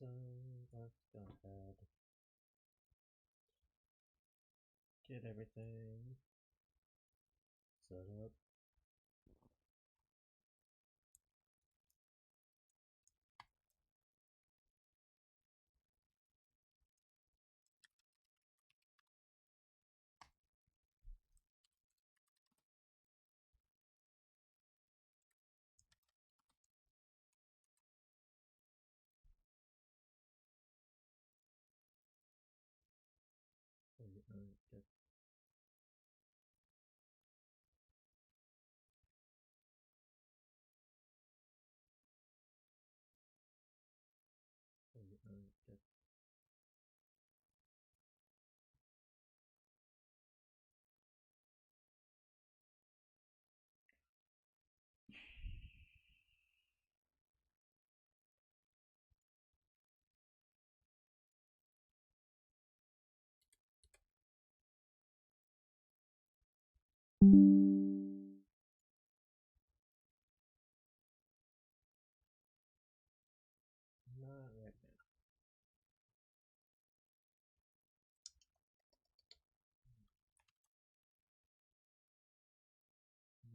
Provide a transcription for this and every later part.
So let's go ahead, get everything set up. Get get not right now.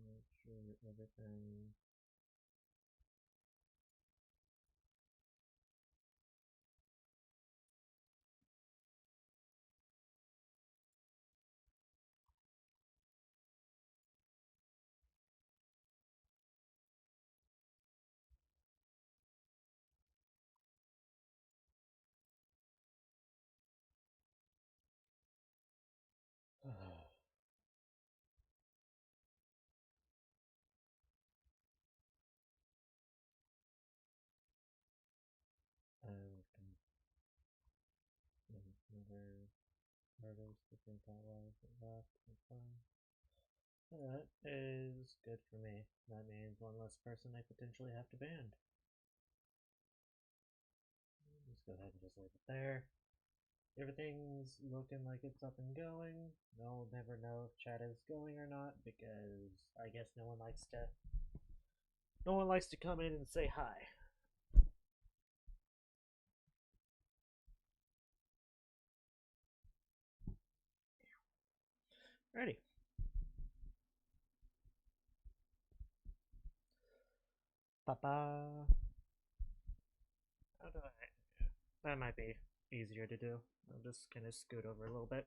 Make sure everything. Another artist to think out loud for that. That's fine. That is good for me. That means one less person I potentially have to ban. Let's go ahead and just leave it there. Everything's looking like it's up and going. I'll never know if chat is going or not because I guess no one likes to come in and say hi. Ready. Papa. How do I? That might be easier to do. I'll just kind of scoot over a little bit.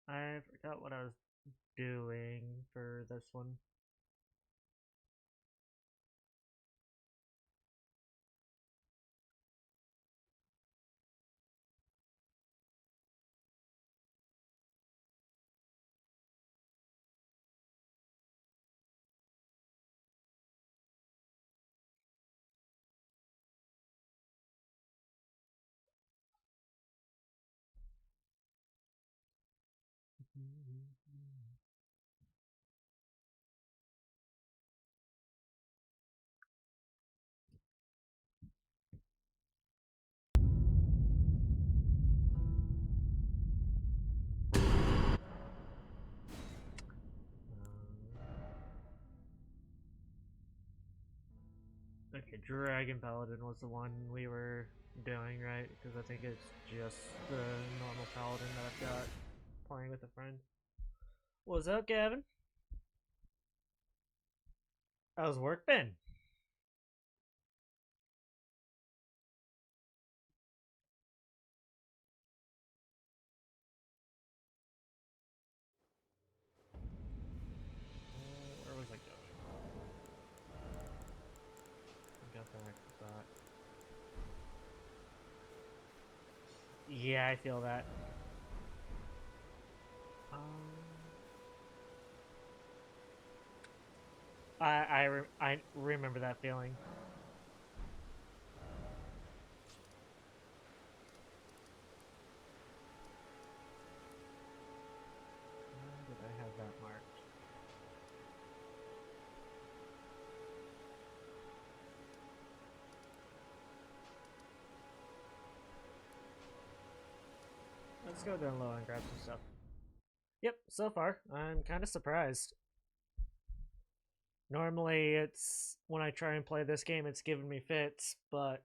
I forgot what I was doing for this one. Okay, Dragon Paladin was the one we were doing, right? Because I think it's just the normal Paladin that I've got playing with a friend. What's up, Gavin? How's work been? Where was I going? I got back to that. Yeah, I feel that. I remember that feeling. Where did I have that marked? Let's go down low and grab some stuff. Yep, so far, I'm kind of surprised. Normally, it's when I try and play this game, it's giving me fits, but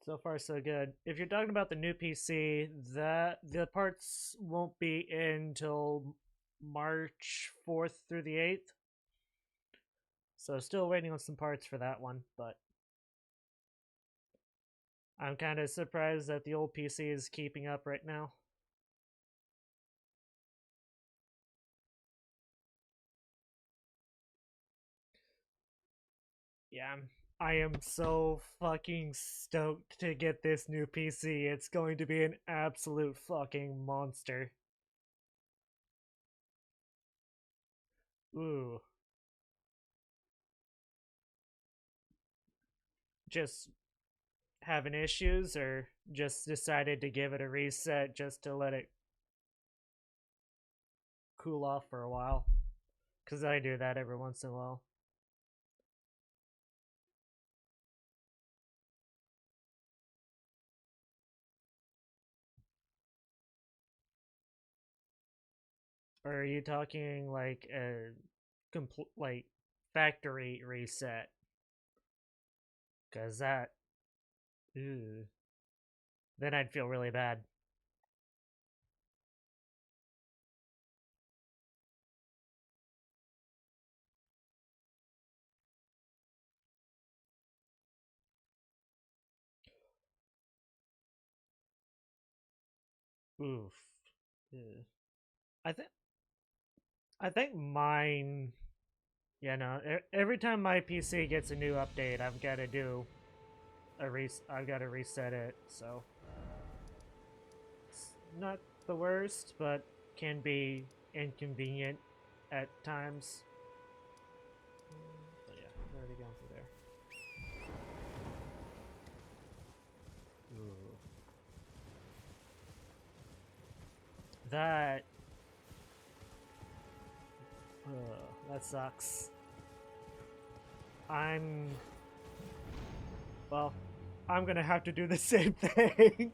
so far so good. If you're talking about the new PC, that the parts won't be in until March 4th through the 8th. So still waiting on some parts for that one, but I'm kind of surprised that the old PC is keeping up right now. Yeah, I am so fucking stoked to get this new PC. It's going to be an absolute fucking monster. Ooh. Just having issues or just decided to give it a reset just to let it cool off for a while? Because I do that every once in a while. Or are you talking like a complete, like, factory reset? Because that, ew, then I'd feel really bad. Oof. Ew. I think I think mine. Yeah, no. Every time my PC gets a new update, I've got to do I've got to reset it. So it's not the worst, but can be inconvenient at times. But yeah, I've already gone through there. Ooh. That. That sucks. I'm. Well, I'm gonna have to do the same thing.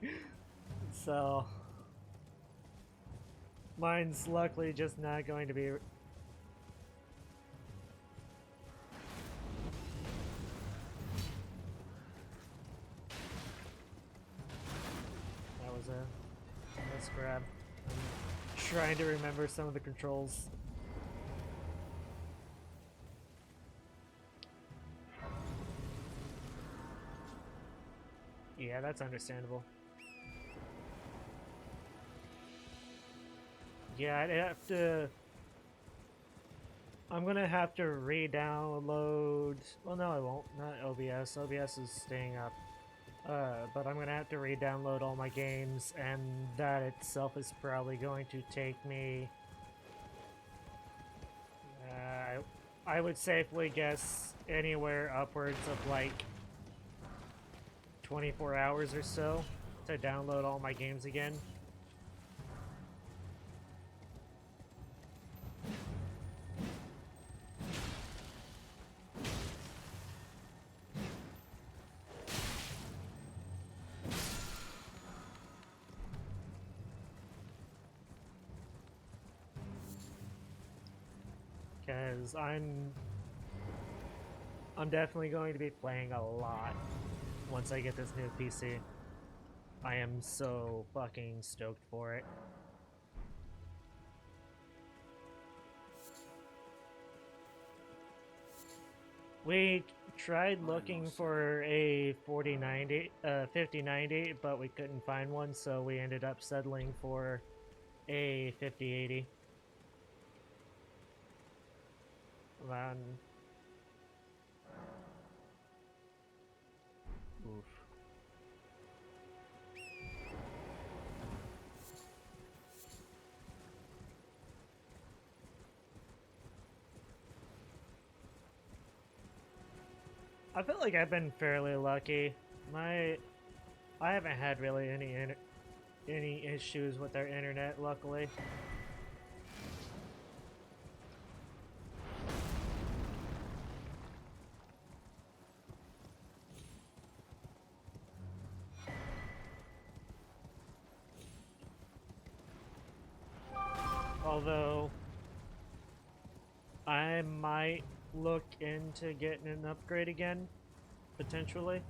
So. Mine's luckily just not going to be. That was a nice grab. I'm trying to remember some of the controls. Yeah, that's understandable. Yeah, I'd have to. I'm gonna have to re-download. Well, no, I won't. Not OBS. OBS is staying up. But I'm gonna have to re-download all my games, and that itself is probably going to take me. I would safely guess anywhere upwards of like 24 hours or so to download all my games again. Because I'm definitely going to be playing a lot once I get this new PC. I am so fucking stoked for it. We tried looking for a 5090, but we couldn't find one, so we ended up settling for a 5080. Oof. I feel like I've been fairly lucky. I haven't had really any issues with our internet, luckily. Although, I might look into getting an upgrade again, potentially.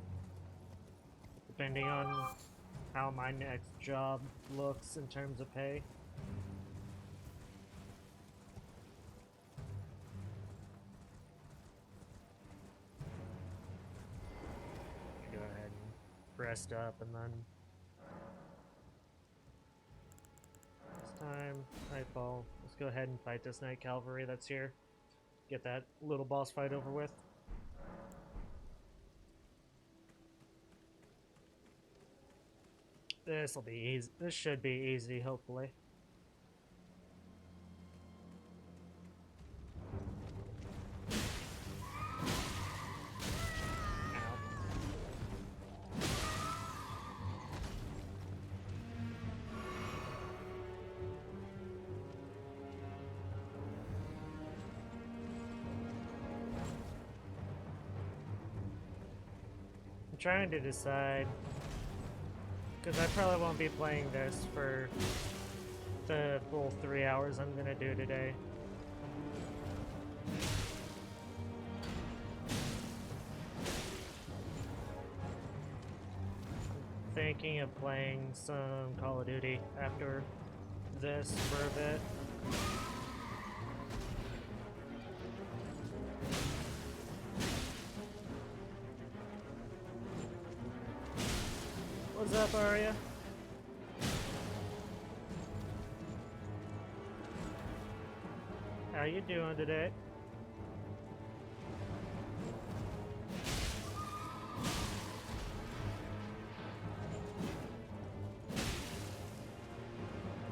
Depending on how my next job looks in terms of pay. Go ahead and rest up and then this time, Nightfall. Let's go ahead and fight this Night Cavalry that's here. Get that little boss fight over with. This'll be easy. This should be easy, hopefully. I'm trying to decide, because I probably won't be playing this for the full 3 hours I'm gonna do today. Thinking of playing some Call of Duty after this for a bit. What's up, Arya? How you doing today?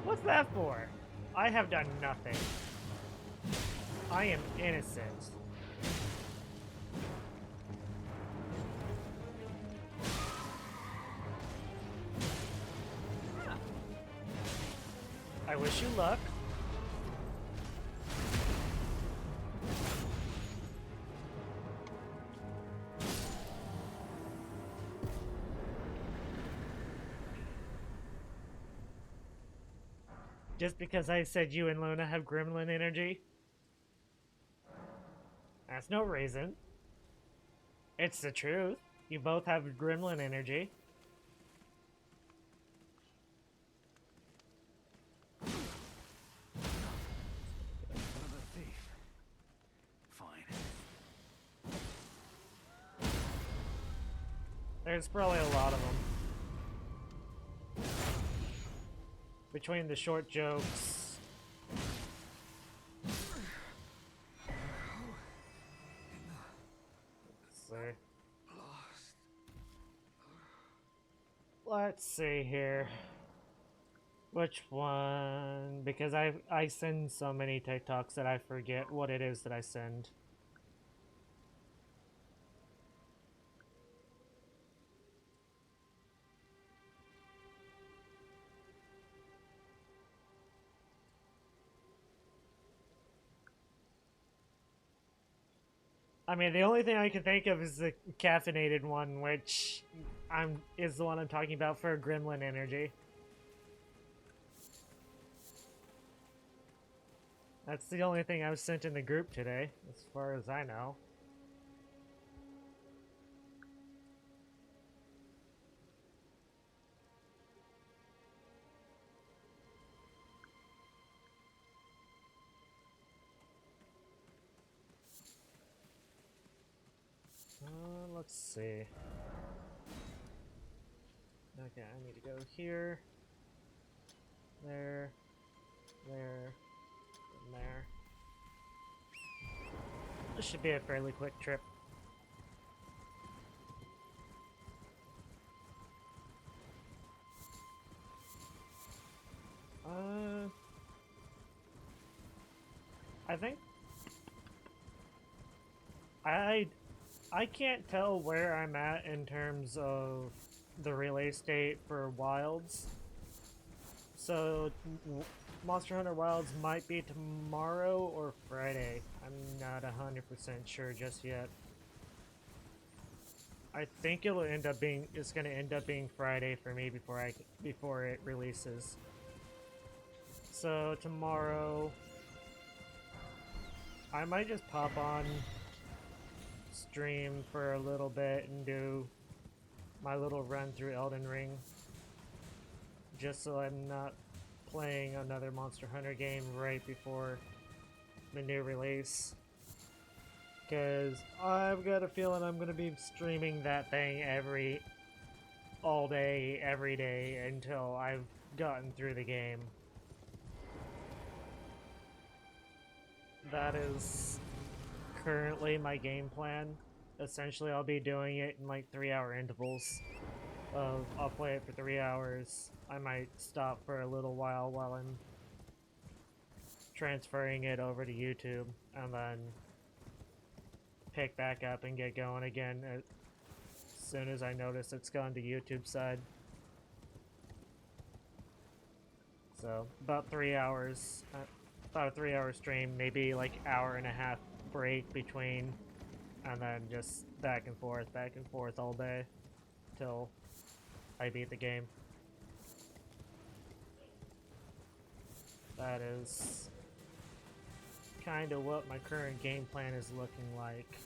What's that for? I have done nothing. I am innocent. I wish you luck. Just because I said you and Luna have gremlin energy? That's no reason. It's the truth. You both have gremlin energy. Another thief. Fine. There's probably a lot of them. Between the short jokes. Let's see here. Which one? Because I send so many TikToks that I forget what it is that I send. I mean, the only thing I can think of is the caffeinated one, which is the one I'm talking about for gremlin energy. That's the only thing I was sent in the group today, as far as I know. Let's see. Okay, I need to go here, there, and there. This should be a fairly quick trip. I think I can't tell where I'm at in terms of the release date for Wilds. So Monster Hunter Wilds might be tomorrow or Friday. I'm not 100% sure just yet. I think it's going to end up being Friday for me before it releases. So tomorrow, I might just pop on stream for a little bit and do my little run through Elden Ring, just so I'm not playing another Monster Hunter game right before the new release. Because I've got a feeling I'm going to be streaming that thing all day, every day until I've gotten through the game. That is currently my game plan. Essentially, I'll be doing it in like 3-hour intervals. I'll play it for 3 hours. I might stop for a little while I'm transferring it over to YouTube, and then pick back up and get going again as soon as I notice it's gone to YouTube side. So about 3 hours, about a 3-hour stream, maybe like hour and a half break between, and then just back and forth all day till I beat the game. That is kind of what my current game plan is looking like.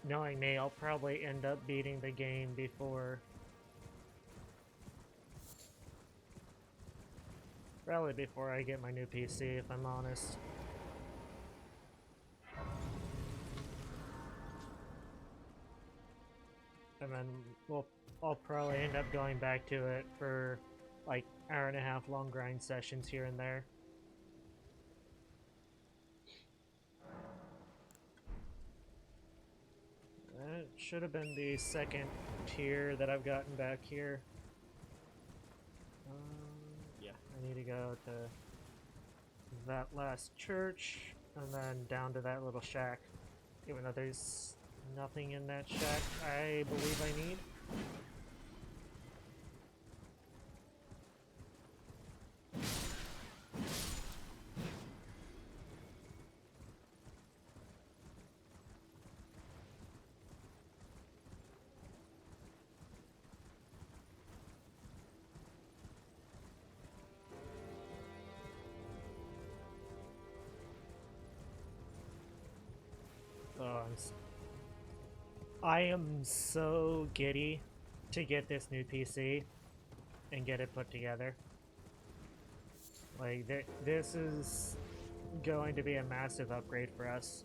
Knowing me, I'll probably end up beating the game probably before I get my new PC, if I'm honest. And then I'll probably end up going back to it for like hour and a half long grind sessions here and there. That should have been the second tier that I've gotten back here. Yeah, I need to go to that last church and then down to that little shack. Even though there's nothing in that shack I believe I need. Oh, I am so giddy to get this new PC and get it put together. Like, this is going to be a massive upgrade for us.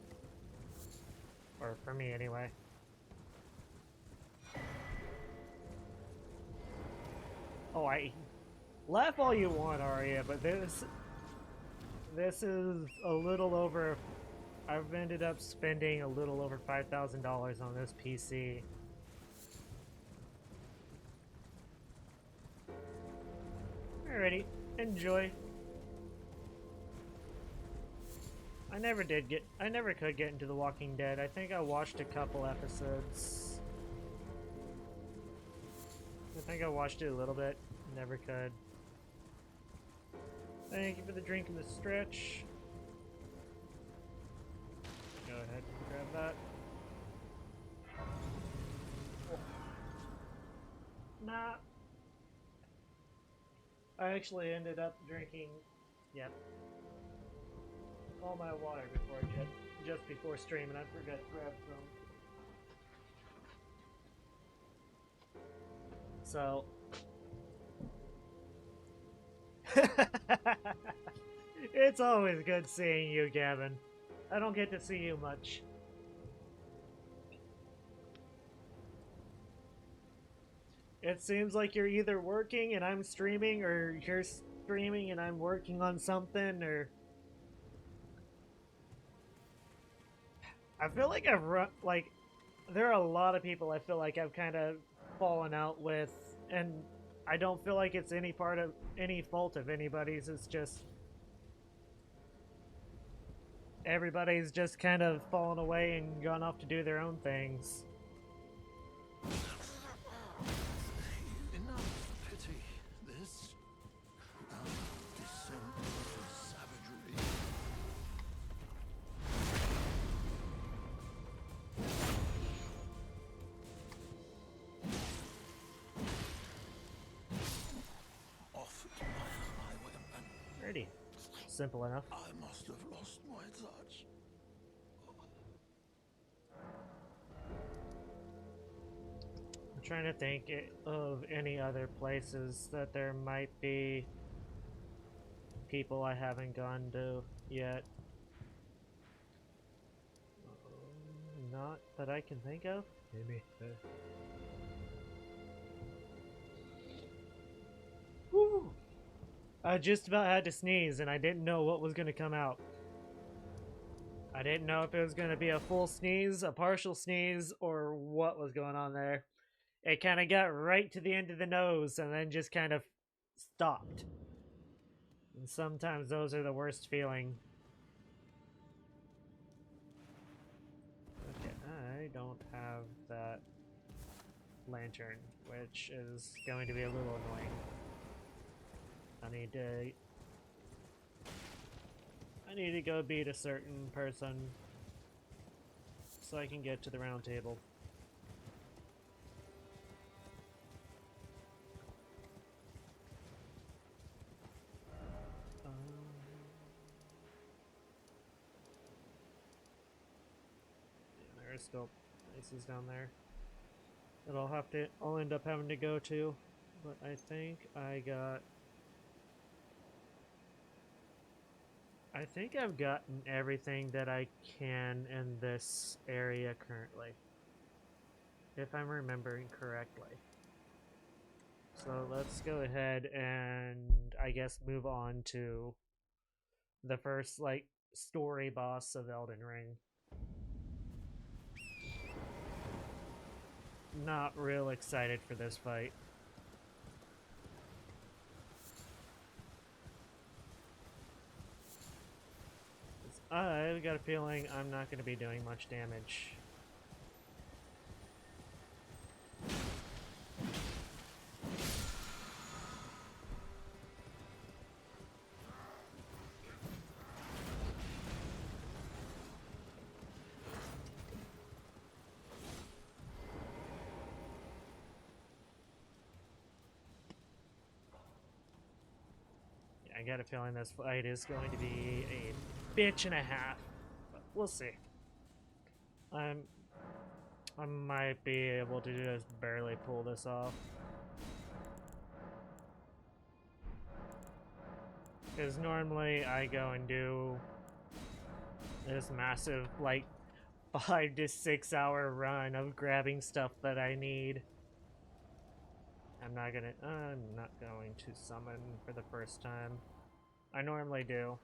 Or for me, anyway. Oh, laugh all you want, Arya, but this is a little over. I've ended up spending a little over $5,000 on this PC. Alrighty, enjoy. I never could get into The Walking Dead. I think I watched a couple episodes. I think I watched it a little bit. Never could. Thank you for the drink and the stretch. Go ahead and grab that. Oh. Nah. I actually ended up drinking, yep, all my water before just before stream, and I forgot to grab some. So. It's always good seeing you, Gavin. I don't get to see you much. It seems like you're either working and I'm streaming, or you're streaming and I'm working on something, or... I feel like there are a lot of people I feel like I've kind of fallen out with, and I don't feel like it's any fault of anybody's. It's just everybody's just kind of fallen away and gone off to do their own things. Enough pity. This descent into savagery Pretty simple enough. I must have lost my touch. I'm trying to think of any other places that there might be people I haven't gone to yet. Not that I can think of. Maybe. Woo! I just about had to sneeze and I didn't know what was going to come out. I didn't know if it was going to be a full sneeze, a partial sneeze, or what was going on there. It kind of got right to the end of the nose and then just kind of stopped. And sometimes those are the worst feeling. Okay, I don't have that lantern, which is going to be a little annoying. I need to go beat a certain person so I can get to the round table. Yeah, there are still places down there that I'll end up having to go to, but I think I've gotten everything that I can in this area currently, if I'm remembering correctly. So let's go ahead and I guess move on to the first like story boss of Elden Ring. Not real excited for this fight. I've got a feeling I'm not going to be doing much damage. I got a feeling this fight is going to be a bitch and a half, but we'll see. I might be able to just barely pull this off. Because normally I go and do this massive, like, 5 to 6 hour run of grabbing stuff that I need. I'm not going to summon for the first time. I normally do.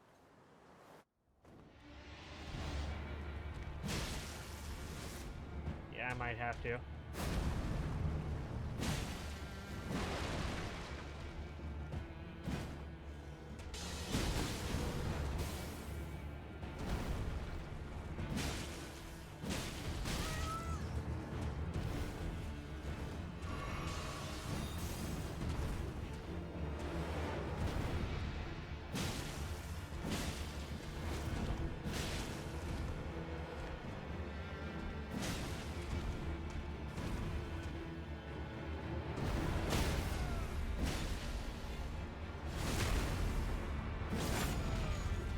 Yeah, I might have to.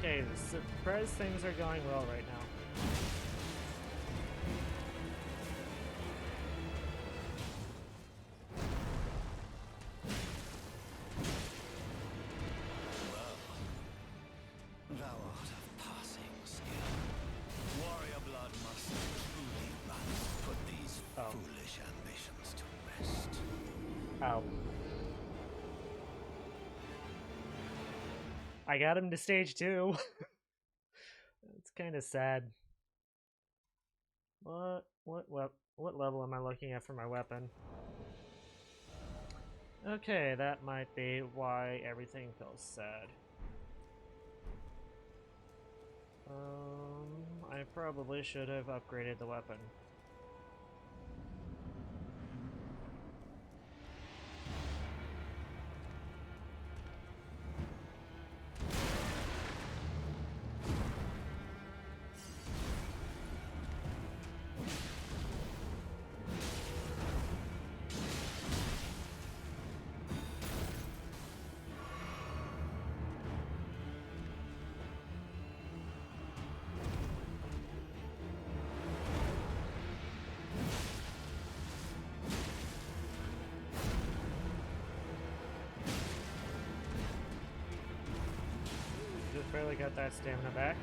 Okay, surprise things are going well right now. Thou art of passing skill. Warrior blood must truly run. Put these foolish ambitions to rest. Ow. I got him to stage 2. It's kind of sad. What level am I looking at for my weapon? Okay, that might be why everything feels sad. I probably should have upgraded the weapon. finally got that stamina back.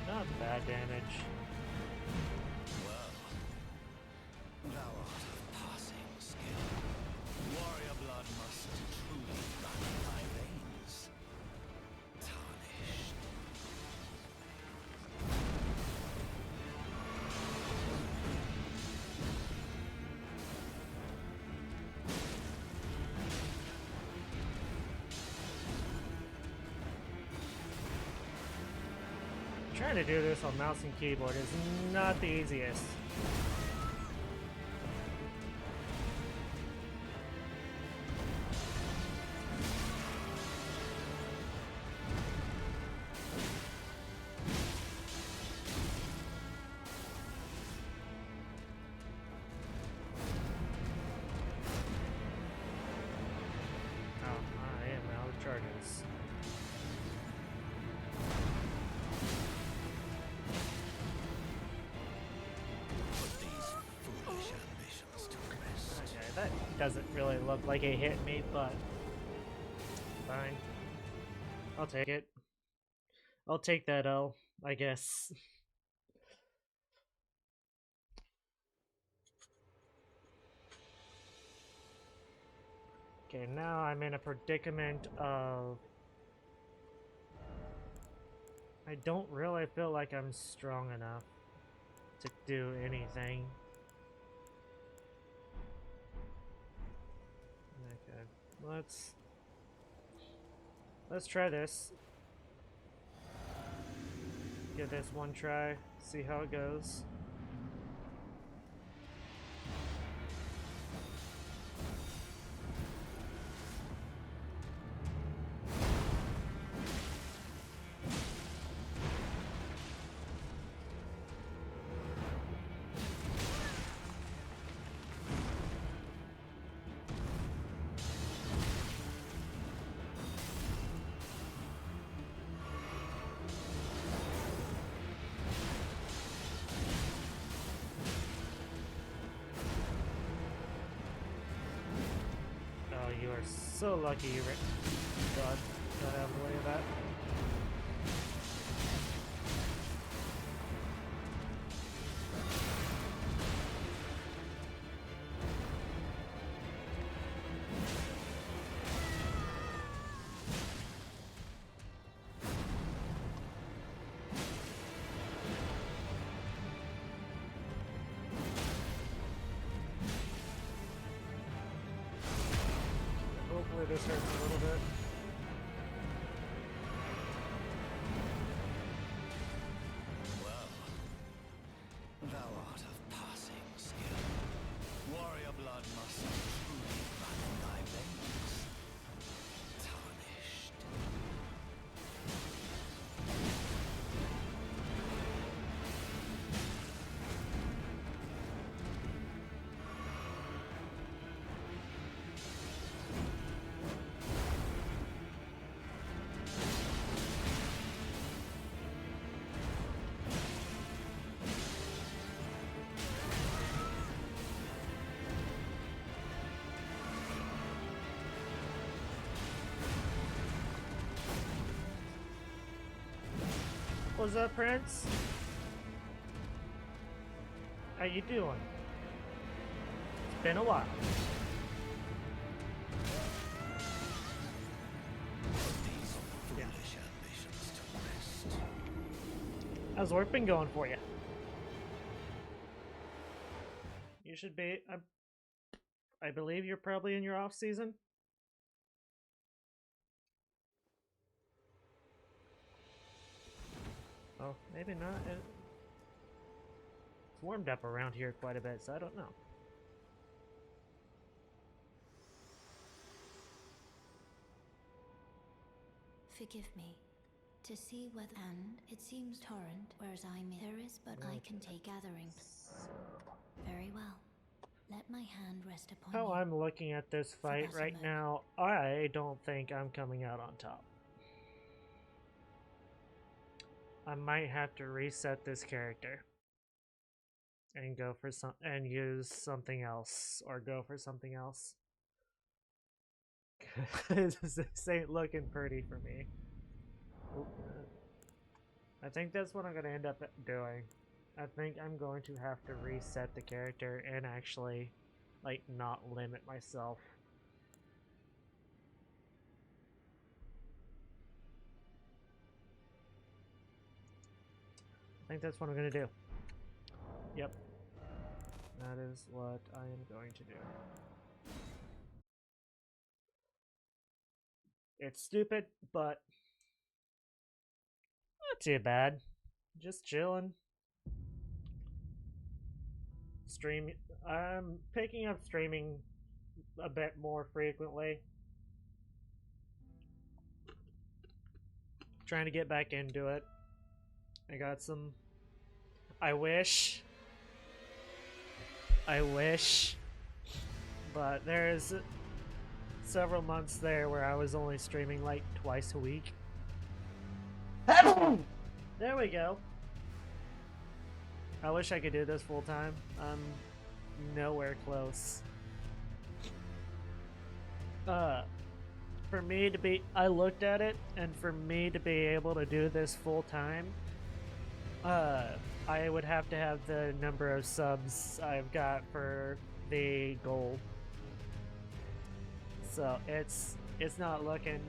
Not bad damage. Well, thou art of passing skill. Warrior blood must truly run in thy veins. Tarnished. Trying to do this on mouse and keyboard is not the easiest. Oh, I am out of charges. Put these foolish ambitions to rest. Okay, that doesn't really look like it hit me, but fine. I'll take it. I'll take that L, I guess. Okay, now I'm in a predicament of... I don't really feel like I'm strong enough to do anything. Okay, let's try this. Give this one try, see how it goes. Oh, you are so lucky you got out of the way of that. Hopefully this hurts a little bit. Well, thou art of passing skill. Warrior blood must truly run in thy veins. Tarnished. What's up, Prince? How you doing? It's been a while. These foolish ambitions to rest. How's work been going for you? You should be. I believe you're probably in your off season. Oh, maybe not. It's warmed up around here quite a bit, so I don't know. Forgive me. To see whether, and it seems torrent, whereas there is, but I can take gathering. So, Very well. Let my hand rest upon how you. I'm looking at this fight right now, I don't think I'm coming out on top. I might have to reset this character and go for some and use something else or go for something else. This ain't looking pretty for me. I think that's what I'm going to end up doing. I think I'm going to have to reset the character and actually, like, not limit myself. I think that's what I'm going to do. Yep. That is what I am going to do. It's stupid, but not too bad. Just chilling. Stream. I'm picking up streaming a bit more frequently. Trying to get back into it. I got some. I wish. But there's several months there where I was only streaming like twice a week. There we go. I wish I could do this full time. I'm nowhere close. For me to be, I looked at it, and for me to be able to do this full time, I would have to have the number of subs I've got for the goal. So it's not looking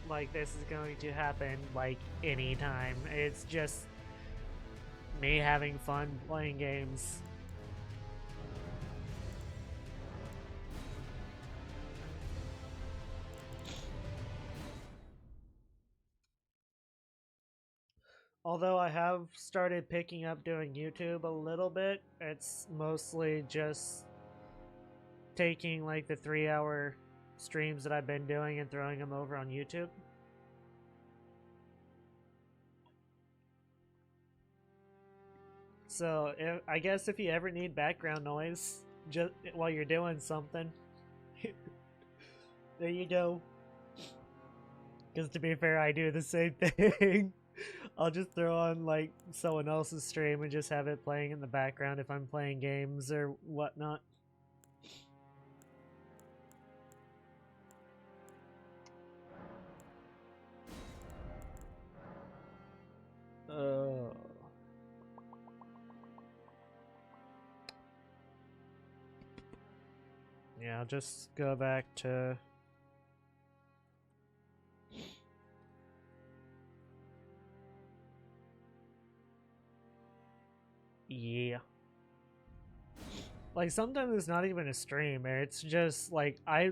like this is going to happen like anytime. It's just me having fun playing games. Although I have started picking up doing YouTube a little bit, it's mostly just taking like the 3-hour streams that I've been doing and throwing them over on YouTube. So I guess if you ever need background noise just while you're doing something, there you go. Because to be fair, I do the same thing. I'll just throw on like someone else's stream and just have it playing in the background if I'm playing games or whatnot. Yeah, I'll just go back to... Yeah. Like, sometimes it's not even a stream. It's just, like, I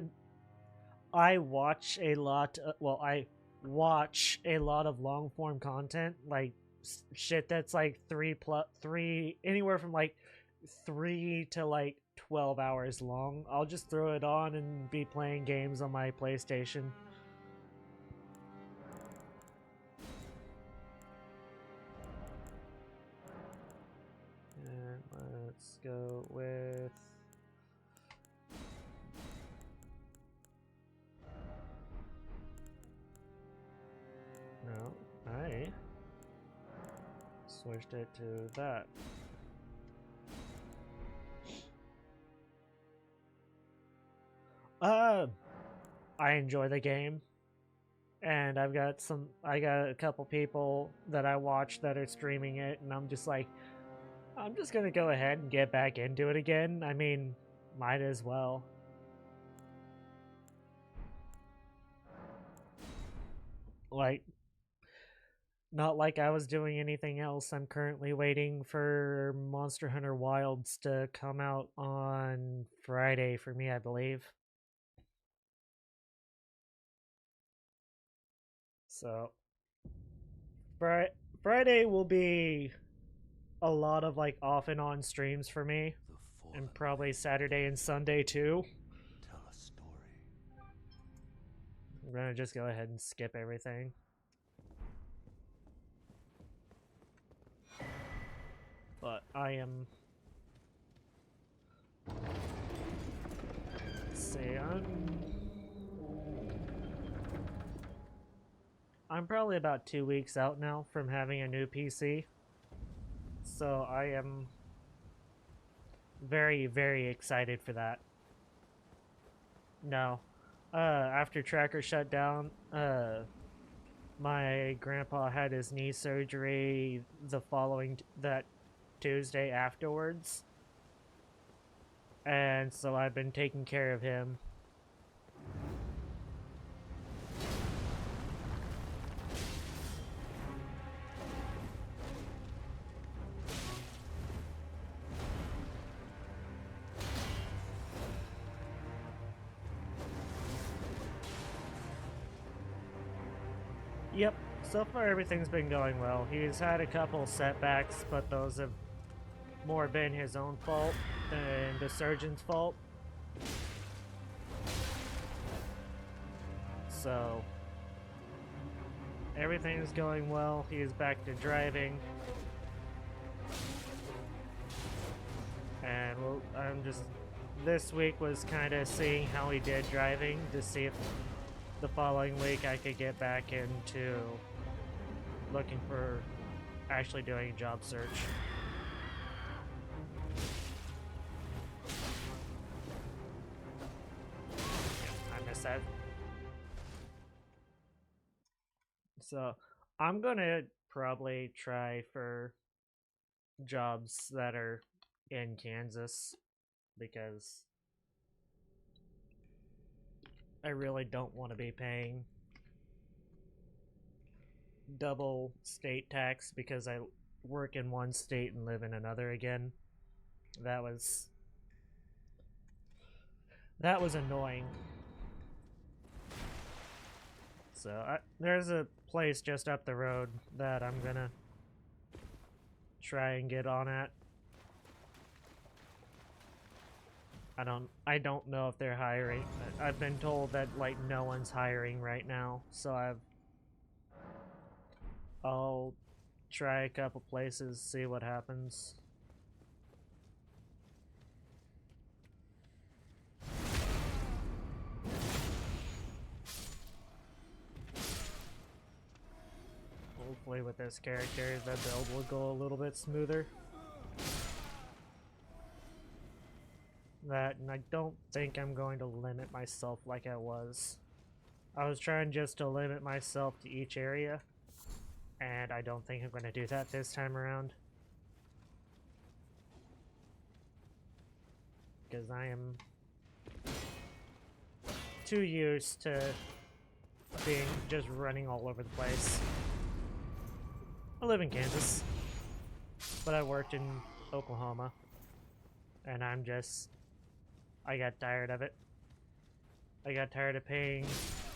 watch a lot... I watch a lot of long-form content. Like, shit that's, like, anywhere from, like, 3 to, like, 12 hours long. I'll just throw it on and be playing games on my PlayStation. And let's go with... No, I switched it to that. I enjoy the game, and I got a couple people that I watch that are streaming it, and I'm just like, I'm just gonna go ahead and get back into it again. I mean, might as well. Like, not like I was doing anything else. I'm currently waiting for Monster Hunter Wilds to come out on Friday for me, I believe. So, Friday will be a lot of like off and on streams for me, and probably Saturday and Sunday too. Tell a story. I'm gonna just go ahead and skip everything. But I am... Let's see, I'm probably about 2 weeks out now from having a new PC. So I am very, very excited for that. No. After Tracker shut down, my grandpa had his knee surgery the following that Tuesday afterwards. And so I've been taking care of him. Yep, so far everything's been going well. He's had a couple setbacks, but those have more been his own fault than the surgeon's fault. So, everything's going well. He's back to driving. And I'm just... This week was kind of seeing how he did driving to see if the following week I could get back into looking for actually doing a job search. I missed that. So I'm gonna probably try for jobs that are in Kansas because I really don't want to be paying double state tax because I work in one state and live in another again. That was annoying. So there's a place just up the road that I'm gonna try and get on at. I don't know if they're hiring. I've been told that like no one's hiring right now, so I'll try a couple places, see what happens. Hopefully with this character the build will go a little bit smoother. That, and I don't think I'm going to limit myself like I was. I was trying just to limit myself to each area, and I don't think I'm going to do that this time around. Because I am too used to being just running all over the place. I live in Kansas, but I worked in Oklahoma, and I got tired of it. I got tired of paying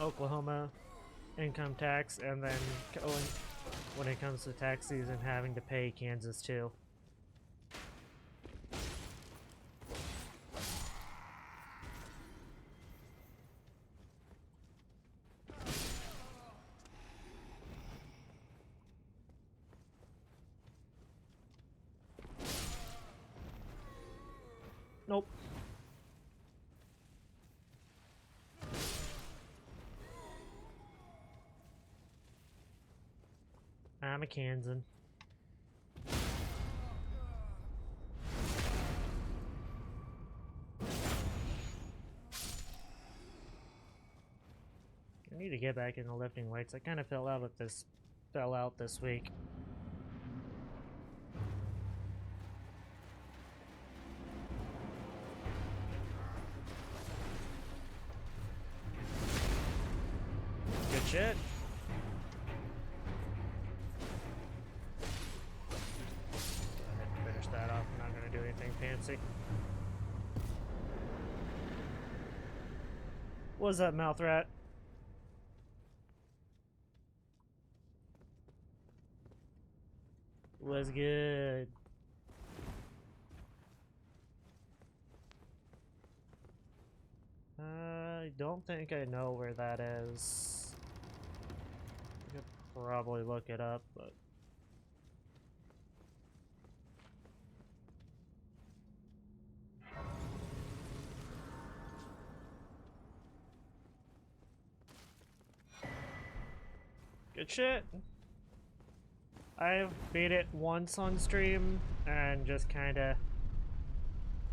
Oklahoma income tax and then when it comes to tax season having to pay Kansas too. Nope. I'm a Kansan. I need to get back into lifting weights. I kind of fell out this week. Good shit. Go ahead and finish that off. I'm not going to do anything fancy. What's up, mouth rat? Was good. I don't think I know where that is. I could probably look it up, but Good shit. I've beat it once on stream and just kinda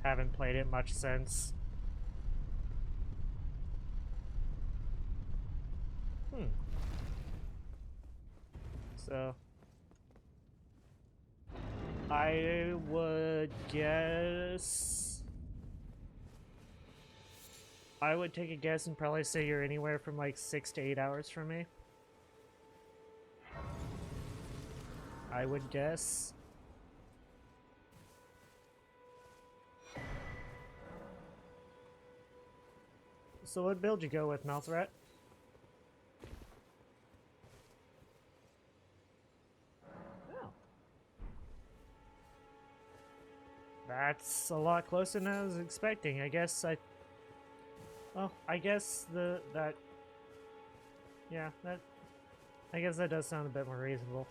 haven't played it much since. So I would guess I would take a guess and probably say you're anywhere from like 6 to 8 hours from me. I would guess. So what build you go with, Mouth Rat? Oh. That's a lot closer than I was expecting. I guess I guess yeah, I guess that does sound a bit more reasonable.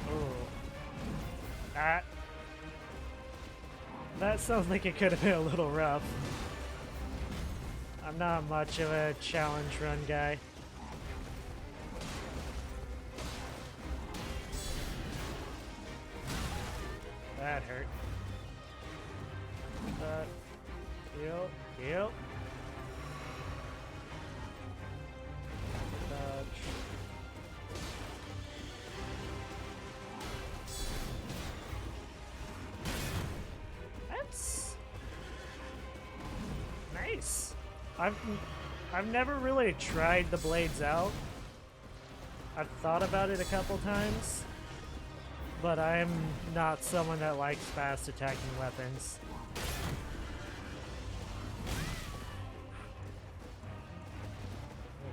Oh. That sounds like it could have been a little rough. I'm not much of a challenge run guy. That hurt. Heal. Dodge. That's nice. I've never really tried the blades out. I've thought about it a couple times, but I'm not someone that likes fast attacking weapons.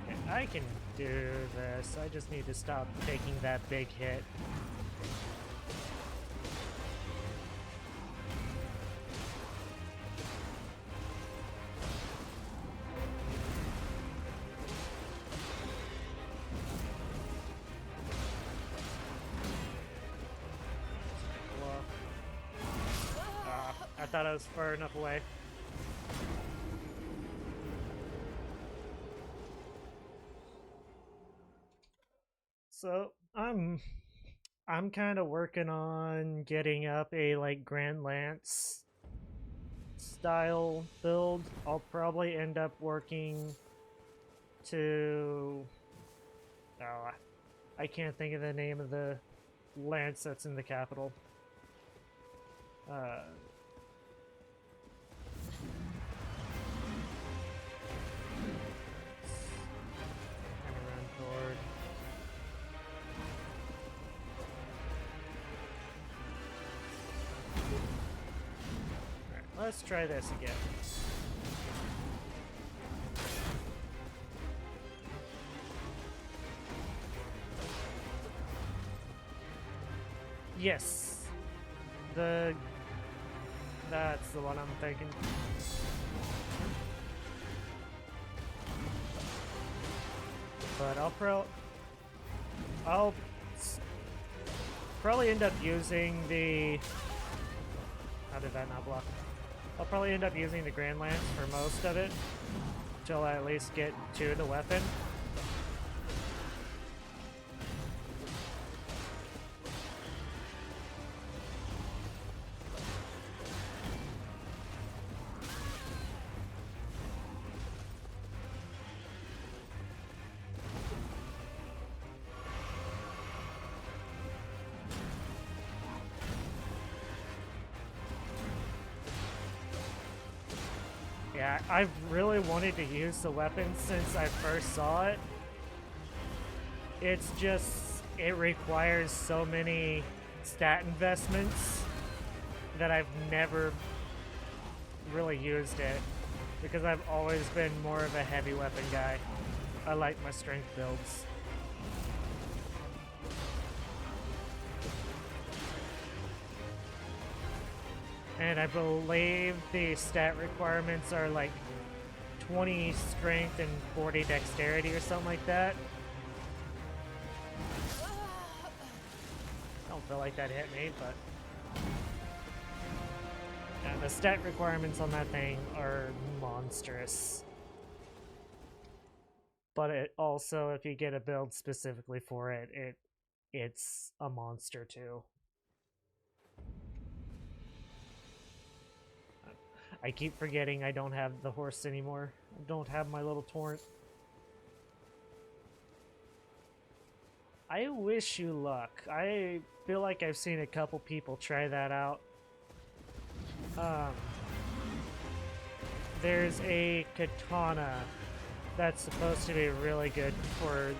Okay, I can do this. I just need to stop taking that big hit. I thought I was far enough away. So I'm kind of working on getting up a like Grand Lance style build. I'll probably end up working to I can't think of the name of the lance that's in the capital. Let's try this again. Yes. That's the one I'm thinking. But I'll probably end up using the... How did that not block? I'll probably end up using the Grand Lance for most of it, until I at least get to the weapon. Yeah, I've really wanted to use the weapon since I first saw it. It's just, it requires so many stat investments that I've never really used it, because I've always been more of a heavy weapon guy. I like my strength builds. And I believe the stat requirements are like 20 strength and 40 dexterity or something like that. I don't feel like that hit me, but... And the stat requirements on that thing are monstrous. But it also, if you get a build specifically for it, it's a monster too. I keep forgetting I don't have the horse anymore. I don't have my little torrent. I wish you luck. I feel like I've seen a couple people try that out. There's a katana that's supposed to be really good for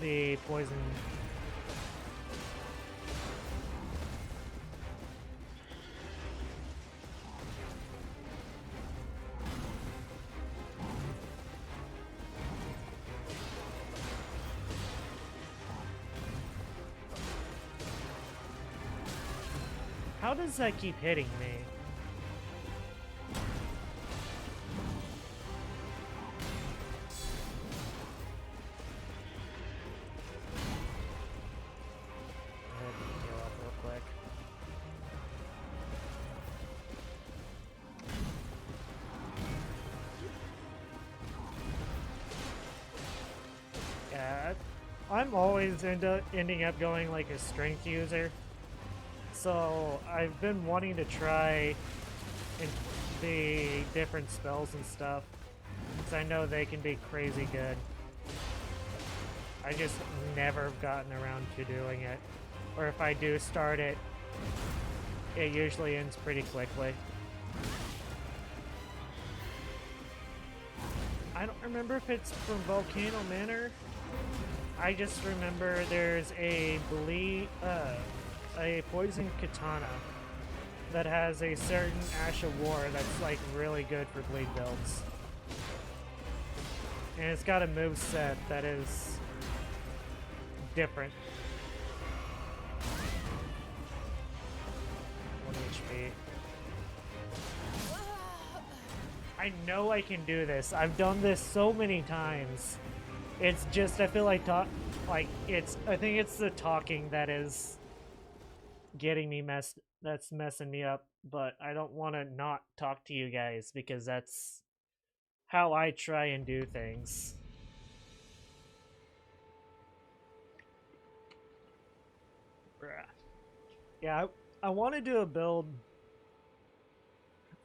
the poison. How does that keep hitting me? Heal up real quick. Yeah, I'm always ending up going like a strength user. So I've been wanting to try the different spells and stuff, because I know they can be crazy good. I just never gotten around to doing it. Or if I do start it, it usually ends pretty quickly. I don't remember if it's from Volcano Manor. I just remember there's a poison katana that has a certain Ash of War that's like really good for bleed builds. And it's got a moveset that is different. 1 HP. I know I can do this. I've done this so many times. It's just, I feel like I think it's the talking that is getting me that's messing me up, but I don't want to not talk to you guys because that's how I try and do things. Yeah, I want to do a build.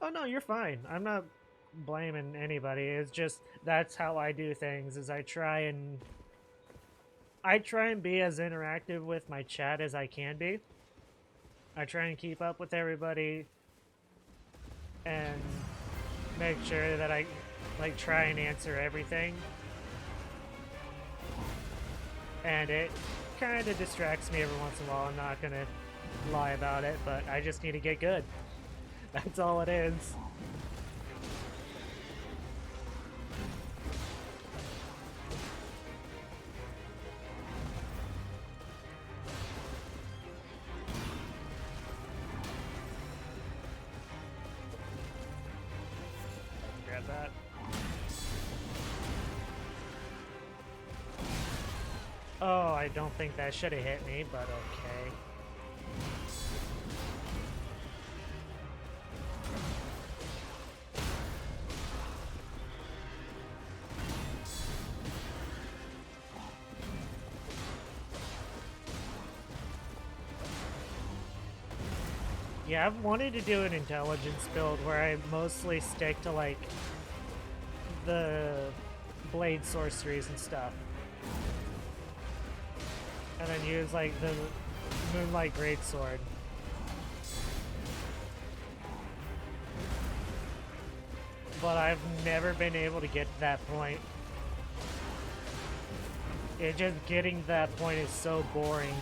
Oh no, you're fine. I'm not blaming anybody. It's just that's how I do things. Is I try and be as interactive with my chat as I can be. I try and keep up with everybody and make sure that I like try and answer everything. And it kind of distracts me every once in a while. I'm not gonna lie about it, but I just need to get good. That's all it is. Grab that. Oh, I don't think that should have hit me, but okay. Yeah, I've wanted to do an intelligence build where I mostly stick to like the blade sorceries and stuff. And then use like the Moonlight Greatsword. But I've never been able to get to that point. It just getting to that point is so boring.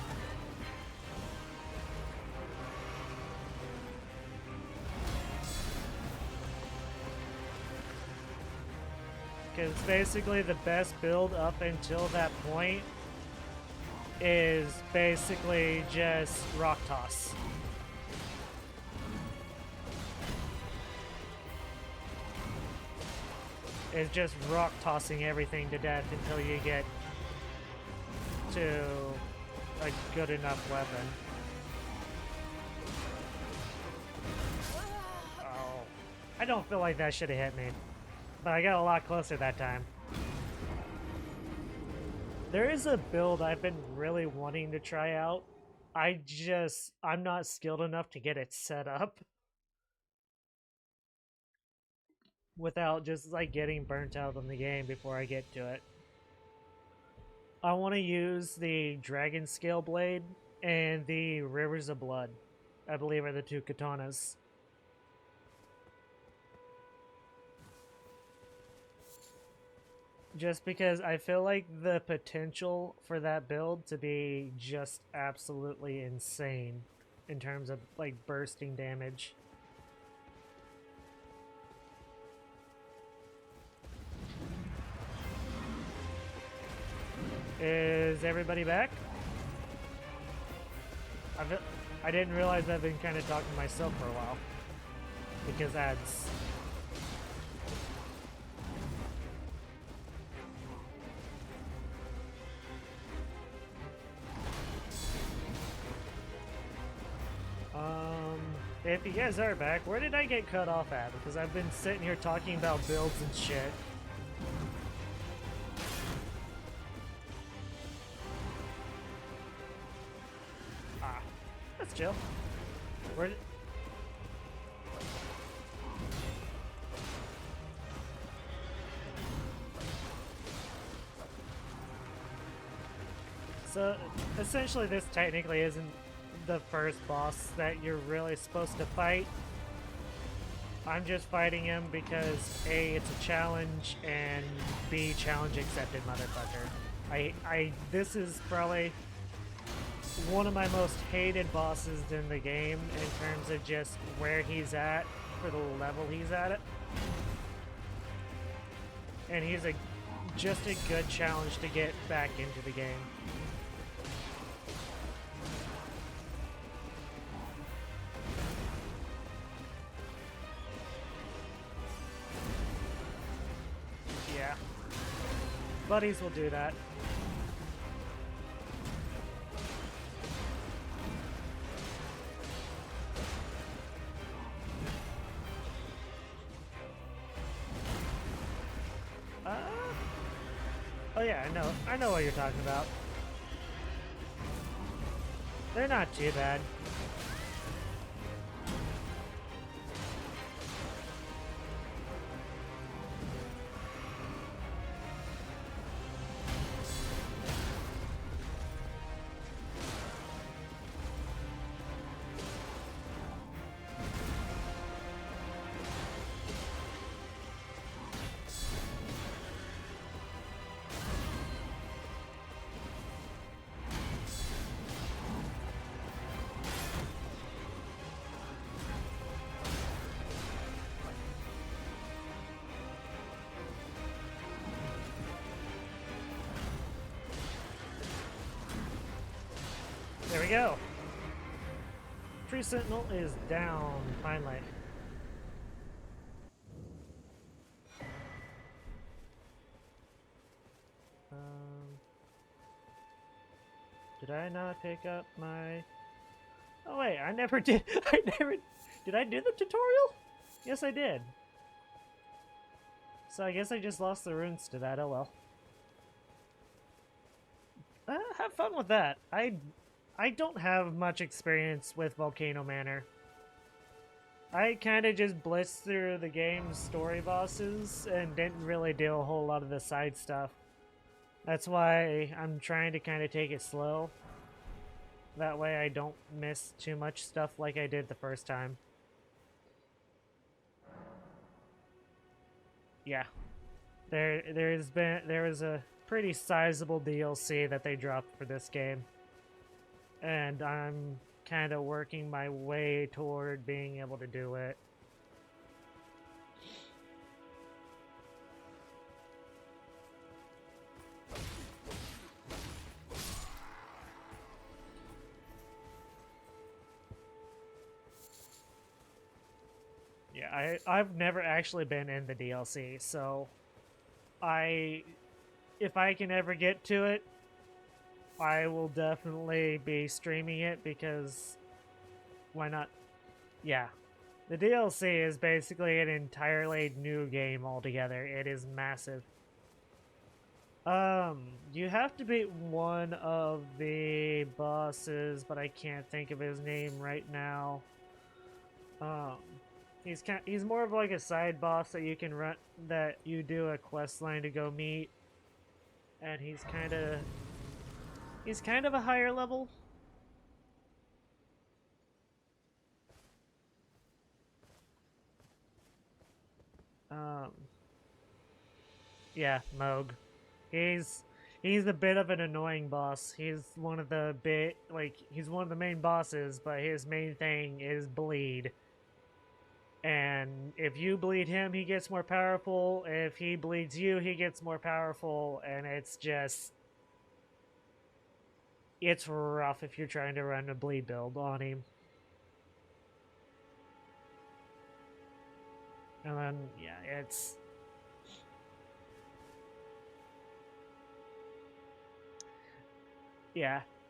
Because basically the best build up until that point is basically just rock toss. It's just rock tossing everything to death until you get to a good enough weapon. I don't feel like that should have hit me, but I got a lot closer that time. There is a build I've been really wanting to try out. I'm not skilled enough to get it set up without just like getting burnt out on the game before I get to it. I want to use the Dragon Scale Blade and the Rivers of Blood, I believe are the two katanas. Just because I feel like the potential for that build to be just absolutely insane in terms of like bursting damage. Is everybody back? I didn't realize I've been kind of talking to myself for a while because ads. If you guys are back, where did I get cut off at? Because I've been sitting here talking about builds and shit. Ah, that's chill. Where did... So, essentially this technically isn't the first boss that you're really supposed to fight. I'm just fighting him because A, it's a challenge, and B, challenge accepted, motherfucker. This is probably one of my most hated bosses in the game in terms of just where he's at for the level he's at it. And he's just a good challenge to get back into the game. Yeah. Buddies will do that. Oh yeah, I know what you're talking about. They're not too bad. There we go. Tree Sentinel is down, finally. Did I not pick up my... Oh wait, I never did. Did I do the tutorial? Yes, I did. So I guess I just lost the runes to that, oh well. Have fun with that. I don't have much experience with Volcano Manor. I kind of just blitzed through the game's story bosses and didn't really do a whole lot of the side stuff. That's why I'm trying to kind of take it slow. That way I don't miss too much stuff like I did the first time. Yeah. There was a pretty sizable DLC that they dropped for this game. And I'm kind of working my way toward being able to do it. Yeah, I've never actually been in the DLC, so if I can ever get to it, I will definitely be streaming it because why not? Yeah, The DLC is basically an entirely new game altogether. It is massive. You have to beat one of the bosses, but I can't think of his name right now. Um, he's more of like a side boss that you can run, that you do a quest line to go meet, and he's kind of a higher level. Um, yeah, Moog. He's he's a bit of an annoying boss. He's one of the he's one of the main bosses, but his main thing is bleed. And if you bleed him, he gets more powerful. If he bleeds you, he gets more powerful, and it's rough if you're trying to run a bleed build on him. And then yeah,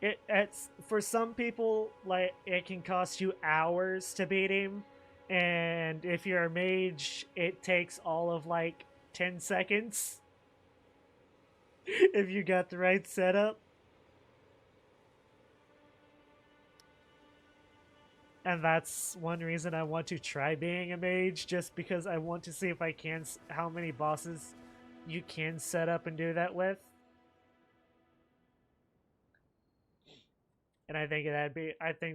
yeah, it's for some people, like, it can cost you hours to beat him, and if you're a mage, it takes all of like 10 seconds if you got the right setup. And that's one reason I want to try being a mage, just because I want to see if I can how many bosses you can set up and do that with. And I think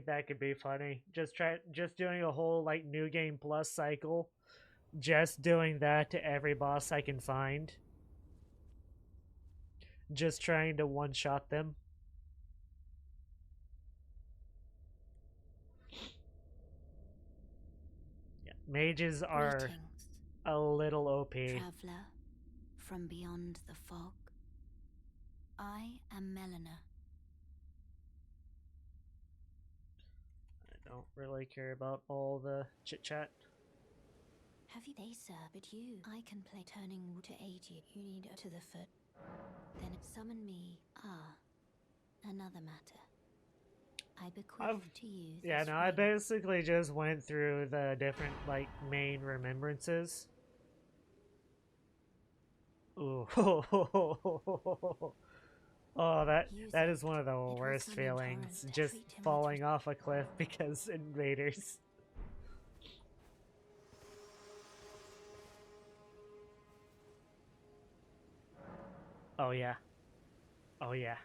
that could be funny. Just doing a whole like new game plus cycle, just doing that to every boss I can find. Just trying to one shot them. Yeah. Mages are Greetings, a little OP. traveler from beyond the fog. I am Melina. I don't really care about all the chit chat. Have you, they sir, but you, I can play turning to aid you. You need to the foot. Then summon me. Ah, another matter. I bequeath to you this Yeah, no, I ring. basically just went through the different like main remembrances. Ooh. Oh, Use that it. is one of the It will worst summon feelings. torrent. Just Treat him falling with off a cliff because invaders. Oh yeah. Oh yeah.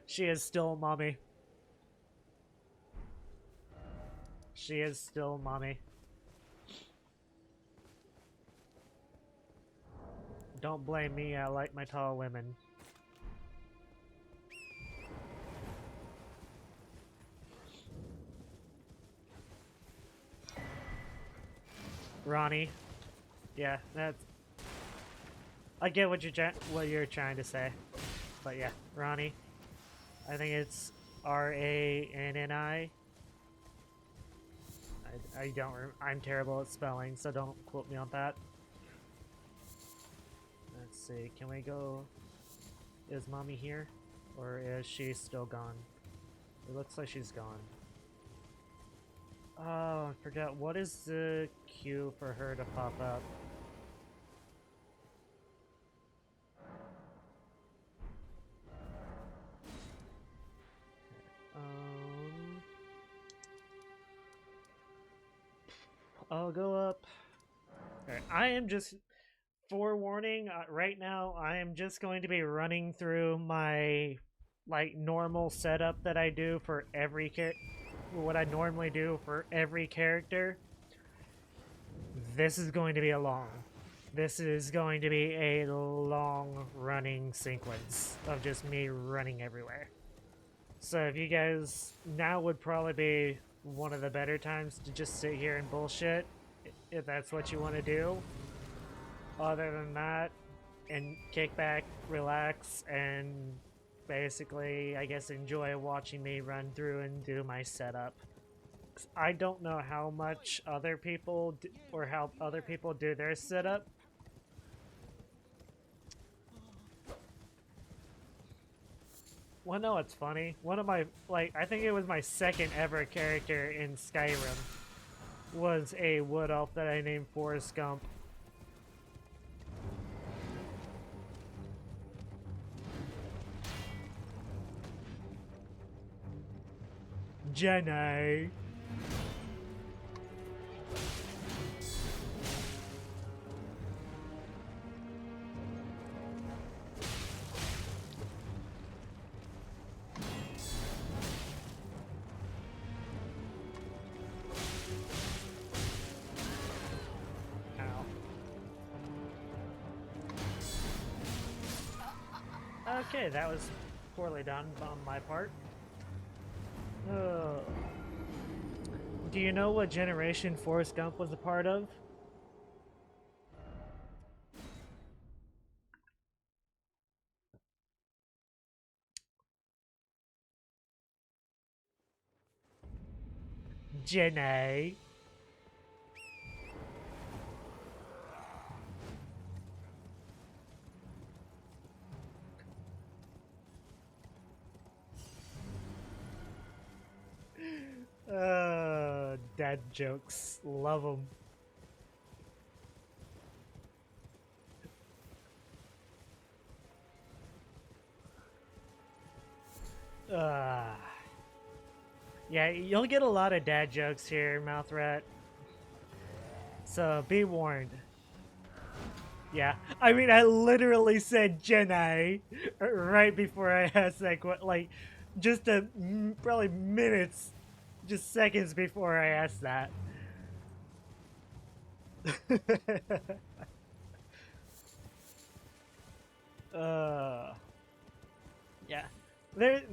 She is still mommy. She is still mommy. Don't blame me, I like my tall women. Ronnie. Yeah, that's... I get what you're trying to say. But yeah, Ronnie. I think it's Ranni. I don't. I'm terrible at spelling, so don't quote me on that. Let's see. Can we go? Is mommy here, or is she still gone? It looks like she's gone. Oh, I forgot. What is the queue for her to pop up? Um, I'll go up. Alright, I am just forewarning. Right now, I am just going to be running through my like normal setup that I do for every what I normally do for every character. This is going to be this is going to be a long running sequence of just me running everywhere. So if you guys, now would probably be one of the better times to just sit here and bullshit, if that's what you want to do. Other than that, and kick back, relax, and basically, I guess, enjoy watching me run through and do my setup. I don't know how much other people or how other people do their setup. Well, no, it's funny. One of my, I think it was my second ever character in Skyrim was a wood elf that I named Forrest Gump. Jenny. Okay, that was poorly done on my part. Oh. Do you know what generation Forrest Gump was a part of? Jenny. Dad jokes. Love them. Yeah, you'll get a lot of dad jokes here, Mouth Rat. So be warned. Yeah, I mean, I literally said Jenny right before I asked that question. Like, just probably minutes, just seconds before I asked that. Yeah.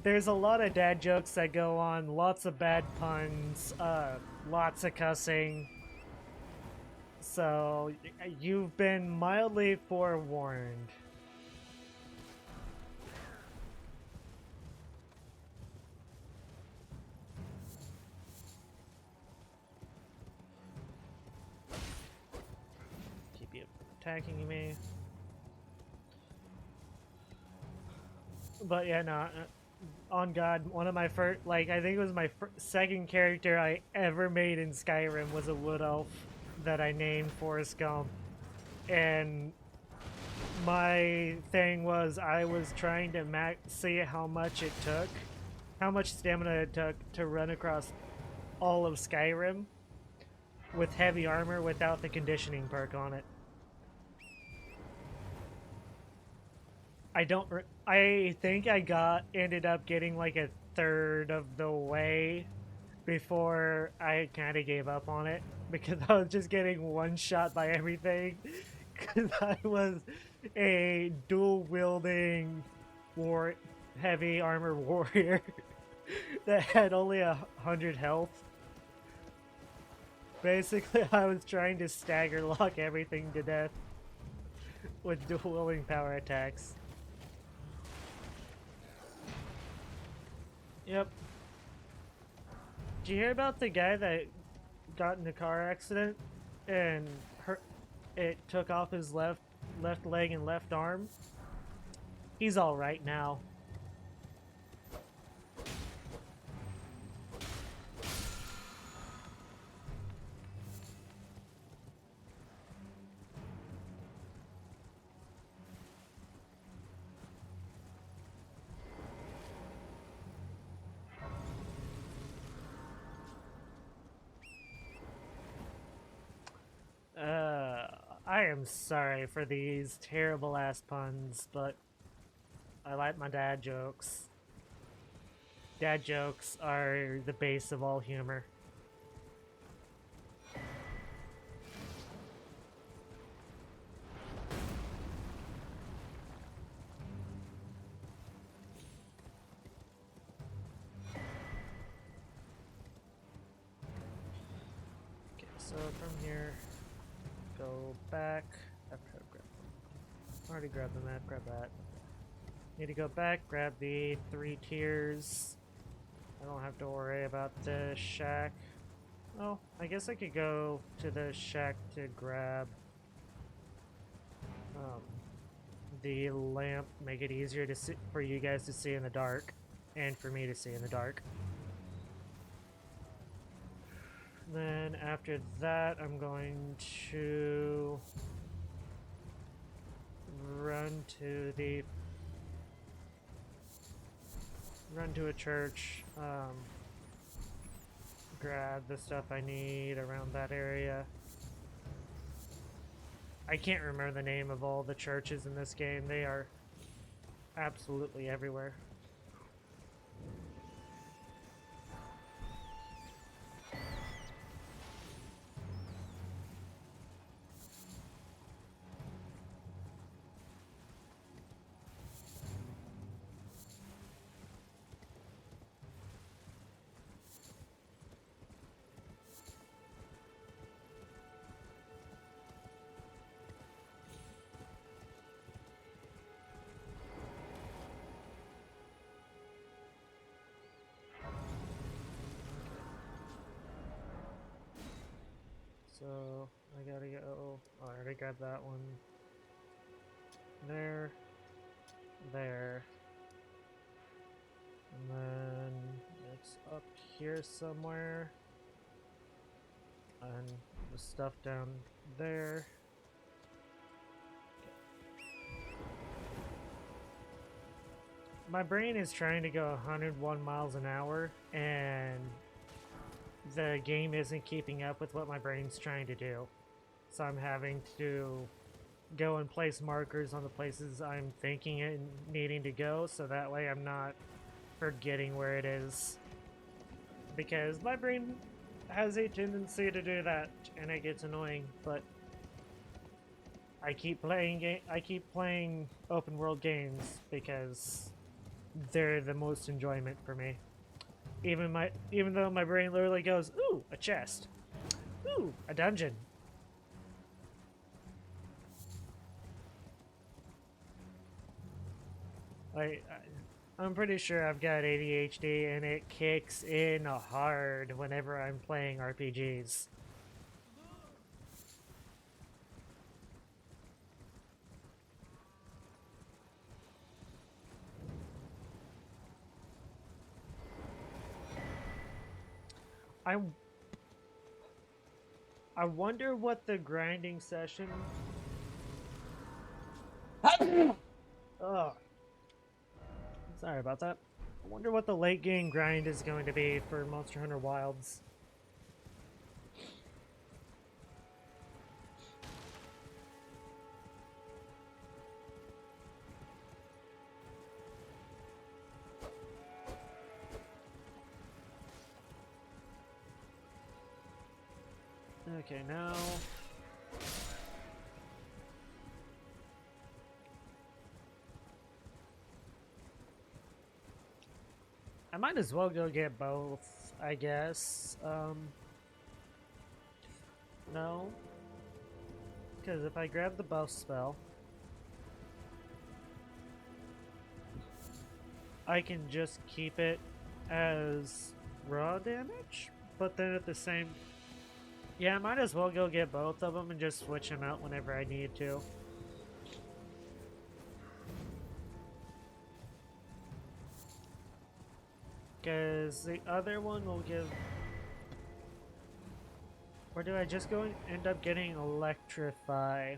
There's a lot of dad jokes that go on, lots of bad puns, lots of cussing. So you've been mildly forewarned. Keep you attacking me. But yeah, no, on God, one of my first, I think it was my second character I ever made in Skyrim was a wood elf that I named Forrest Gump. And my thing was I was trying to see how much it took, how much stamina it took to run across all of Skyrim with heavy armor without the conditioning perk on it. I think I ended up getting like a third of the way before I kind of gave up on it because I was just getting one shot by everything because I was a dual wielding heavy armor warrior that had only 100 health. Basically, I was trying to stagger lock everything to death with dual wielding power attacks. Yep. Did you hear about the guy that got in a car accident and it took off his left leg and left arm? He's all right now. I am sorry for these terrible ass puns, but I like my dad jokes. Dad jokes are the base of all humor. Okay, so from here, go back. Already grabbed the map, grab that. Need to go back, grab the 3 tiers. I don't have to worry about the shack. Oh, I guess I could go to the shack to grab the lamp, make it easier to see, for you guys to see in the dark, and for me to see in the dark. Then after that, I'm going to run to a church, grab the stuff I need around that area. I can't remember the name of all the churches in this game. They are absolutely everywhere. So I gotta go. Oh, I already grabbed that one. There. There. And then it's up here somewhere. And the stuff down there. My brain is trying to go 101 miles an hour, and the game isn't keeping up with what my brain's trying to do. So I'm having to go and place markers on the places I'm thinking and needing to go, so that way I'm not forgetting where it is. Because my brain has a tendency to do that, and it gets annoying, but I keep playing open world games because they're the most enjoyment for me. Even though my brain literally goes, ooh, a chest. Ooh, a dungeon. I'm pretty sure I've got ADHD and it kicks in hard whenever I'm playing RPGs. I wonder what the grinding session. Oh, sorry about that. I wonder what the late game grind is going to be for Monster Hunter Wilds. Okay, now I might as well go get both, I guess. No. Because if I grab the buff spell, I can just keep it as raw damage, but then at the same... Yeah, I might as well go get both of them and just switch them out whenever I need to. Because the other one will give... Or do I just go and end up getting Electrify?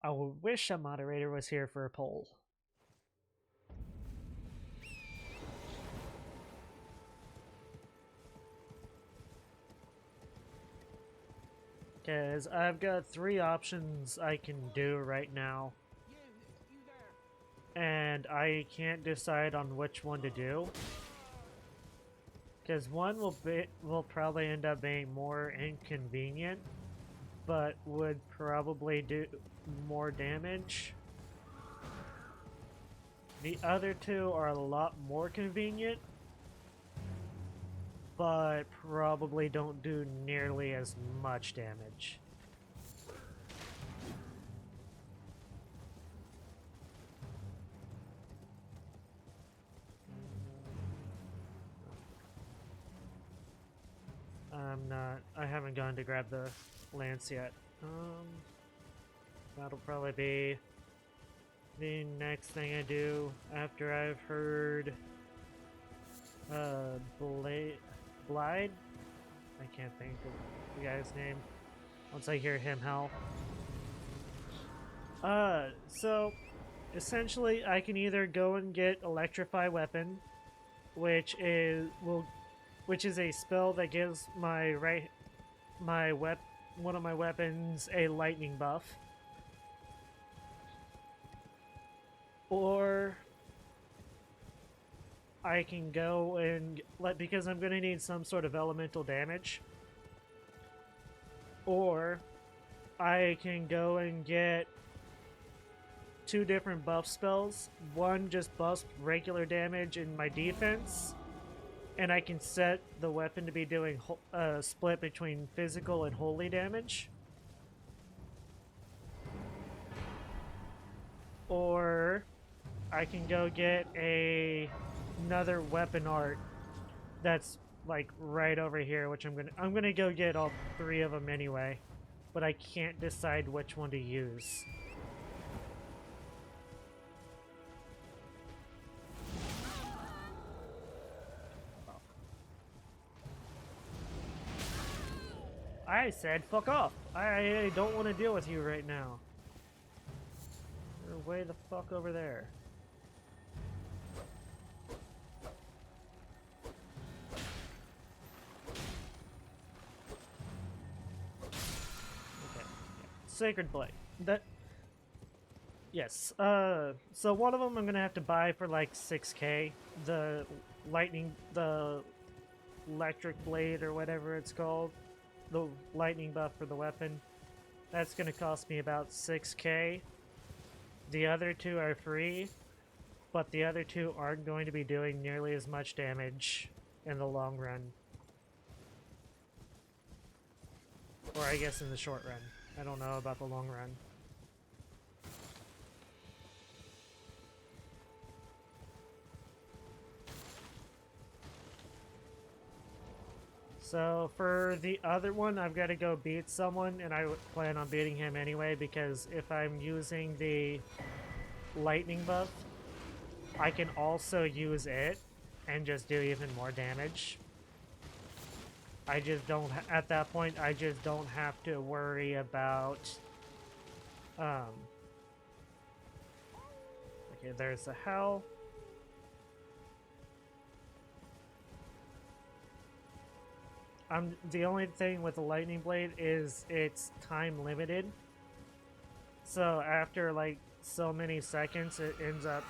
I wish a moderator was here for a poll. Because I've got 3 options I can do right now. And I can't decide on which one to do. Because one will probably end up being more inconvenient, but would probably do more damage. The other 2 are a lot more convenient, but probably don't do nearly as much damage. I haven't gone to grab the lance yet. That'll probably be the next thing I do after I've heard Blide? I can't think of the guy's name. Once I hear him howl. So essentially I can either go and get Electrify Weapon, which is a spell that gives one of my weapons a lightning buff. Or I can go and because I'm going to need some sort of elemental damage. Or I can go and get 2 different buff spells. One just buffs regular damage in my defense, and I can set the weapon to be doing split between physical and holy damage. Or I can go get another weapon art that's like right over here, which I'm gonna go get all 3 of them anyway, but I can't decide which one to use. I said fuck off. I don't want to deal with you right now. You're way the fuck over there. Okay. Sacred Blade. Yes. So one of them I'm gonna have to buy for like 6K. The electric blade or whatever it's called. The lightning buff for the weapon. That's gonna cost me about 6K. The other 2 are free, but the other 2 aren't going to be doing nearly as much damage in the long run. Or I guess in the short run. I don't know about the long run. So for the other one, I've got to go beat someone, and I plan on beating him anyway, because if I'm using the lightning buff, I can also use it and just do even more damage. I just don't, at that point, I just don't have to worry about, okay, there's the howl. The only thing with the lightning blade is it's time limited. So after like so many seconds, it ends up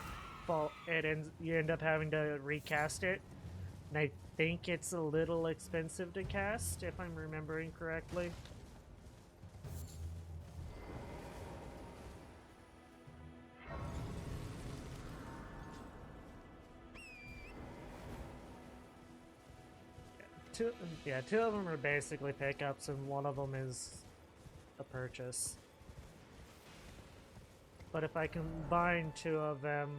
you end up having to recast it. And I think it's a little expensive to cast, if I'm remembering correctly. Two of them are basically pickups, and one of them is a purchase. But if I combine 2 of them,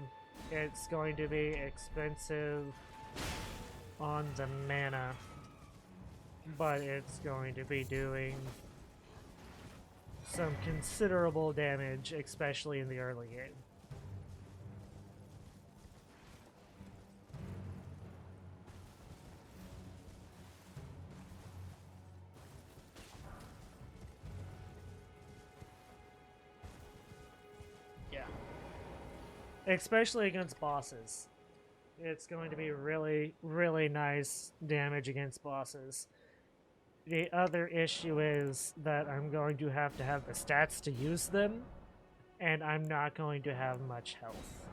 it's going to be expensive on the mana. But it's going to be doing some considerable damage, especially in the early game. Especially against bosses. It's going to be really, really nice damage against bosses. The other issue is that I'm going to have the stats to use them, and I'm not going to have much health.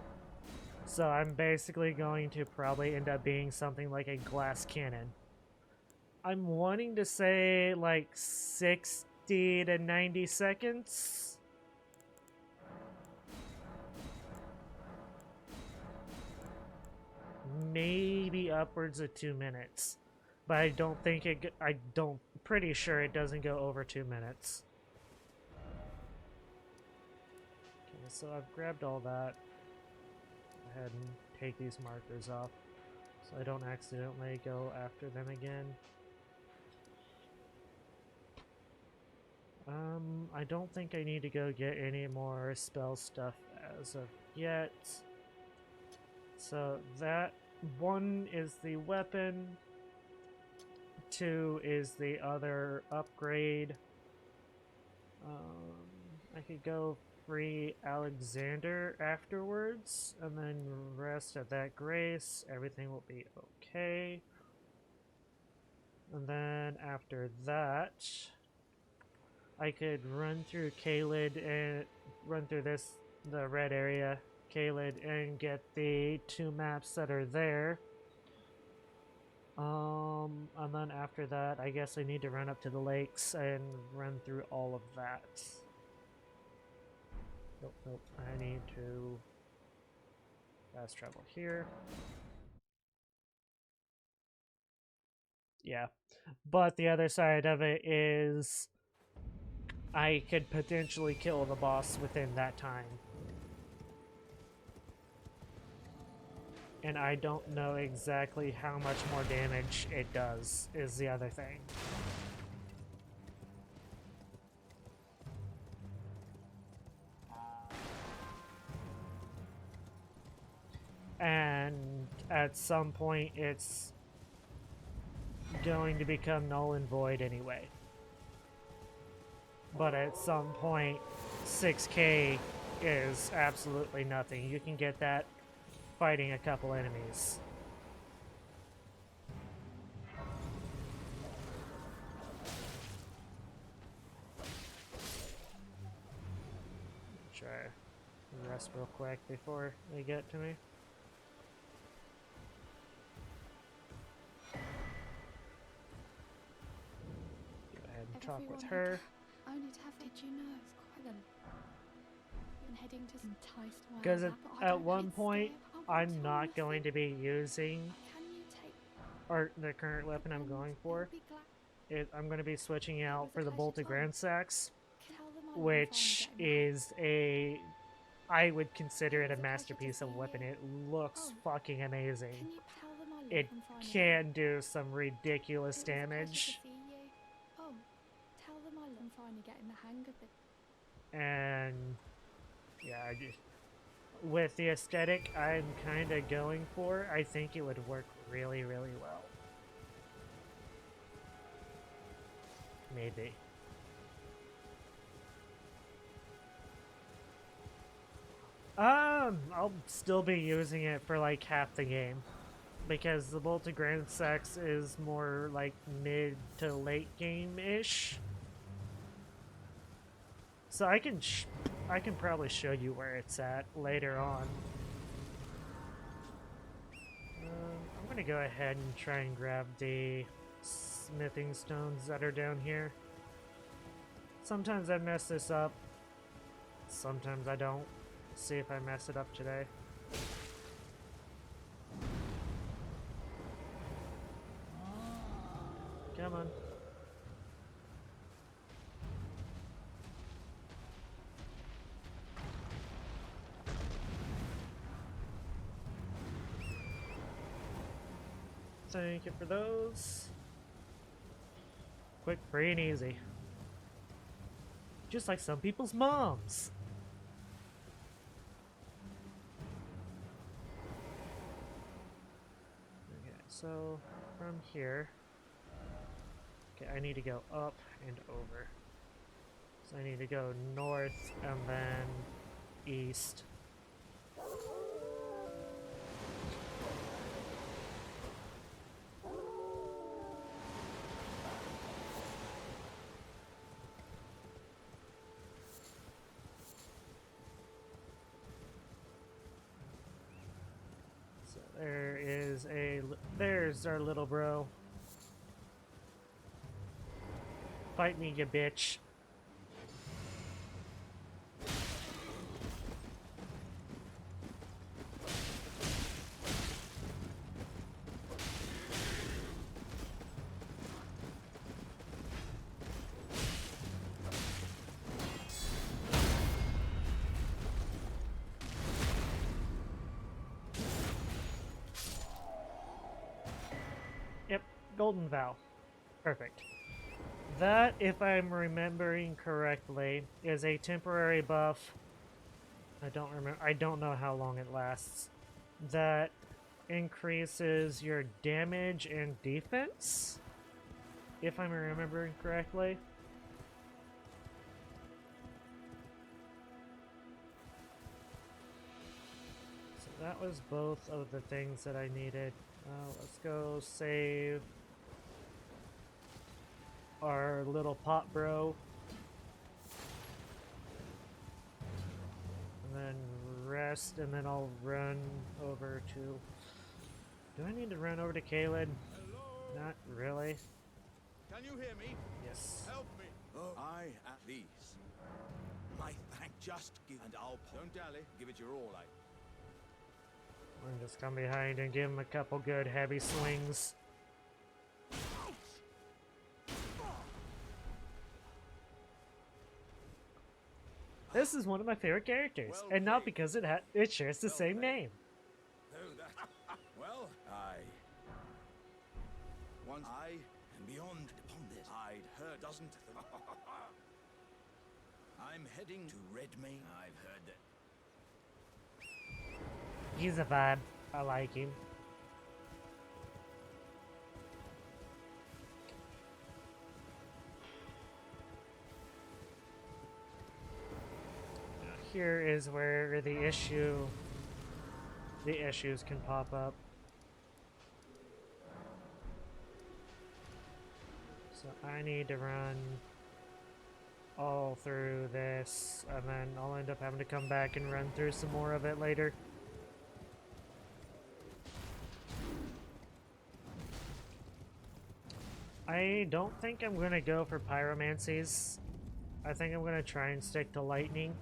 So I'm basically going to probably end up being something like a glass cannon. I'm wanting to say like 60 to 90 seconds. Maybe upwards of 2 minutes, but I don't think pretty sure it doesn't go over 2 minutes. Okay, so I've grabbed all that. Go ahead and take these markers off so I don't accidentally go after them again. I don't think I need to go get any more spell stuff as of yet. So that 1 is the weapon, 2 is the other upgrade. I could go free Alexander afterwards, and then rest at that grace. Everything will be okay. And then after that, I could run through Caelid and run through the red area, Caelid, and get the 2 maps that are there. And then after that, I guess I need to run up to the lakes and run through all of that. Nope. I need to fast travel here. Yeah. But the other side of it is I could potentially kill the boss within that time. And I don't know exactly how much more damage it does, is the other thing. And at some point, it's going to become null and void anyway. But at some point, 6k is absolutely nothing. You can get that fighting a couple enemies. Try to rest real quick before they get to me. Go ahead and talk with her. Only to have, did you know it's quite a heading to enticed by Because that, at one point, I'm not going to be using Can you take the current weapon I'm going for. Be glad, I'm going to be switching out for the bolted grand sacks, tell them I which is I would consider it a masterpiece of weapon. It looks fucking amazing. Can you tell them I It live and can do some ridiculous damage, Oh, tell them I am finally getting the hang of it. and yeah, with the aesthetic I'm kind of going for, I think it would work really, really well. Maybe. I'll still be using it for like half the game, because the bolted grand sex is more like mid to late game-ish. So I can probably show you where it's at later on. I'm gonna go ahead and try and grab the smithing stones that are down here. Sometimes I mess this up, sometimes I don't. See if I mess it up today. Come on. Thank you for those. Quick, free, and easy. Just like some people's moms. Okay, so from here, okay, I need to go up and over. So I need to go north and then east. There's our little bro. Fight me, you bitch. Yep, golden vow. Perfect. That, if I'm remembering correctly, is a temporary buff. I don't remember. I don't know how long it lasts. That increases your damage and defense, if I'm remembering correctly. So that was both of the things that I needed. Let's go save our little pot bro. And then rest, and then I'll run over to... Do I need to run over to Caelid? Hello? Not really. Can you hear me? Yes. Help me. Oh, I at these. My thank just give and I'll don't dally. Give it your all, I'm just come behind and give him a couple good heavy swings. This is one of my favorite characters, Well and not played. because it shares the Well same played. name. Oh, that. Well, once I and beyond upon this, I'd heard doesn't. I'm heading to Redmayne. I've heard that. He's a vibe. I like him. Now, here is where the issues can pop up. So I need to run all through this, and then I'll end up having to come back and run through some more of it later. I don't think I'm going to go for pyromancies. I think I'm going to try and stick to lightning.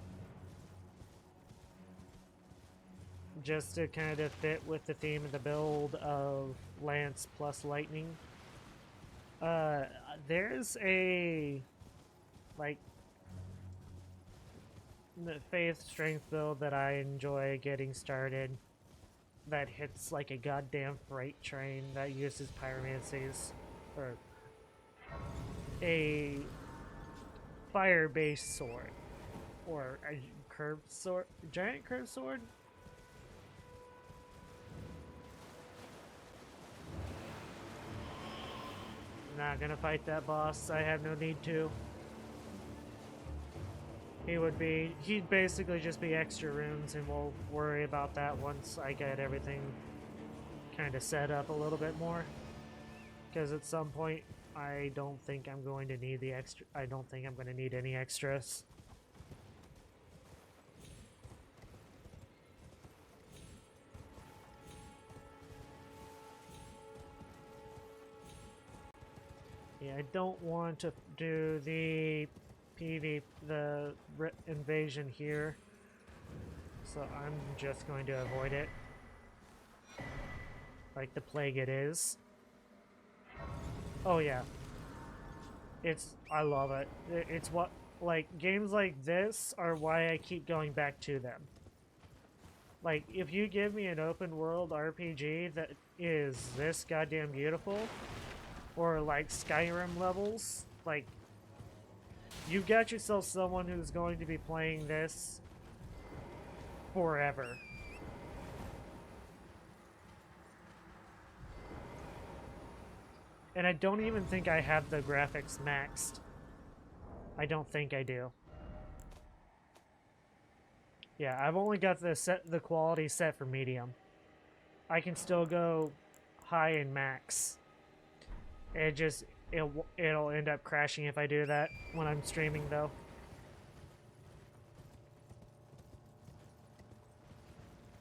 Just to kind of fit with the theme of the build of Lance plus lightning. There's a, like, the faith strength build that I enjoy getting started that hits like a goddamn freight train that uses pyromancies, or a fire-based sword, or a curved sword, giant curved sword. Not gonna fight that boss. I have no need to. He'd basically just be extra runes, and we'll worry about that once I get everything kind of set up a little bit more. Because at some point, I don't think I'm going to need I don't think I'm going to need any extras. Yeah, I don't want to do the invasion here, so I'm just going to avoid it like the plague it is. Oh yeah, I love it. It's what, like, games like this are why I keep going back to them. Like, if you give me an open world RPG that is this goddamn beautiful, or like Skyrim levels, like, you've got yourself someone who's going to be playing this forever. And I don't even think I have the graphics maxed. I don't think I do. Yeah, I've only got the quality set for medium. I can still go high and max. It'll end up crashing if I do that when I'm streaming, though.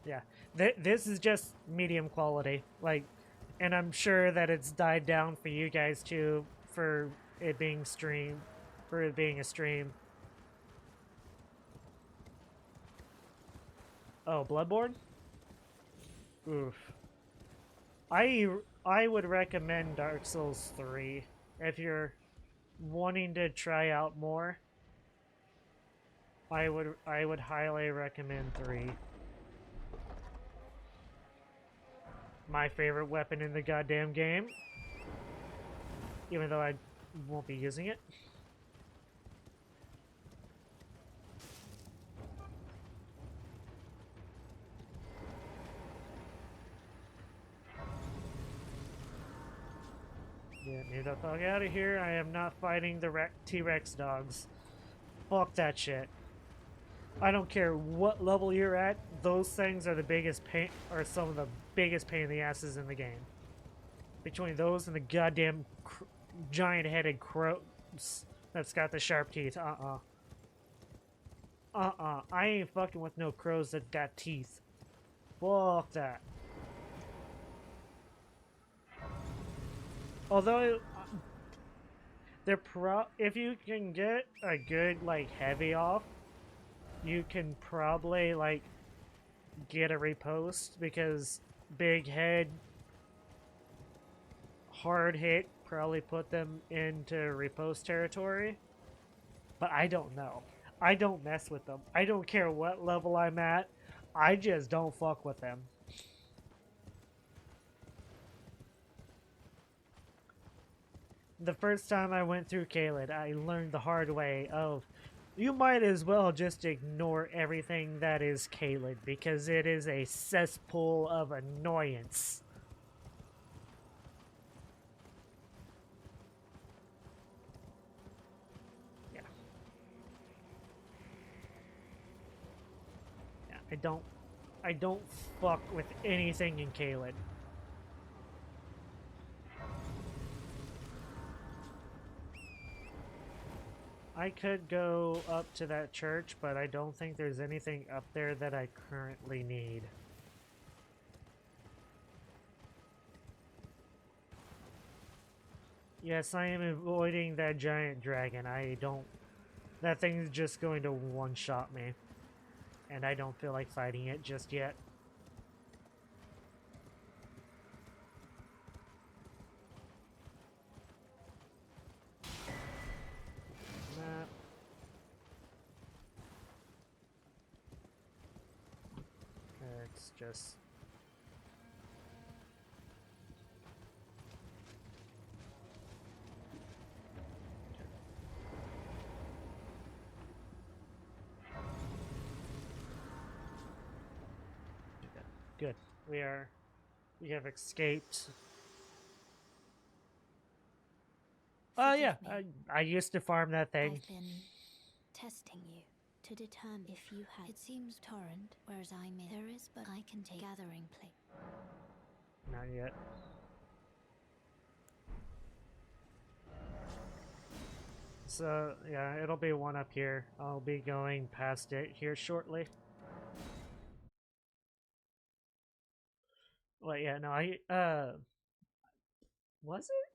Yeah, this is just medium quality, like, and I'm sure that it's died down for you guys too, for it being a stream. Oh, Bloodborne? Oof. I would recommend Dark Souls 3 if you're wanting to try out more. I would highly recommend 3. My favorite weapon in the goddamn game. Even though won't be using it. Get me the fuck out of here. I am not fighting the T-Rex dogs. Fuck that shit. I don't care what level you're at, those things are the biggest pain, or some of the biggest pain in the asses in the game. Between those and the goddamn giant-headed crows that's got the sharp teeth. I ain't fucking with no crows that got teeth. Fuck that. Although, if you can get a good, like, heavy off, you can probably, like, get a repost, because big head, hard hit probably put them into repost territory. But I don't know. I don't mess with them. I don't care what level I'm at. I just don't fuck with them. The first time I went through Caelid, I learned the hard way of you might as well just ignore everything that is Caelid, because it is a cesspool of annoyance. Yeah. Yeah, I don't fuck with anything in Caelid. I could go up to that church, but I don't think there's anything up there that I currently need. Yes, I am avoiding that giant dragon. That thing's just going to one-shot me. And I don't feel like fighting it just yet. Nah. It's just... Good. We have escaped. Oh yeah, I used to farm that thing. I've been testing you to determine if you had. It seems torrent, whereas there is, but I can take gathering plate. Not yet. So yeah, it'll be one up here. I'll be going past it here shortly. Well, yeah, no, was it?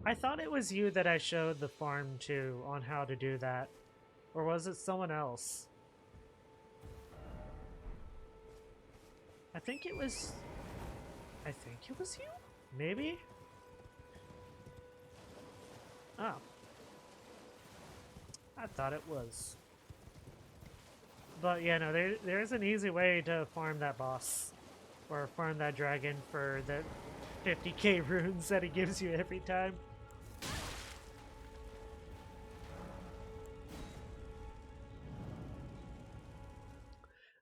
I thought it was you that I showed the farm to on how to do that. Or was it someone else? I think it was you? Maybe? Oh. I thought it was. But yeah, no, there's an easy way to farm that boss. Or farm that dragon for the 50k runes that it gives you every time.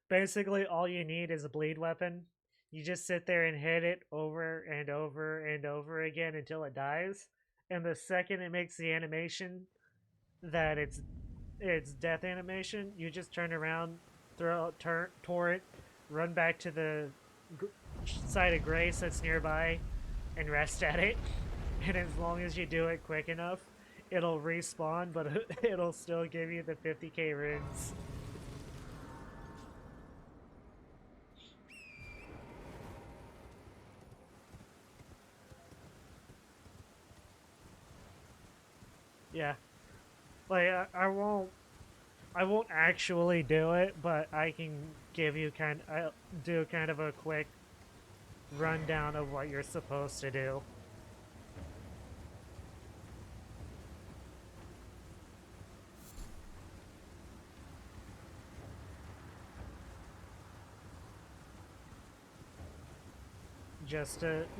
Basically, all you need is a bleed weapon. You just sit there and hit it over and over and over again until it dies. And the second it makes the animation that it's death animation, you just turn around, throw out torrent, run back to the site of grace that's nearby, and rest at it. And as long as you do it quick enough, it'll respawn, but it'll still give you the 50k runes. Yeah, like I won't actually do it, but I can give you I'll do kind of a quick rundown of what you're supposed to do.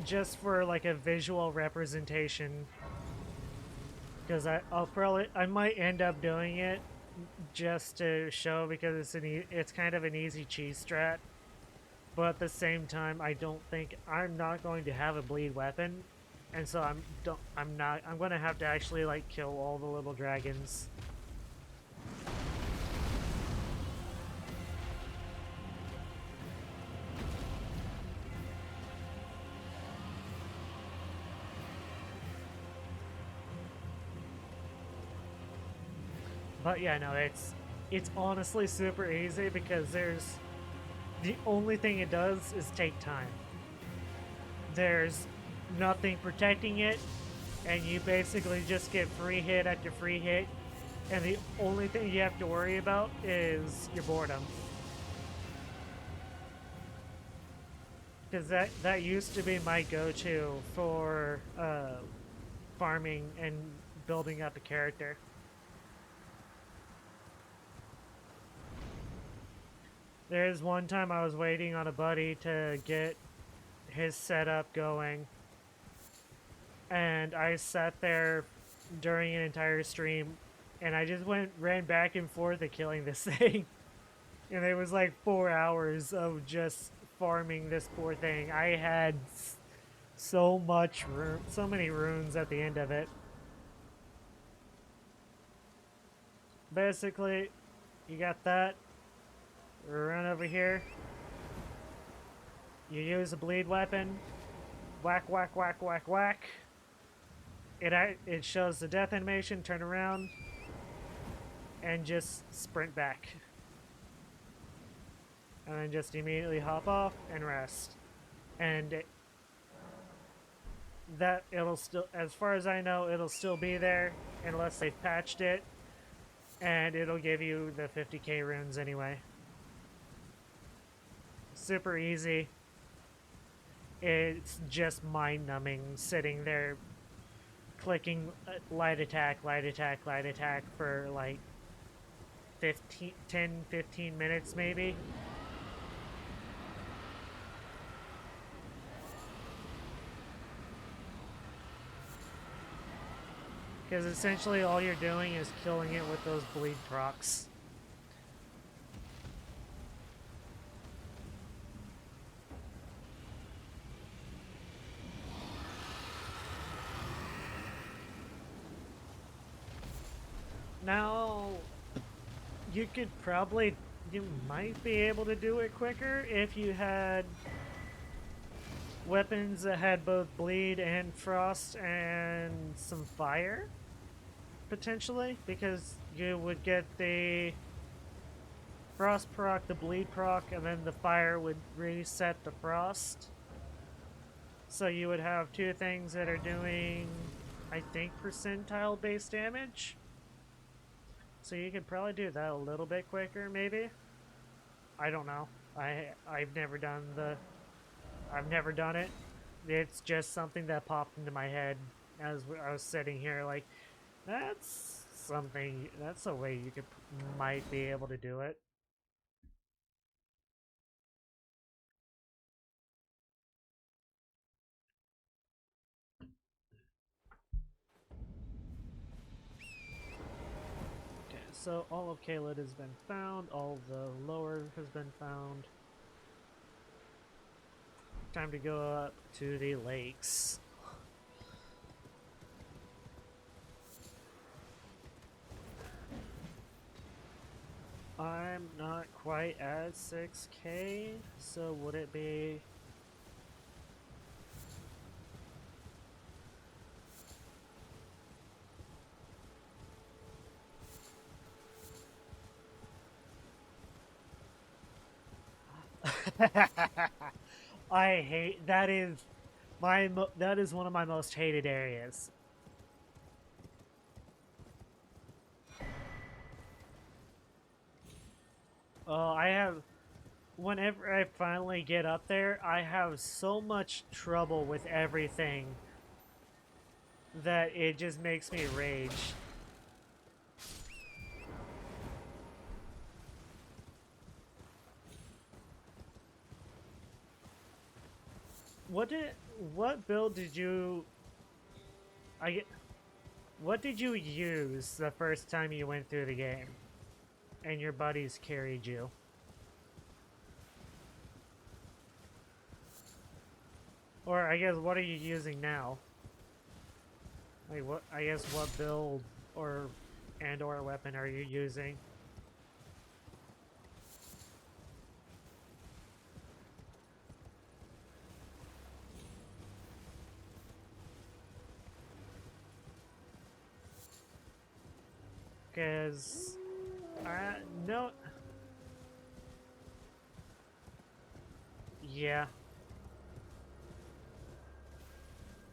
Just for like a visual representation because I might end up doing it just to show because it's kind of an easy cheese strat. But at the same time, I don't think I'm not going to have a bleed weapon, and so I'm gonna have to actually like kill all the little dragons. But yeah, no, it's honestly super easy because the only thing it does is take time. There's nothing protecting it, and you basically just get free hit after free hit, and the only thing you have to worry about is your boredom. Because that used to be my go-to for farming and building up a character. There's one time I was waiting on a buddy to get his setup going, and I sat there during an entire stream, and I just ran back and forth at killing this thing. And it was like 4 hours of just farming this poor thing. I had so many runes at the end of it. Basically, you got that. Run over here. You use a bleed weapon. Whack, whack, whack, whack, whack. It shows the death animation. Turn around and just sprint back. And then just immediately hop off and rest. And it'll still, as far as I know, it'll still be there unless they've patched it. And it'll give you the 50k runes anyway. Super easy. It's just mind-numbing sitting there clicking light attack, light attack, light attack for like 10-15 minutes maybe. Because essentially all you're doing is killing it with those bleed procs. Now, you might be able to do it quicker if you had weapons that had both bleed and frost and some fire, potentially, because you would get the frost proc, the bleed proc, and then the fire would reset the frost. So you would have two things that are doing, I think, percentile base damage. So you could probably do that a little bit quicker, maybe. I don't know. I've never done it. It's just something that popped into my head as I was sitting here. Like, that's something. That's a way you might be able to do it. Okay, so all of Caelid has been found. All of the lower has been found. Time to go up to the lakes. I'm not quite at 6k, so would it be... I hate that is that is one of my most hated areas. I have whenever I finally get up there, I have so much trouble with everything that it just makes me rage. What build did you What did you use the first time you went through the game and your buddies carried you? Or I guess what are you using now? Like what I guess what build or weapon are you using? Cause no. Yeah.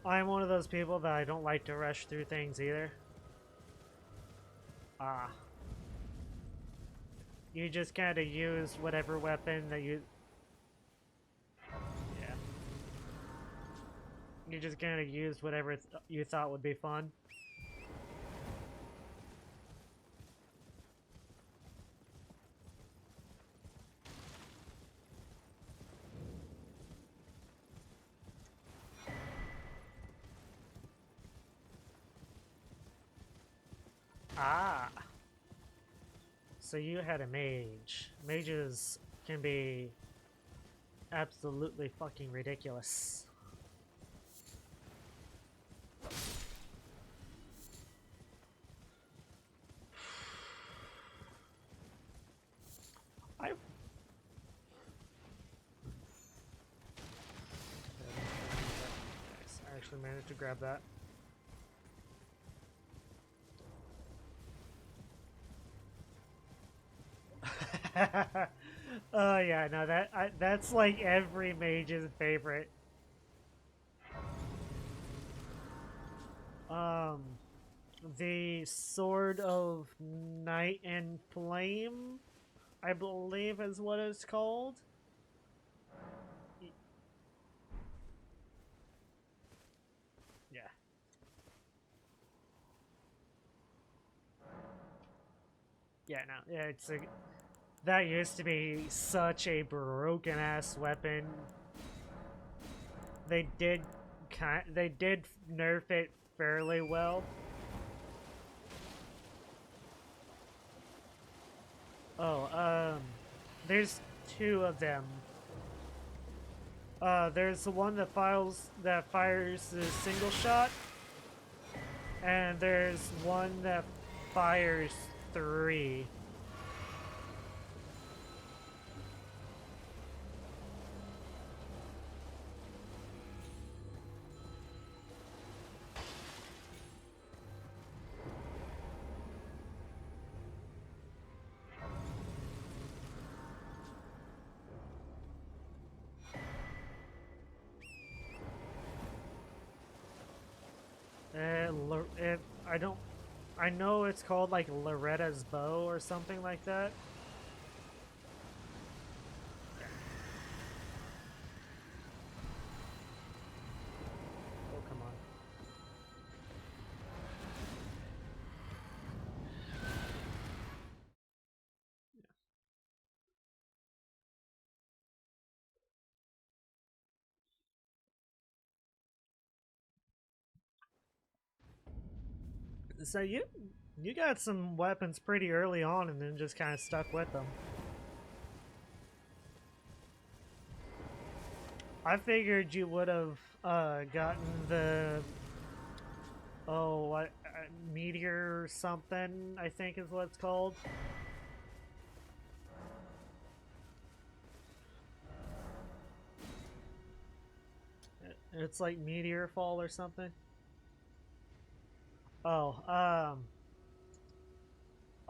I'm one of those people that I don't like to rush through things either. Ah. You just kind of use whatever weapon that you... Yeah. You just kind of use whatever you thought would be fun. Ah. So you had a mage. Mages can be absolutely fucking ridiculous. I actually managed to grab that. Oh yeah, no, that's like every mage's favorite. Um, the Sword of Night and Flame, I believe is what it's called. Yeah. Yeah, no, yeah, it's a that used to be such a broken ass weapon. They did they did nerf it fairly well. Oh, there's two of them. There's the one that fires the single shot, and there's one that fires three. I don't. I know it's called like Loretta's Bow or something like that. Oh, come on. So you got some weapons pretty early on and then just kind of stuck with them. I figured you would have gotten the what meteor something, I think is what it's called. It's like meteor fall or something. Oh,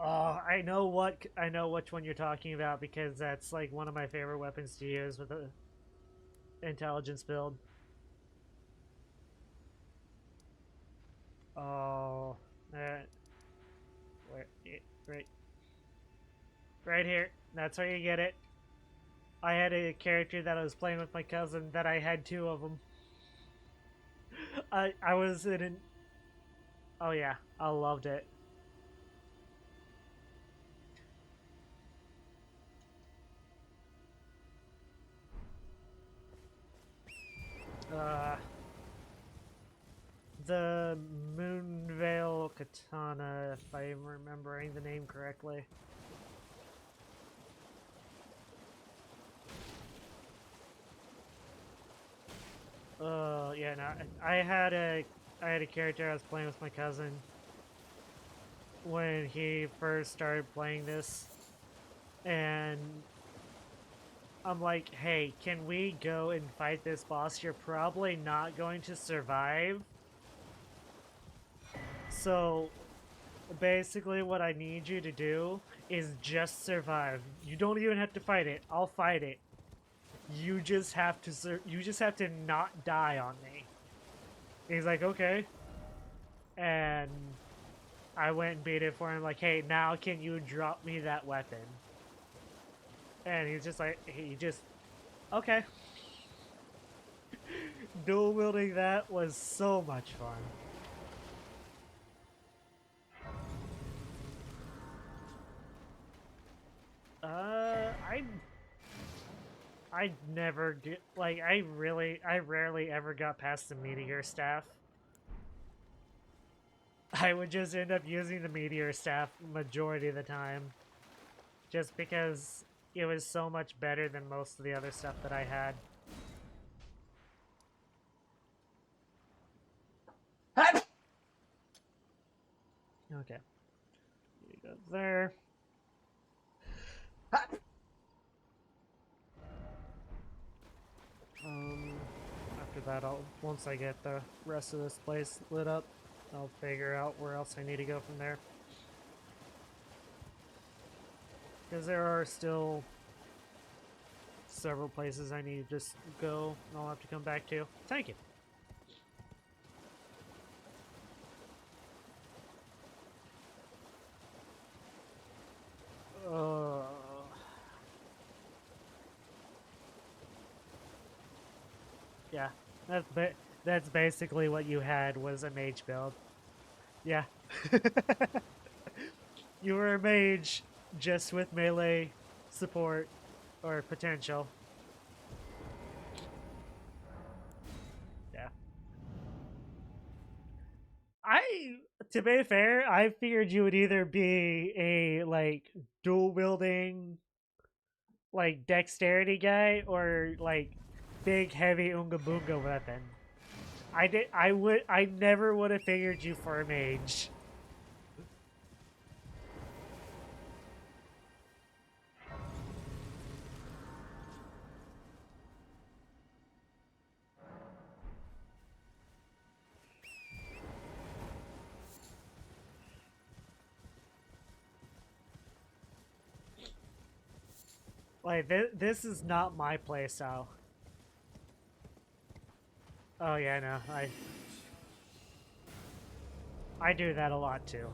oh, I know which one you're talking about because that's like one of my favorite weapons to use with the intelligence build. Oh, where, right, right here. That's where you get it. I had a character that I was playing with my cousin that I had two of them. I was in an... Oh yeah, I loved it. Uh, the Moonveil little katana, if I'm remembering the name correctly. Yeah, no, I had a character I was playing with my cousin when he first started playing this, and I'm like, hey, can we go and fight this boss? You're probably not going to survive. So basically what I need you to do is just survive. You don't even have to fight it. I'll fight it. You just have to not die on me. He's like, okay. And I went and beat it for him, like, hey, now can you drop me that weapon? And he's just like, okay. Dual wielding that was so much fun. I never get, like, I rarely ever got past the meteor staff. I would just end up using the meteor staff majority of the time. Just because it was so much better than most of the other stuff that I had. Okay. You go there. After that, once I get the rest of this place lit up, I'll figure out where else I need to go from there. Because there are still several places I need to just go and I'll have to come back to. Thank you. Yeah, that's basically what you had was a mage build. Yeah. You were a mage just with melee support or potential. Yeah. To be fair, I figured you would either be a like dual wielding like dexterity guy or like big heavy unga boonga weapon. I never would have figured you for a mage. Like this is not my playstyle. Oh yeah, no, I do that a lot too.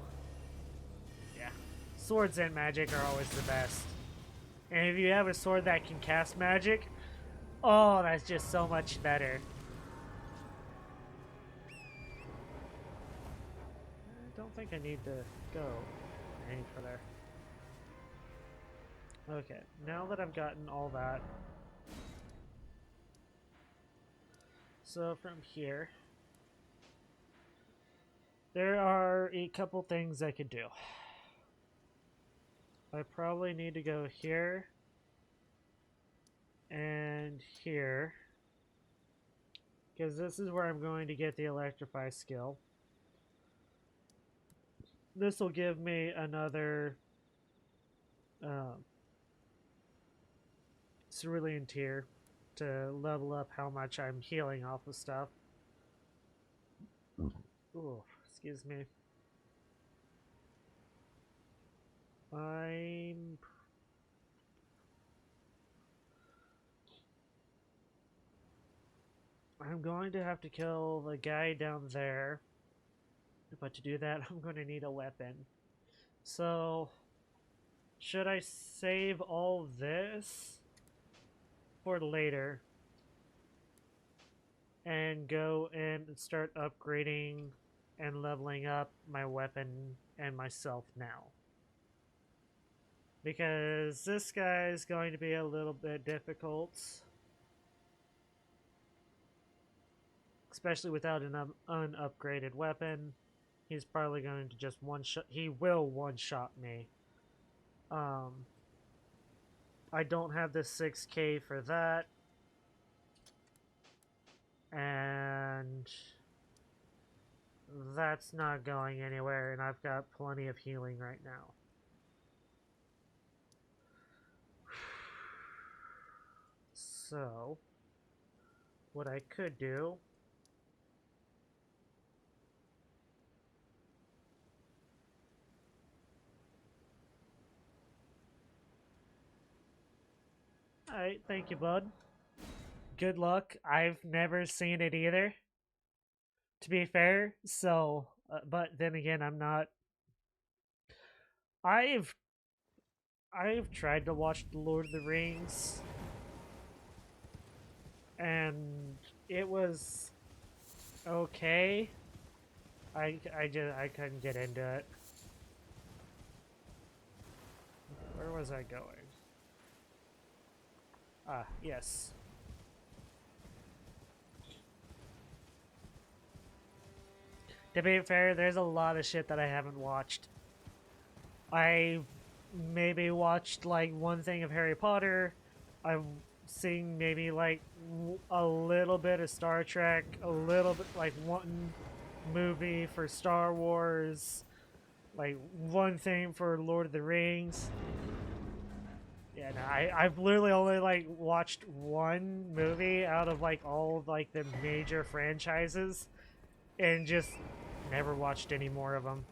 Yeah, swords and magic are always the best. And if you have a sword that can cast magic, oh, that's just so much better. I don't think I need to go any further. Okay, now that I've gotten all that, so from here, there are a couple things I could do. I probably need to go here and here, because this is where I'm going to get the electrify skill. This will give me another cerulean tier to level up how much I'm healing off of stuff. Ooh, excuse me. I'm going to have to kill the guy down there. But to do that, I'm going to need a weapon. So, should I save all this for later and go and start upgrading and leveling up my weapon and myself now? Because this guy is going to be a little bit difficult. Especially without an unupgraded weapon. he's probably going to just one shot. He will one shot me. I don't have the 6K for that, and that's not going anywhere, and I've got plenty of healing right now. So, what I could do... Alright, thank you, bud. Good luck. I've never seen it either, to be fair, so... but then again, I'm not... I've tried to watch The Lord of the Rings, and it was okay. I couldn't get into it. Where was I going? Ah, yes. To be fair, there's a lot of shit that I haven't watched. I maybe watched like one thing of Harry Potter. I've seen maybe like a little bit of Star Trek, a little bit like one movie for Star Wars, like one thing for Lord of the Rings. Yeah, no, I've literally only like watched one movie out of like all of, like the major franchises, and just never watched any more of them.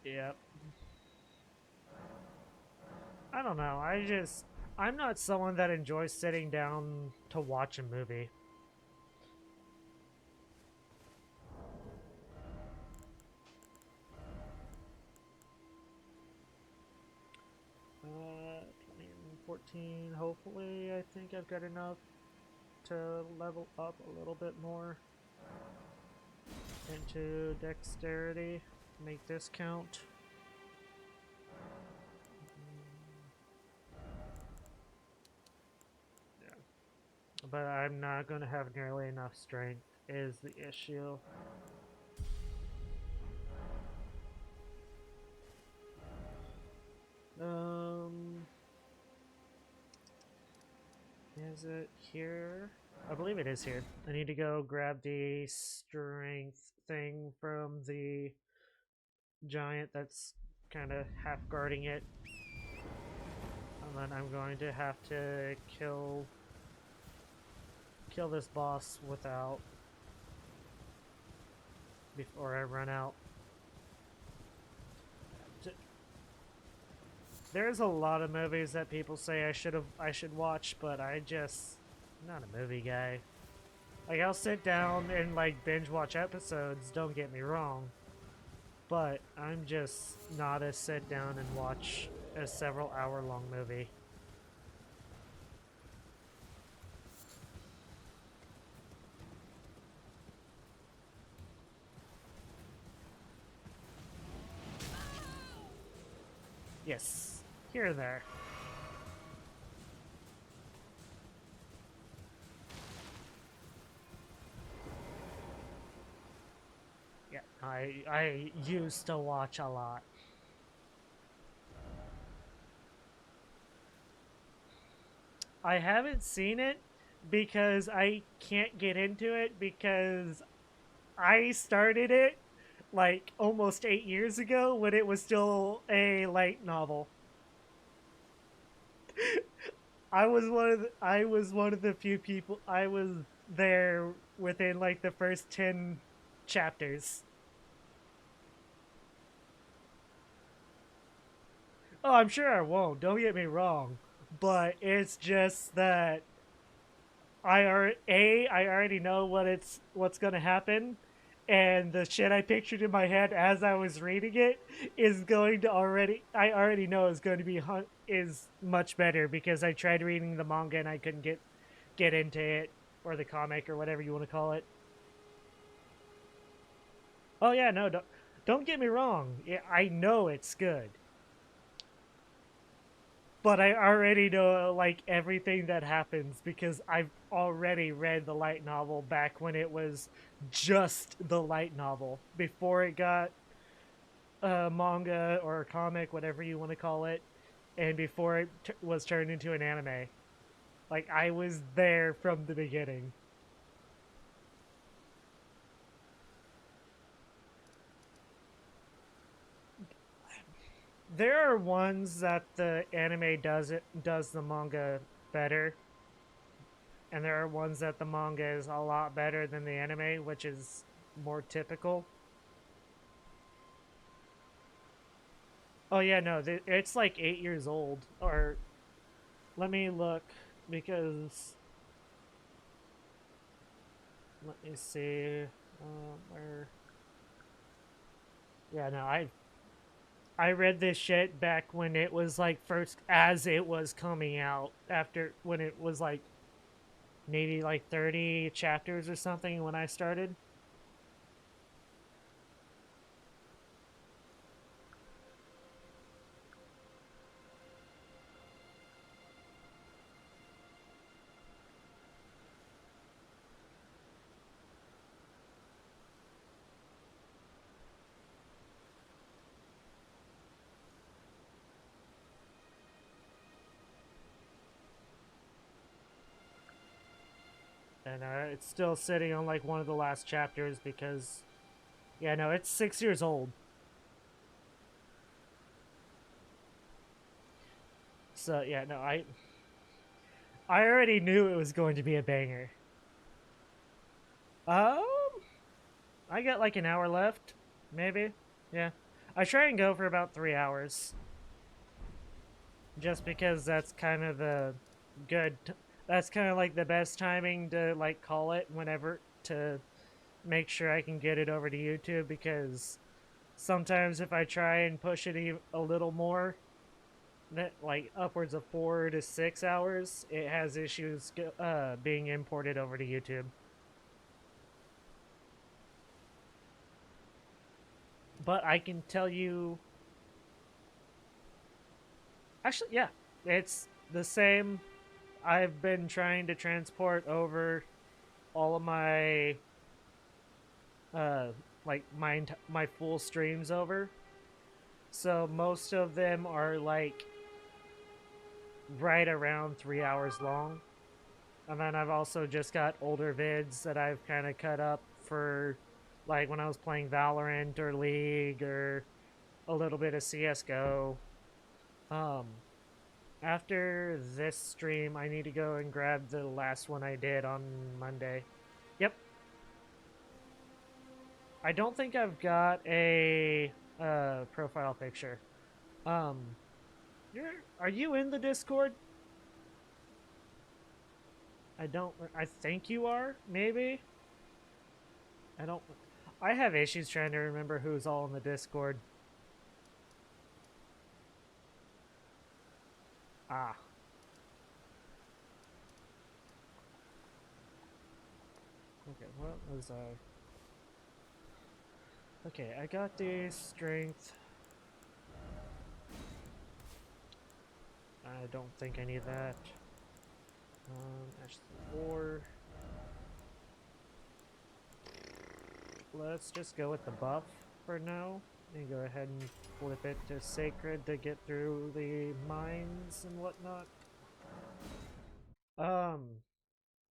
Yep. I don't know. I'm not someone that enjoys sitting down to watch a movie. 14. Hopefully, I think I've got enough to level up a little bit more into dexterity. Make this count. Yeah. But I'm not going to have nearly enough strength is the issue. Is it here? I believe it is here. I need to go grab the strength thing from the giant that's kind of half guarding it. And then I'm going to have to kill this boss without before I run out. There's a lot of movies that people say I should watch, but I'm not a movie guy. Like, I'll sit down and like binge watch episodes, don't get me wrong, but I'm just not a sit down and watch a several hour long movie. Yes, here and there. Yeah, I used to watch a lot. I haven't seen it because I can't get into it because I started it like almost 8 years ago when it was still a light novel. I was one of the few people. I was there within like the first 10 chapters. Oh, I'm sure I won't. Don't get me wrong, but it's just that I already know what's gonna happen, and the shit I pictured in my head as I was reading it is going to I already know is going to be is much better because I tried reading the manga and I couldn't get into it, or the comic or whatever you want to call it. Oh yeah, no, don't get me wrong. I know it's good, but I already know like everything that happens because I've already read the light novel back when it was just the light novel before it got manga or comic, whatever you want to call it, and before it was turned into an anime. Like I was there from the beginning. There are ones that the anime does the manga better, and there are ones that the manga is a lot better than the anime, which is more typical. Oh yeah, no, it's like 8 years old. Or let me look because let me see where. Yeah, no, I read this shit back when it was like first as it was coming out after when it was like maybe like 30 chapters or something when I started. And it's still sitting on like one of the last chapters because yeah, no, it's 6 years old. So yeah, no, I already knew it was going to be a banger. Um, I got like an hour left, maybe. Yeah, I try and go for about 3 hours, just because that's kind of the good. That's kind of like the best timing to like call it whenever to make sure I can get it over to YouTube because sometimes if I try and push it a little more, that like upwards of 4 to 6 hours, it has issues being imported over to YouTube. But I can tell you, actually, yeah, it's the same. I've been trying to transport over all of my uh like my full streams over. So most of them are like right around 3 hours long. And then I've also just got older vids that I've kind of cut up for like when I was playing Valorant or League or a little bit of CS:GO. Um After this stream, I need to go and grab the last one I did on Monday. Yep. I don't think I've got a profile picture. Um are you in the Discord? I don't I think you are, maybe. I don't I have issues trying to remember who's all in the Discord. Ah. Okay, what was I? Okay, I got the strength. I don't think I need that. Actually, 4. Let's just go with the buff for now. And go ahead and flip it to sacred to get through the mines and whatnot. Um,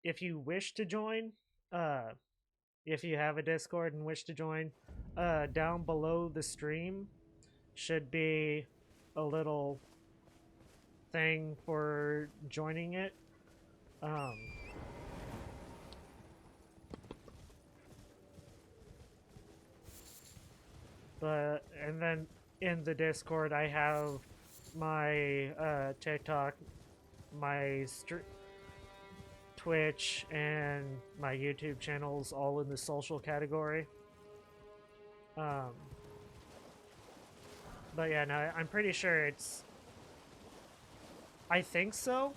if you wish to join, uh, if you have a Discord and wish to join, down below the stream should be a little thing for joining it. Um, but and then in the Discord, I have my TikTok, my Twitch, and my YouTube channels all in the social category. Um, but yeah, no, I'm pretty sure it's. I think so.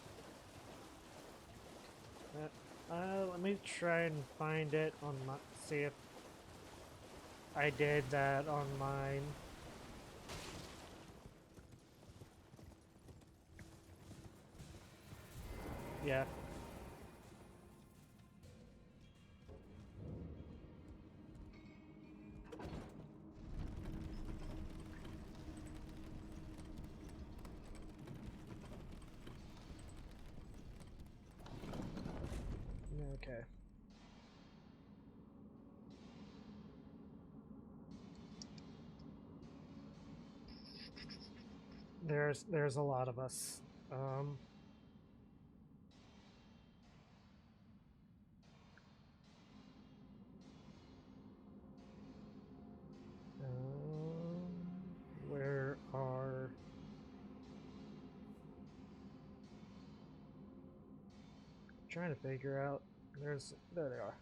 Let me try and find it on my. See if. I did that on mine. Yeah. Okay. There's a lot of us. Um, where are... trying to figure out. There they are.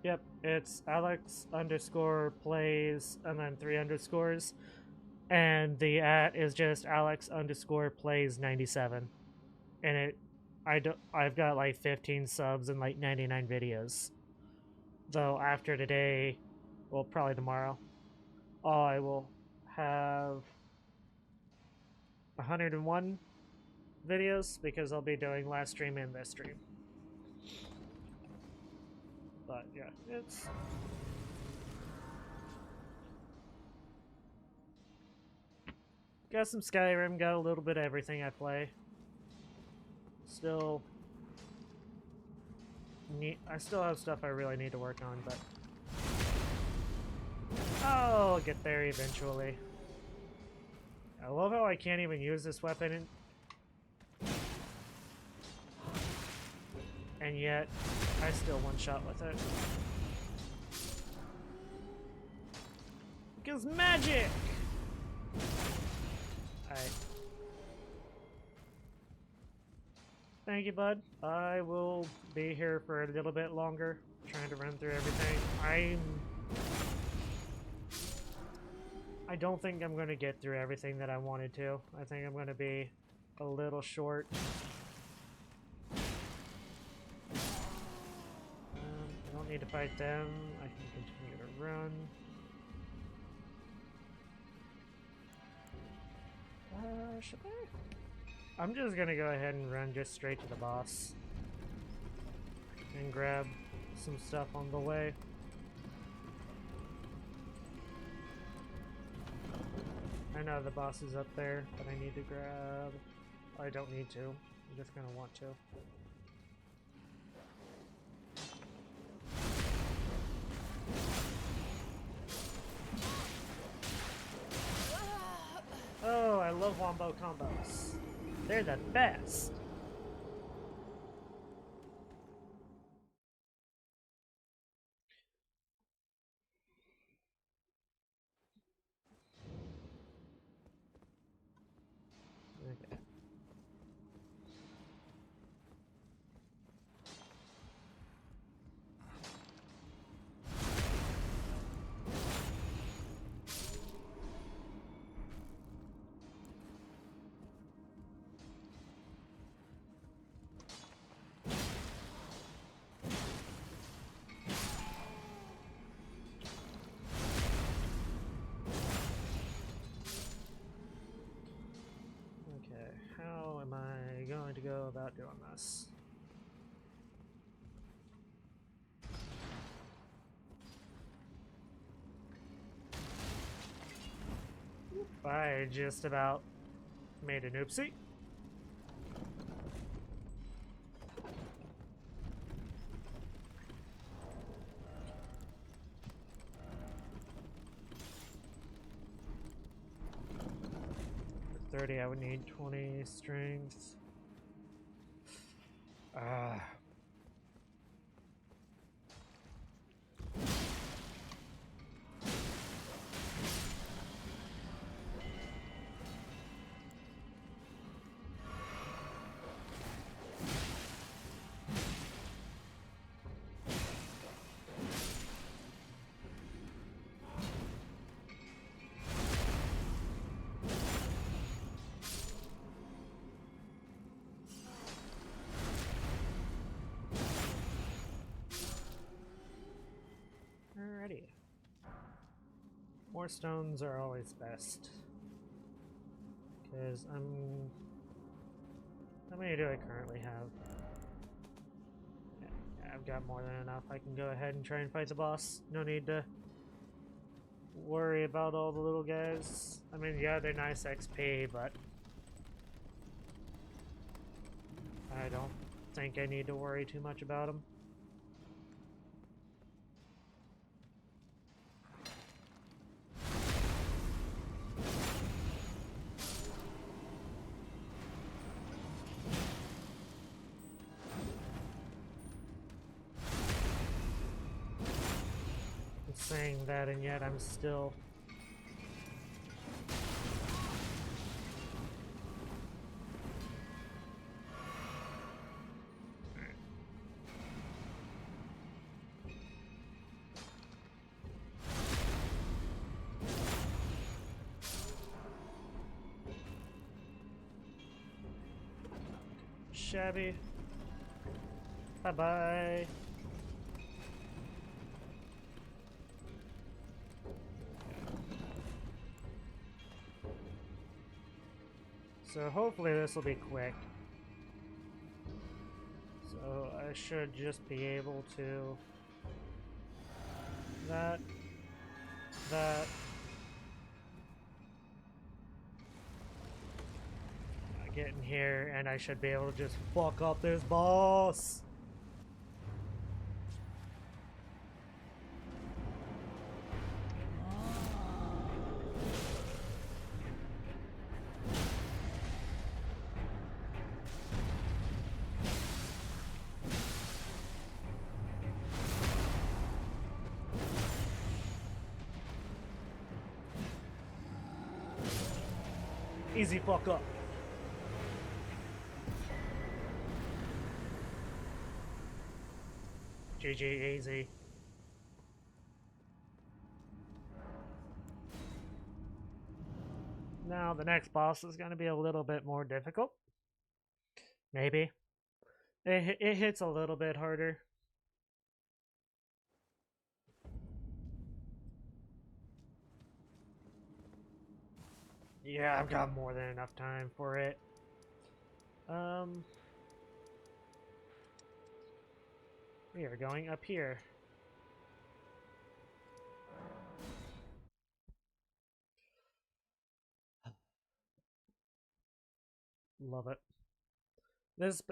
Yep, it's Alex underscore plays and then 3 underscores. And the @ is just Alex underscore plays 97. And I've got like 15 subs and like 99 videos. Though after today, well, probably tomorrow, I will have 101 videos because I'll be doing last stream and this stream. But yeah, it's... got some Skyrim, got a little bit of everything I play. Still... I still have stuff I really need to work on, but... I'll get there eventually. I love how I can't even use this weapon and yet I still one-shot with it. Because magic! Alright. Thank you, bud. I will be here for a little bit longer, trying to run through everything. I don't think I'm going to get through everything that I wanted to. I think I'm going to be a little short. I don't need to fight them. I can continue to run. Should I? I'm just going to go ahead and run just straight to the boss. And grab some stuff on the way. I know the boss is up there, but I need to grab... I don't need to. I'm just gonna want to. Oh, I love wombo combos. They're the best! Okay. Okay, how am I going to go about doing this? I just about made an oopsie. For 30, I would need 20 strength. More stones are always best. Because how many do I currently have? Yeah, I've got more than enough. I can go ahead and try and fight the boss. No need to worry about all the little guys. I mean, yeah, they're nice XP, but I don't think I need to worry too much about them. Saying that, and yet I'm still shabby. Bye bye. So hopefully this will be quick. So I should just be able to that get in here and I should be able to just fuck up this boss. Easy fuck up. GG easy. Now the next boss is going to be a little bit more difficult. Maybe. It hits a little bit harder. Yeah, I've got more than enough time for it. We are going up here. Love it. This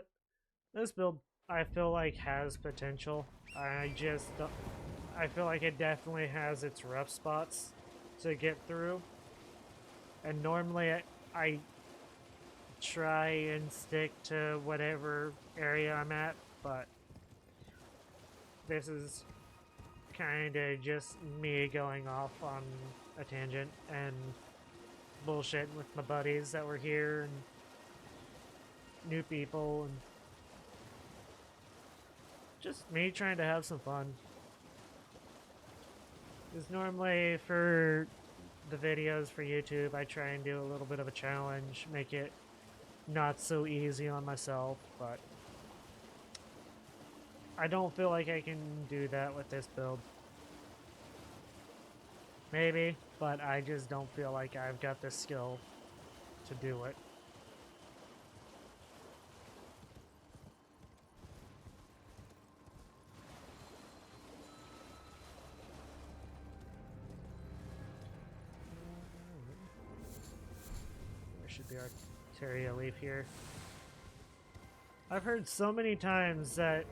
build I feel like has potential. I just don't, I feel like it definitely has its rough spots to get through. And normally I try and stick to whatever area I'm at, but this is kind of just me going off on a tangent and bullshitting with my buddies that were here and new people and just me trying to have some fun. Because normally for the videos for YouTube, I try and do a little bit of a challenge, make it not so easy on myself, but I don't feel like I can do that with this build. Maybe, but I just don't feel like I've got the skill to do it. There should be Arteria leaf here. I've heard so many times that,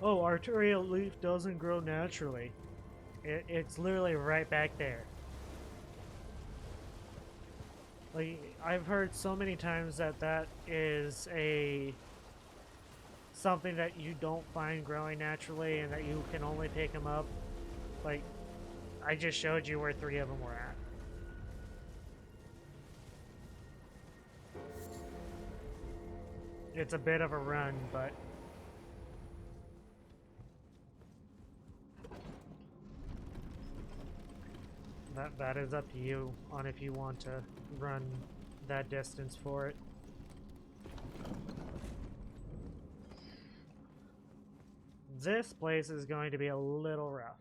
oh, Arteria leaf doesn't grow naturally. It's literally right back there. Like, I've heard so many times that that is something that you don't find growing naturally and that you can only pick them up. Like, I just showed you where 3 of them were at. It's a bit of a run, but that is up to you on if you want to run that distance for it. This place is going to be a little rough.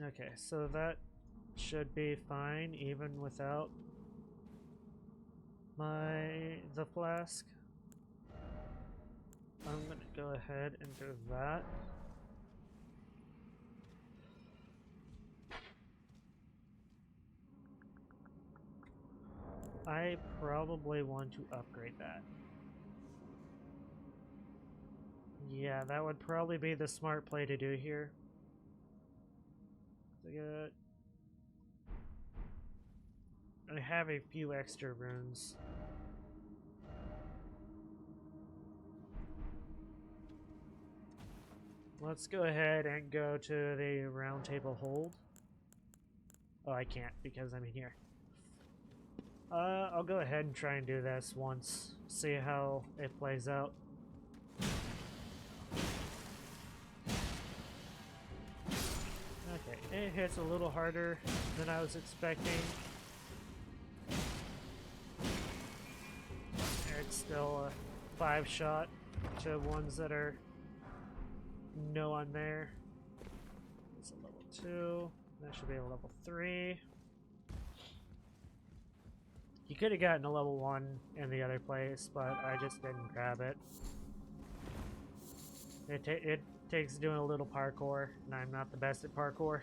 Okay, so that should be fine even without the flask. I'm gonna go ahead and do that. I probably want to upgrade that. Yeah, that would probably be the smart play to do here. I have a few extra runes. Let's go ahead and go to the round table hold. Oh, I can't because I'm in here. I'll go ahead and try and do this once. See how it plays out. Okay, it hits a little harder than I was expecting. It's still a 5-shot to ones that are no on there. It's a level 2. That should be a level 3. You could have gotten a level 1 in the other place, but I just didn't grab it. It takes doing a little parkour, and I'm not the best at parkour.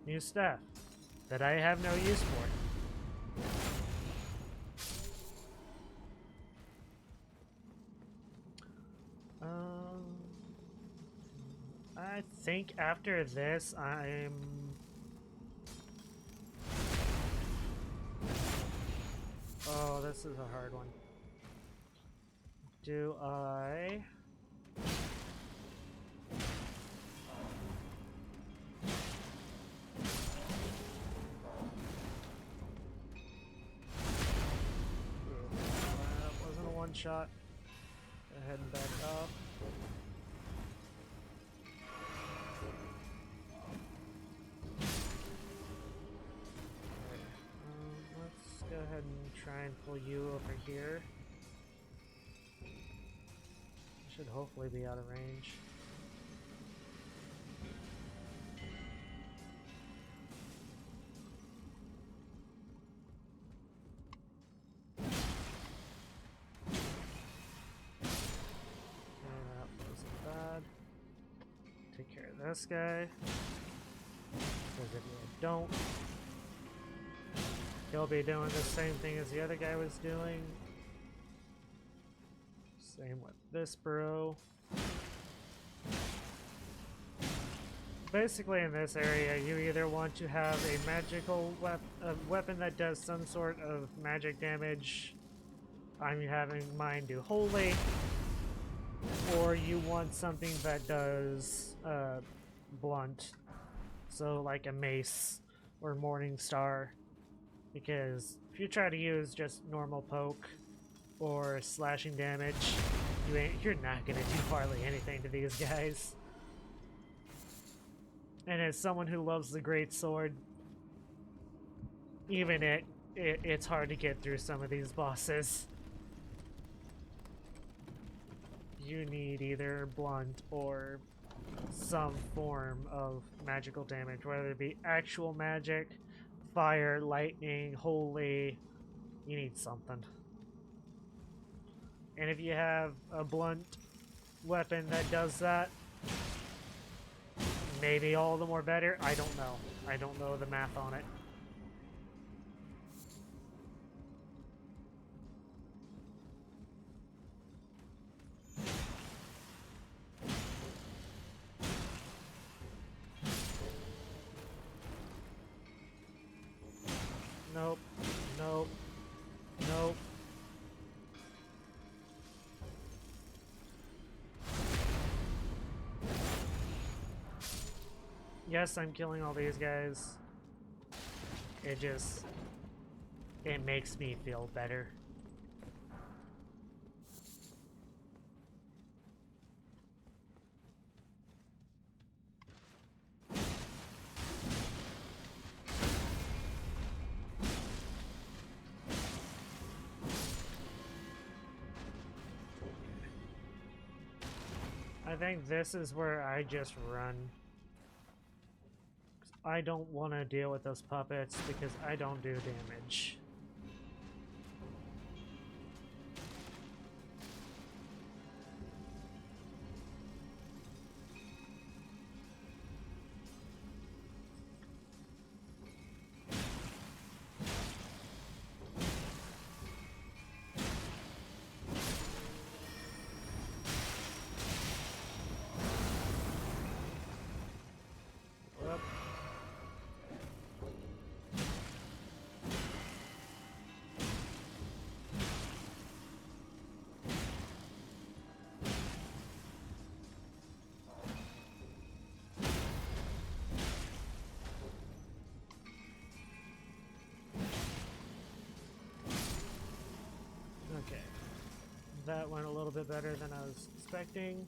New stuff that I have no use for. I think after this, I'm... Oh, this is a hard one. Do I... Wasn't a one-shot. Go ahead and back off. Let's go ahead and try and pull you over here. Should hopefully be out of range. Take care of this guy. Because if you don't, he'll be doing the same thing as the other guy was doing. Same with this bro. Basically in this area, you either want to have a magical weapon that does some sort of magic damage. I'm having mine do holy. Or you want something that does blunt, so like a mace or morning star, because if you try to use just normal poke or slashing damage, you're not gonna do hardly anything to these guys. And as someone who loves the great sword, even it's hard to get through some of these bosses. You need either blunt or some form of magical damage, whether it be actual magic, fire, lightning, holy. You need something. And if you have a blunt weapon that does that, maybe all the more better. I don't know. I don't know the math on it. Nope. Nope. Nope. Yes, I'm killing all these guys. it makes me feel better. I think this is where I just run. I don't want to deal with those puppets because I don't do damage. Whoop. Okay. That went a little bit better than I was expecting.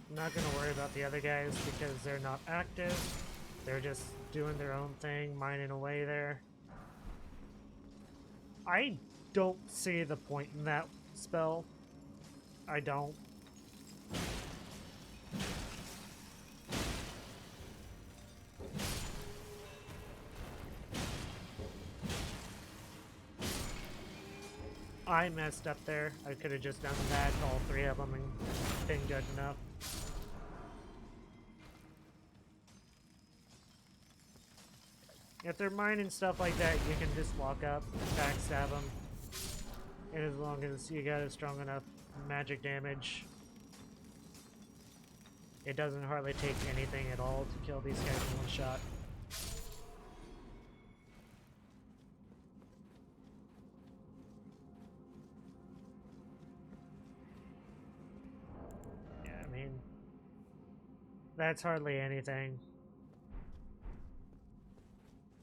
I'm not going to worry about the other guys because they're not active. They're just doing their own thing, mining away there. I don't see the point in that spell. I don't. I messed up there. I could have just done that to all three of them and been good enough. If they're mining stuff like that, you can just walk up, backstab them. And as long as you got a strong enough magic damage, it doesn't hardly take anything at all to kill these guys in one shot. Yeah, I mean, that's hardly anything.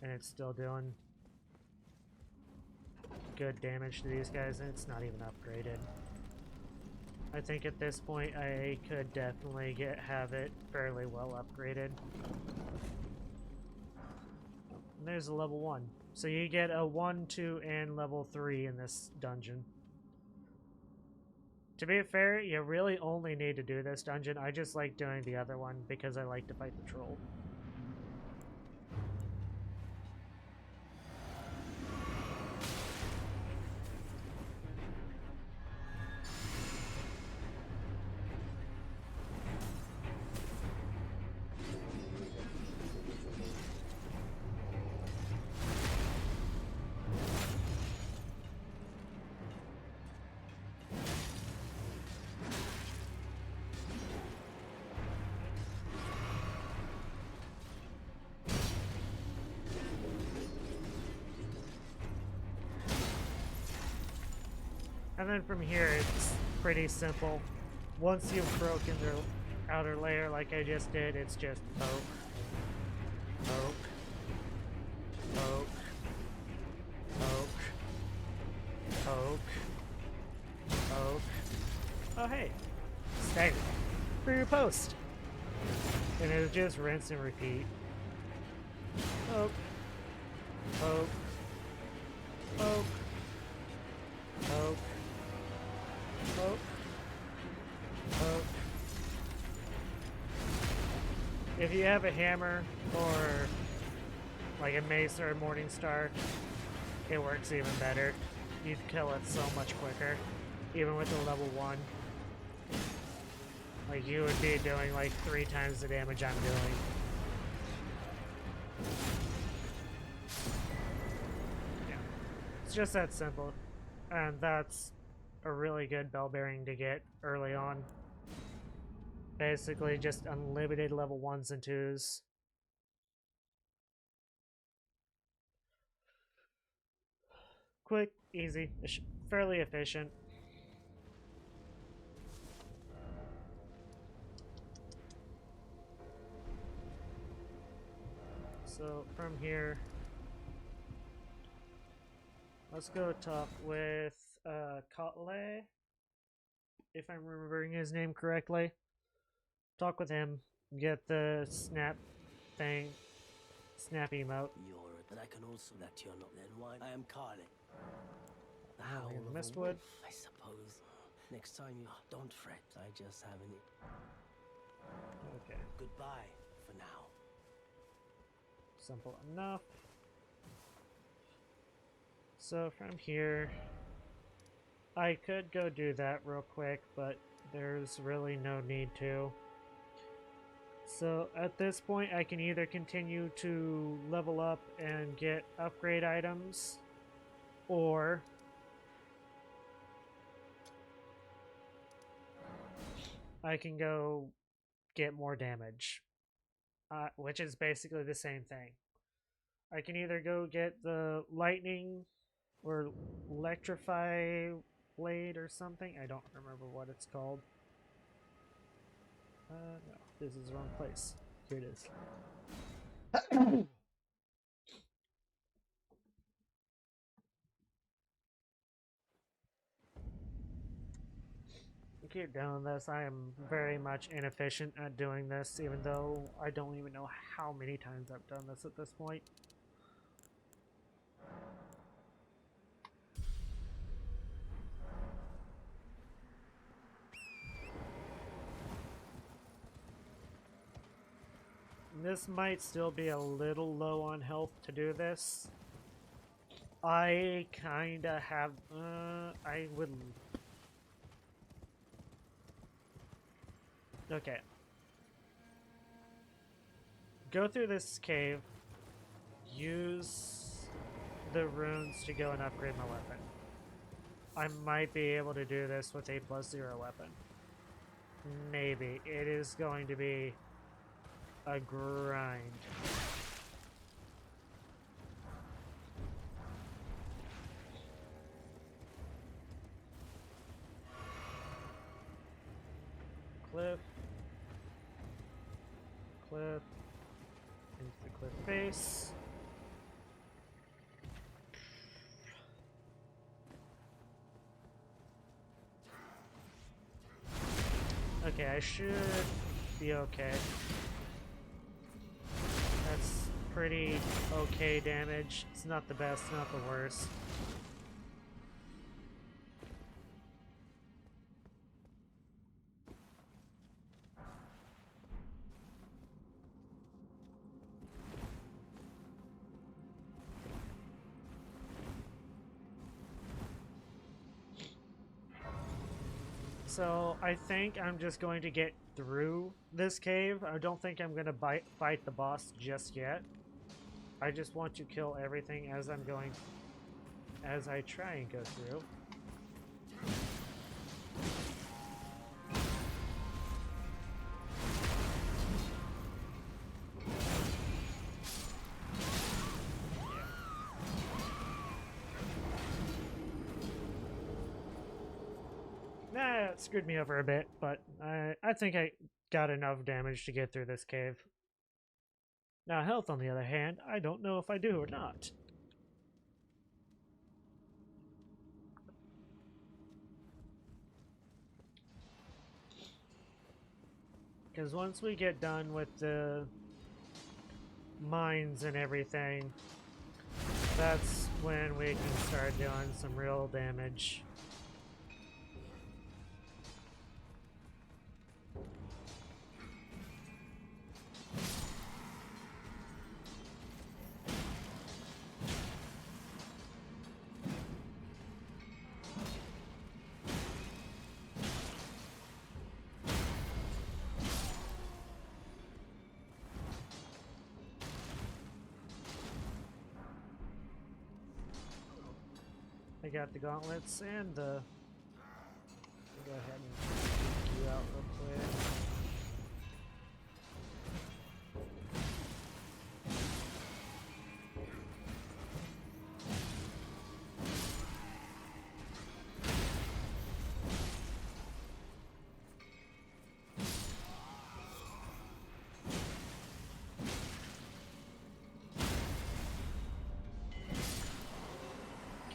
And it's still doing good damage to these guys, and it's not even upgraded. I think at this point I could definitely have it fairly well upgraded. And there's a level 1. So you get a 1, 2, and level 3 in this dungeon. To be fair, you really only need to do this dungeon. I just like doing the other one because I like to fight the troll. And then from here, it's pretty simple. Once you've broken their outer layer like I just did, it's just poke, poke, poke, poke, poke, poke. Oh hey, stagger for your post. And it'll just rinse and repeat. Poke, poke, poke, poke. Poke. Poke. If you have a hammer or like a mace or a morning star, it works even better. You'd kill it so much quicker, even with the level 1. Like you would be doing like 3 times the damage I'm doing. Yeah. It's just that simple. And that's a really good bell bearing to get early on. Basically just unlimited level 1s and 2s. Quick, easy, fairly efficient. So from here, Let's go talk with Kotle, if I'm remembering his name correctly. Talk with him, get the snap thing, snap emote. But I can also that you're not then why I am Carly. The Oh, howl in of a Mistwood? wolf, I suppose. Next time you don't fret, I just haven't it. Okay. Goodbye for now. Simple enough. So from here, I could go do that real quick, but there's really no need to. So at this point, I can either continue to level up and get upgrade items, or I can go get more damage, which is basically the same thing. I can either go get the lightning or electrify blade or something. I don't remember what it's called. No, this is the wrong place. Here it is. Keep doing this. I am very much inefficient at doing this, even though I don't even know how many times I've done this at this point. This might still be a little low on health to do this. I kinda have, I would... Okay. Go through this cave, use the runes to go and upgrade my weapon. I might be able to do this with a +0 weapon. Maybe. It is going to be a grind. Cliff. Cliff. Into the cliff face. Okay, I should be okay. That's pretty okay damage. It's not the best, not the worst. So I think I'm just going to get through this cave. I don't think I'm going to fight the boss just yet. I just want to kill everything as I try and go through. Nah, it screwed me over a bit, but I think I got enough damage to get through this cave. Now health, on the other hand, I don't know if I do or not. Because once we get done with the mines and everything, that's when we can start doing some real damage. I got the gauntlets and the... I'll go ahead and take you out real quick.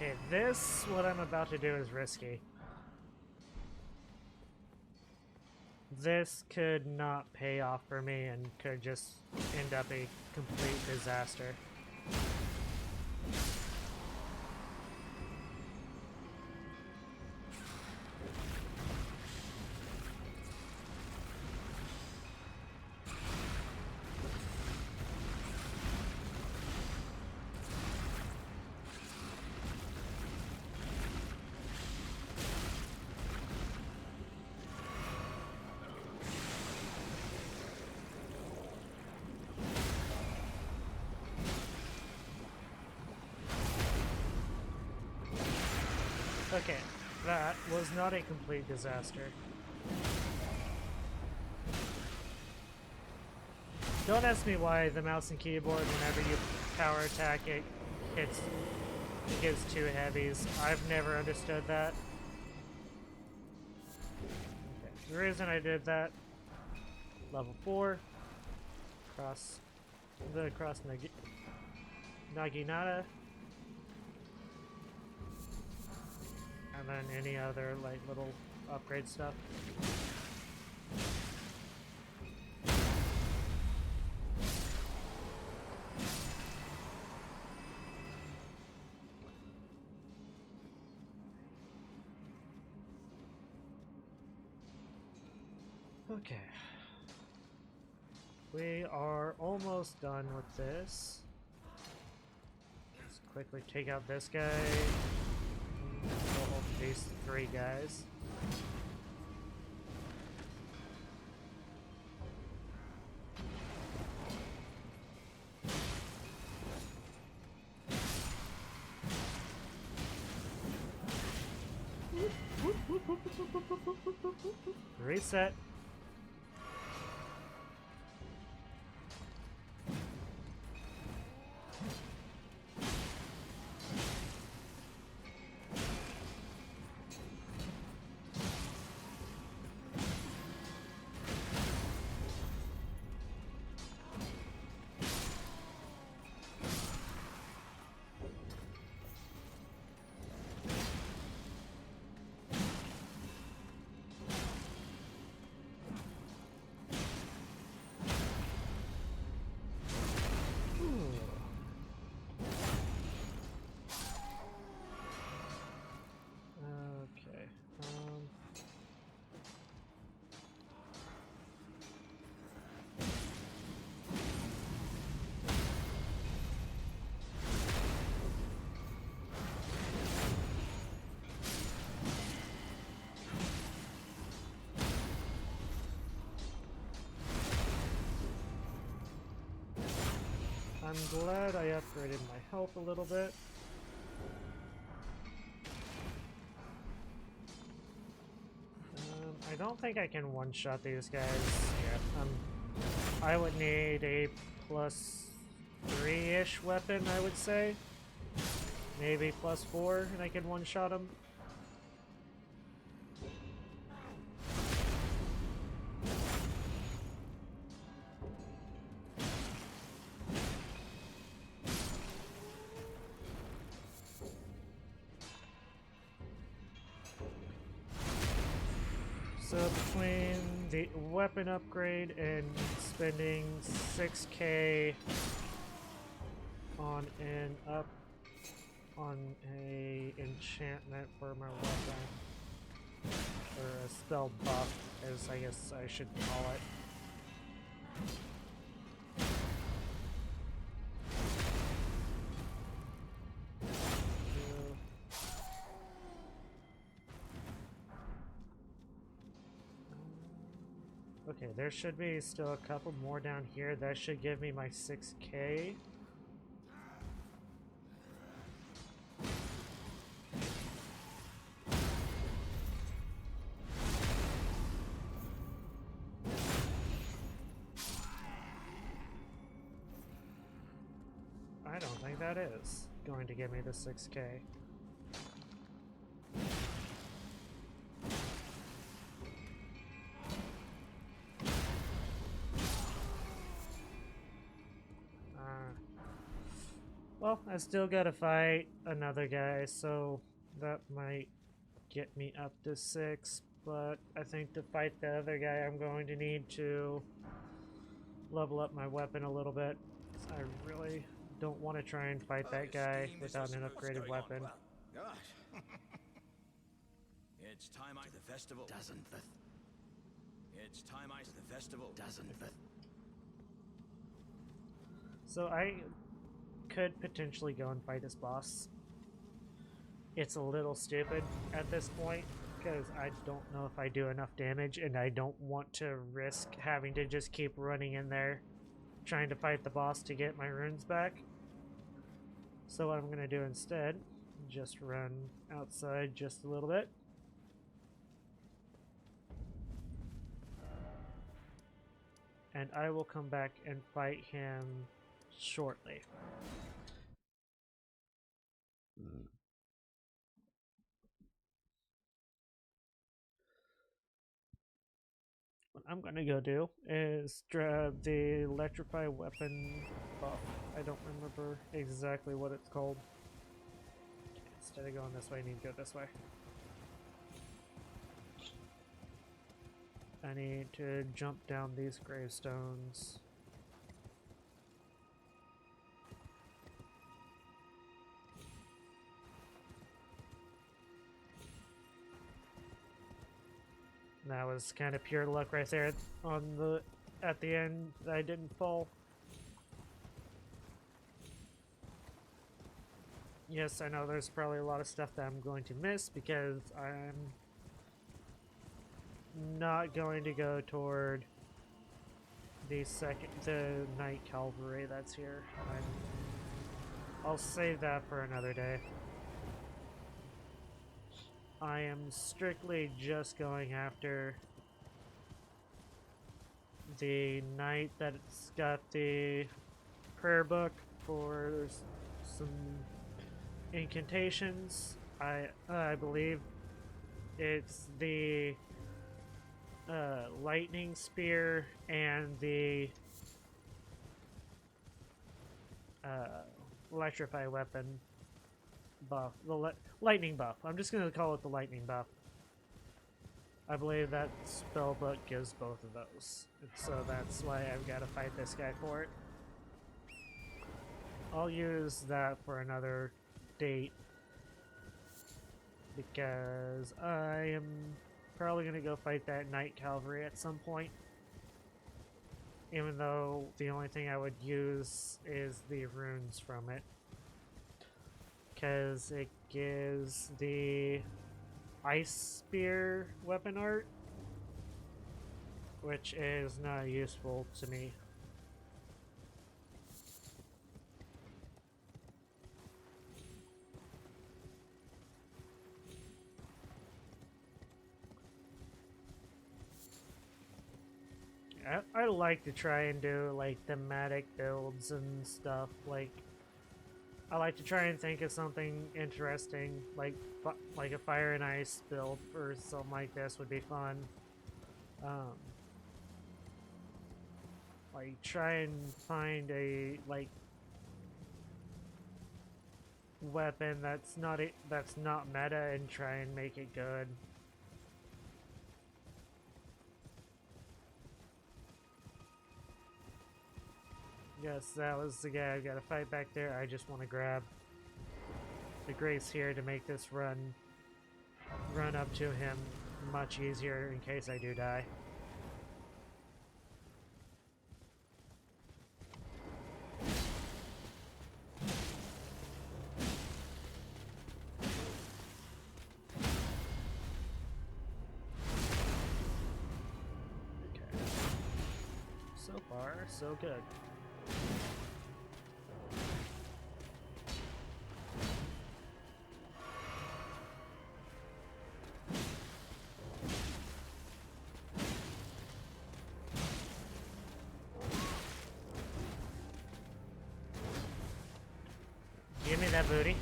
Okay, this, what I'm about to do is risky. This could not pay off for me and could just end up a complete disaster. Okay, that was not a complete disaster. Don't ask me why the mouse and keyboard, whenever you power attack, it gives two heavies. I've never understood that. Okay, the reason I did that, level 4, cross Naginata, and then any other like little upgrade stuff. Okay. We are almost done with this. Let's quickly take out this guy. We'll hold these 3 guys. Reset. Okay. I'm glad I upgraded my health a little bit. I don't think I can one-shot these guys. Yeah, I would need a plus 3-ish weapon, I would say. Maybe plus 4, and I can one-shot them. So between the weapon upgrade and spending 6k on a enchantment for my weapon, or a spell buff, as I guess I should call it. Okay, there should be still a couple more down here. That should give me my 6k. I don't think that is going to give me the 6k. Well, I still gotta fight another guy, so that might get me up to 6, but I think to fight the other guy I'm going to need to level up my weapon a little bit. I really don't want to try and fight that guy without an upgraded weapon. Well, gosh. It's time I the festival. Doesn't the It's time I the festival. doesn't the So I could potentially go and fight this boss. It's a little stupid at this point because I don't know if I do enough damage and I don't want to risk having to just keep running in there trying to fight the boss to get my runes back. So what I'm going to do instead, just run outside just a little bit. And I will come back and fight him shortly. What I'm gonna go do is grab the electrify weapon buff. I don't remember exactly what it's called. Instead of going this way, I need to go this way. I need to jump down these gravestones. That was kind of pure luck right there at the end. I didn't fall. Yes, I know there's probably a lot of stuff that I'm going to miss because I'm not going to go toward the Knight Cavalry that's here. I'll save that for another day. I am strictly just going after the knight that's got the prayer book for some incantations. I believe it's the lightning spear and the electrify weapon buff. The lightning buff. I'm just going to call it the lightning buff. I believe that spell book gives both of those. And so that's why I've got to fight this guy for it. I'll use that for another date. Because I am probably going to go fight that Knight Cavalry at some point. Even though the only thing I would use is the runes from it. Because it gives the ice spear weapon art, which is not useful to me. I like to try and do like thematic builds and stuff. Like I like to try and think of something interesting, like a fire and ice build or something like this would be fun. Like try and find a weapon that's not meta and try and make it good. Yes, that was the guy I've got to fight back there. I just want to grab the grace here to make this run up to him much easier in case I do die. Okay. So far, so good. Give me that booty.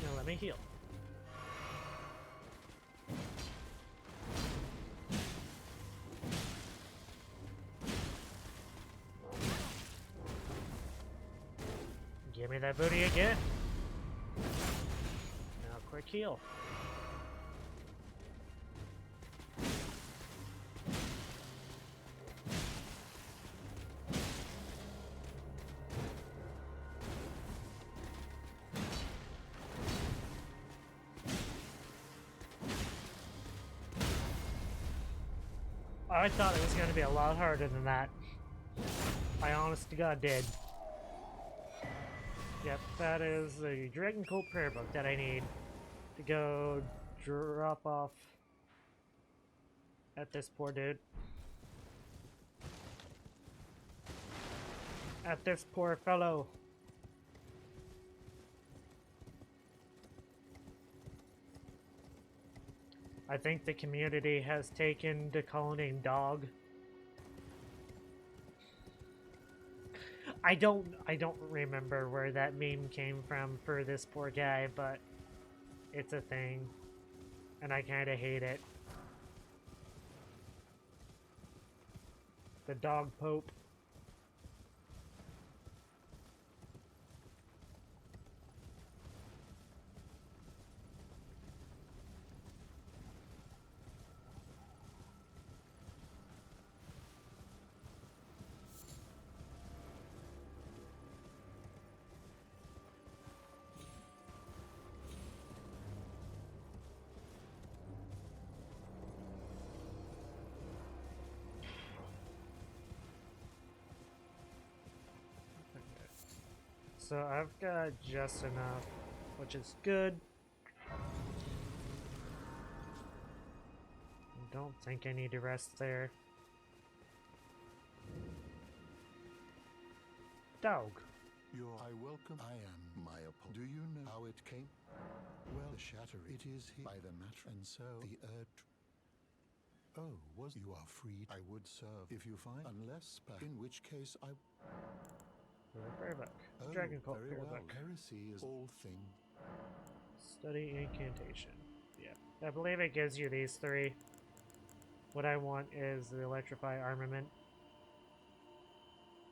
Now let me heal. Give me that booty again. Now quick heal. I thought it was going to be a lot harder than that. I honest to God did. Yep, that is the Dragon Cult prayer book that I need to go drop off at this poor dude. At this poor fellow. I think the community has taken to calling him dog. I don't remember where that meme came from for this poor guy, but it's a thing. And I kinda hate it. The dog pope. So I've got just enough, which is good. I don't think I need to rest there. Dog. I welcome. I am my apology. Do you know how it came? Well, the shatter it is here by the matter, and so the Oh, was you are free? I would serve if you find, unless, in which case I. Prayer book. Oh, Dragon Cult very prayer well. book. Heresy is all thing. Study incantation. Yeah, I believe it gives you these three. What I want is the electrify armament.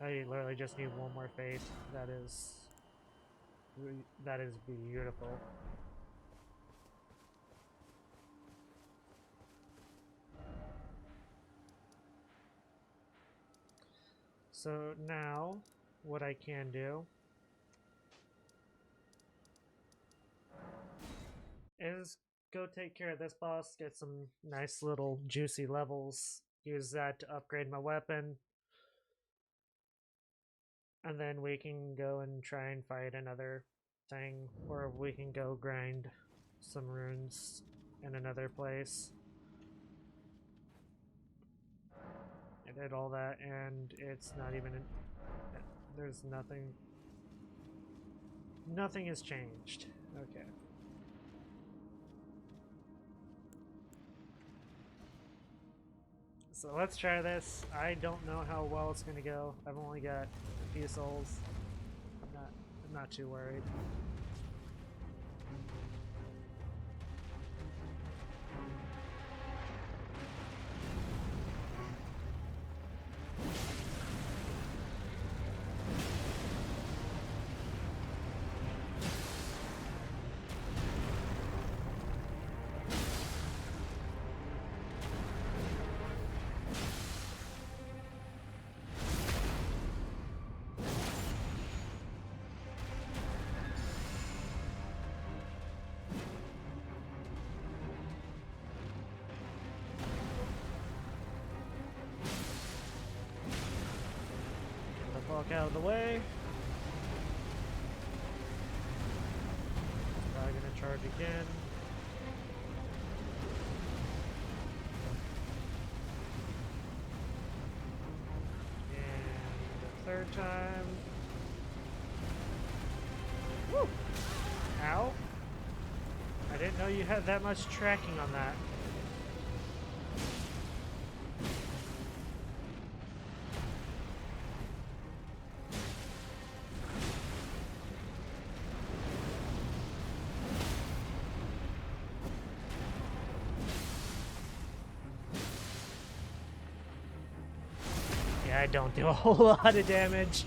I literally just need one more faith. That is beautiful. So now, what I can do is go take care of this boss, get some nice little juicy levels, use that to upgrade my weapon, and then we can go and try and fight another thing, or we can go grind some runes in another place. I did all that, and it's not even there's nothing has changed. Okay. So let's try this. I don't know how well it's gonna go. I've only got a few souls. I'm not too worried. Walk out of the way. Probably gonna charge again. And the third time. Woo! Ow! I didn't know you had that much tracking on that. I don't do a whole lot of damage.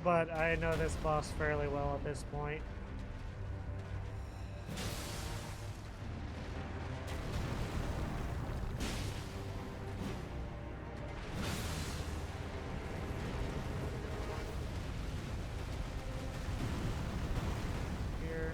but I know this boss fairly well at this point. Here.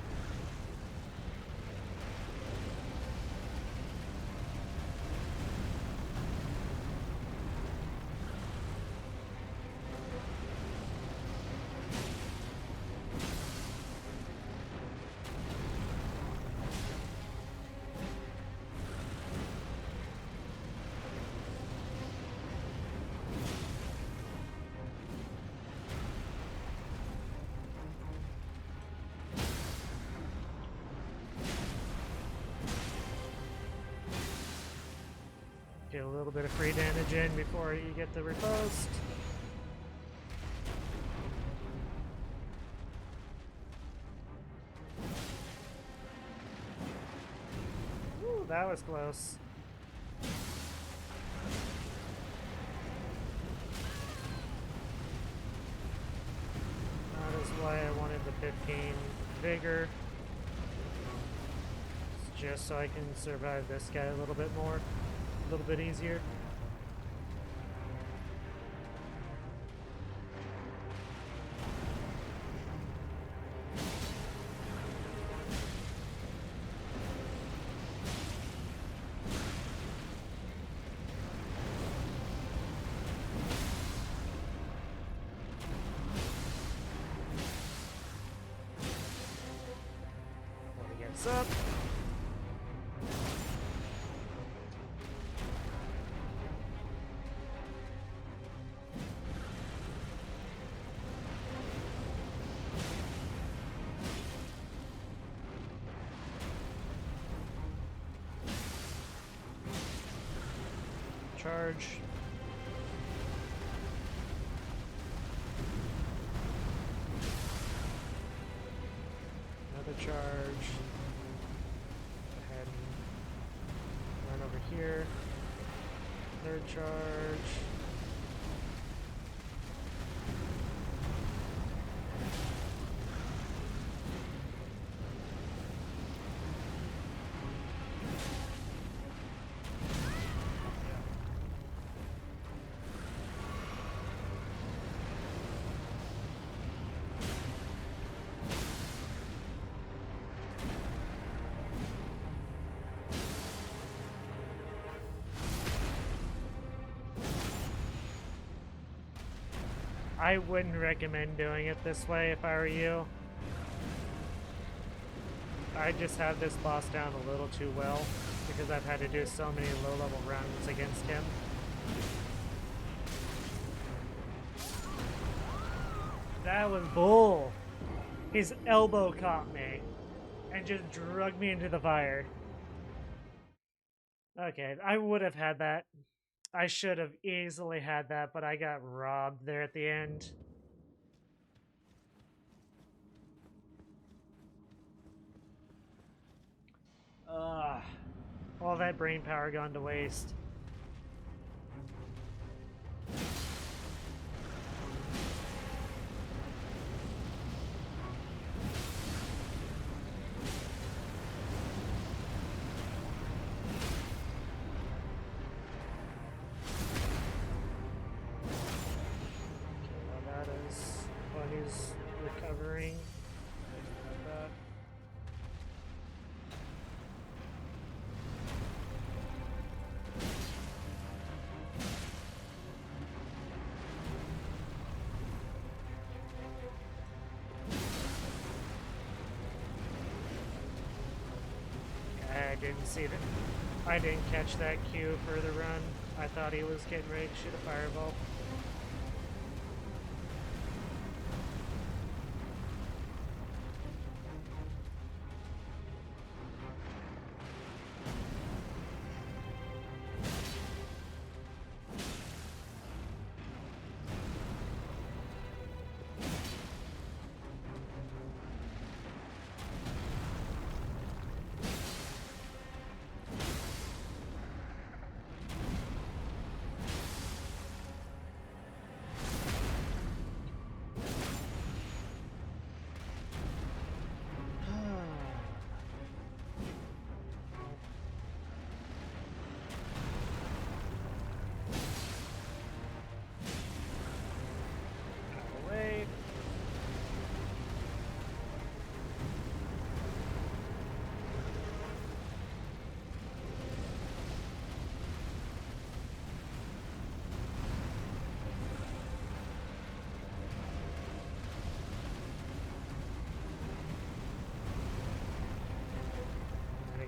Get a little bit of free damage in before you get the riposte. Ooh, that was close. That is why I wanted the 15 vigor. It's just so I can survive this guy a little bit more. A little bit easier. When he gets up. Charge. Another charge. Go ahead and run over here. Third charge. I wouldn't recommend doing it this way if I were you. I just have this boss down a little too well because I've had to do so many low-level runs against him. That was bull. His elbow caught me and just dragged me into the fire. Okay, I would have had that. I should have easily had that, but I got robbed there at the end. All that brain power gone to waste. Recovering. I didn't see that. I didn't catch that cue for the run. I thought he was getting ready to shoot a fireball.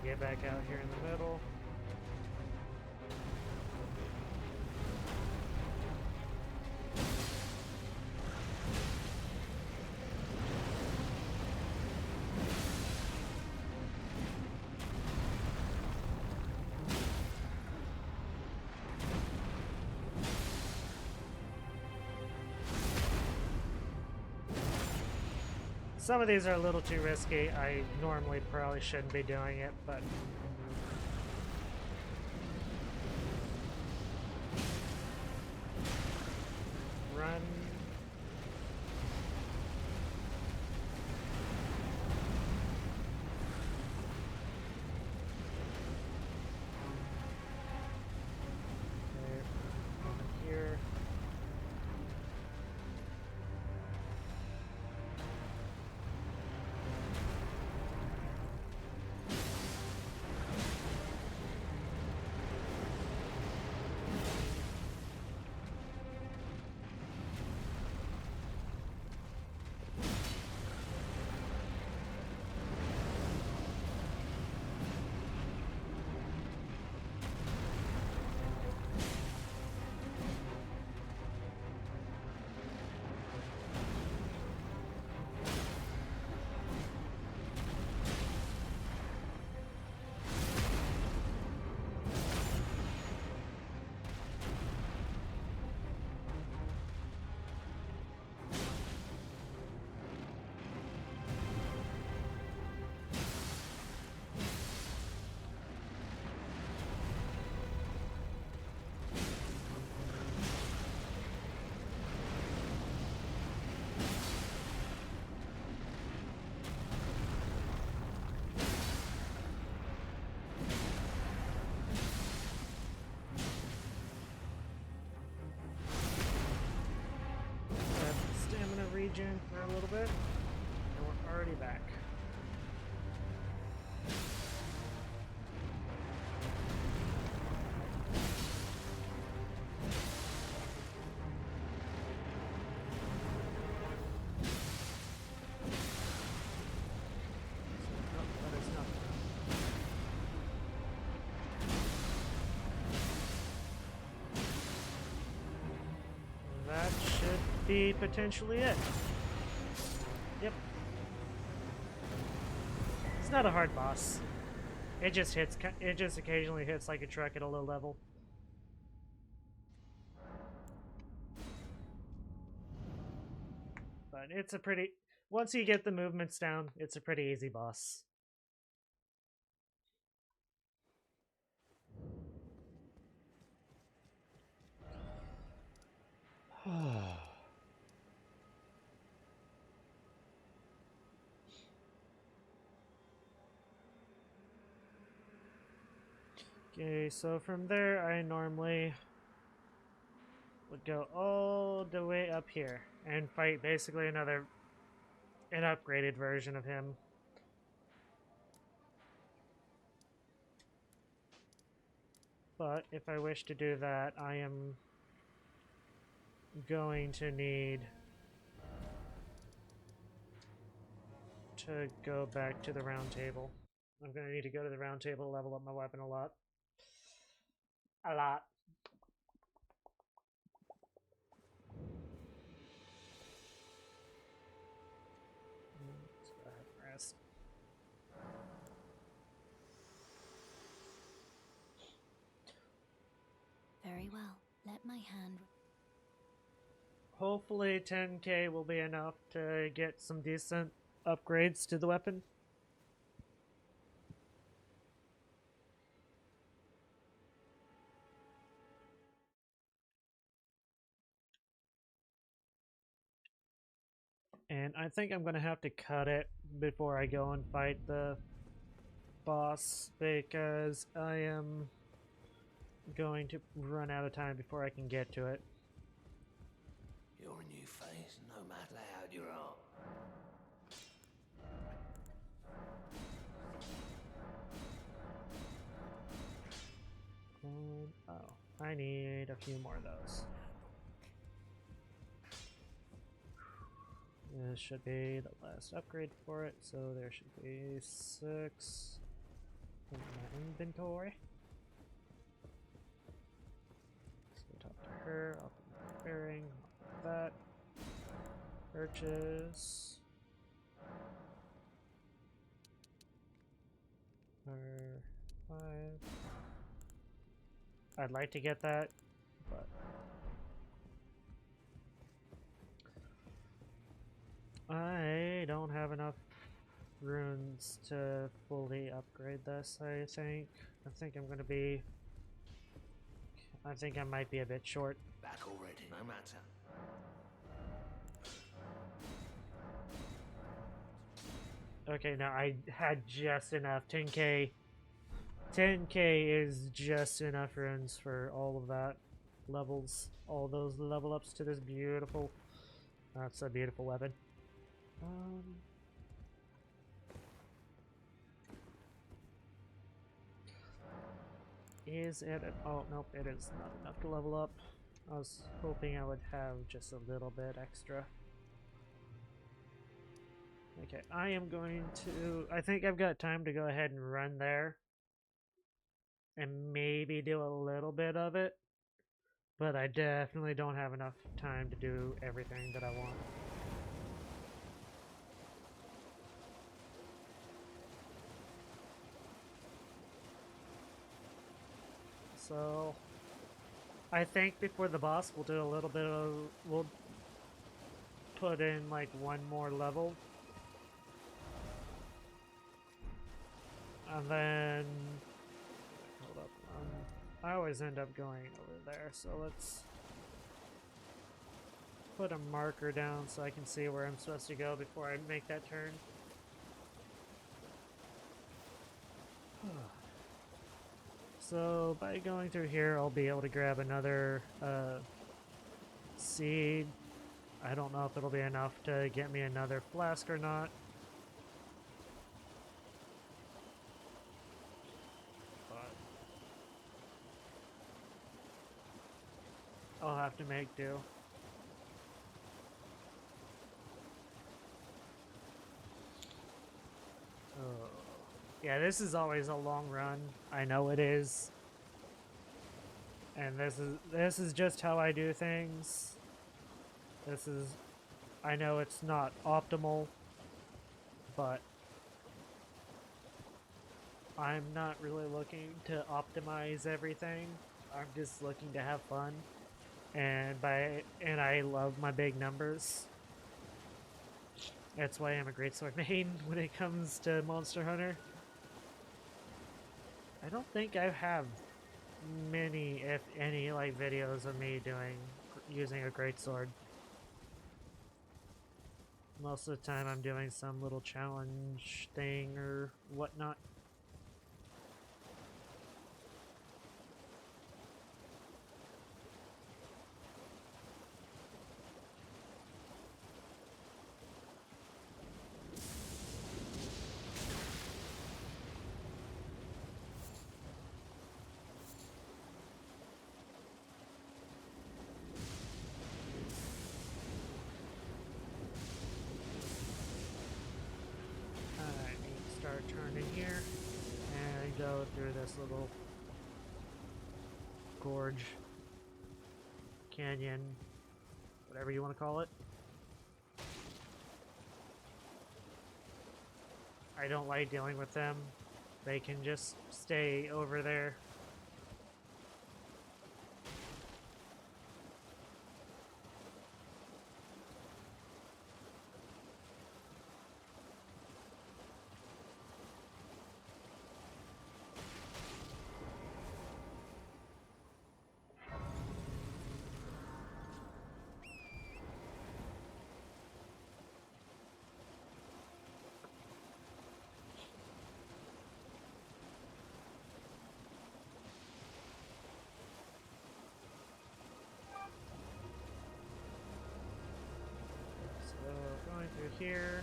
get back out here in the middle. Some of these are a little too risky. I normally probably shouldn't be doing it, but run. Okay, over here. Regen for a little bit, and we're already back. That should be potentially it. Yep. It's not a hard boss. It just hits. It just occasionally hits like a truck at a low level. But it's a pretty. Once you get the movements down, it's a pretty easy boss. Okay, so from there I normally would go all the way up here and fight basically an upgraded version of him. But if I wish to do that, I am going to need to go back to the round table. I'm going to need to go to the round table to level up my weapon a lot. A lot. Let's go ahead and rest. Very well. Let my hand... Hopefully 10k will be enough to get some decent upgrades to the weapon. And I think I'm going to have to cut it before I go and fight the boss because I am going to run out of time before I can get to it. You're a new face, no matter how loud you are. And, oh, I need a few more of those. This should be the last upgrade for it, so there should be 6. in my inventory. So talk to her, open the bearing, that. Purchase. Or 5. I'd like to get that, but I don't have enough runes to fully upgrade this, I think. I think I might be a bit short. Back already, no matter. Okay, now I had just enough. 10k. 10k is just enough runes for all of that levels. All those level ups to this beautiful... That's a beautiful weapon. Is it... Oh, nope, it is not enough to level up. I was hoping I would have just a little bit extra. Okay, I am going to... I think I've got time to go ahead and run there. And maybe do a little bit of it. But I definitely don't have enough time to do everything that I want. So... I think before the boss we'll do a little bit of... We'll put in like one more level. And then... Hold up. I always end up going over there, so let's put a marker down so I can see where I'm supposed to go before I make that turn. So by going through here, I'll be able to grab another seed. I don't know if it'll be enough to get me another flask or not. I'll have to make do. Oh. Yeah, this is always a long run. I know it is. And this is just how I do things. I know it's not optimal, but I'm not really looking to optimize everything. I'm just looking to have fun. And I love my big numbers. That's why I'm a greatsword main when it comes to Monster Hunter. I don't think I have many, if any, like videos of me using a greatsword. Most of the time I'm doing some little challenge thing or whatnot. Turn in here and go through this little gorge, canyon, whatever you want to call it. I don't like dealing with them. They can just stay over there. Going through here.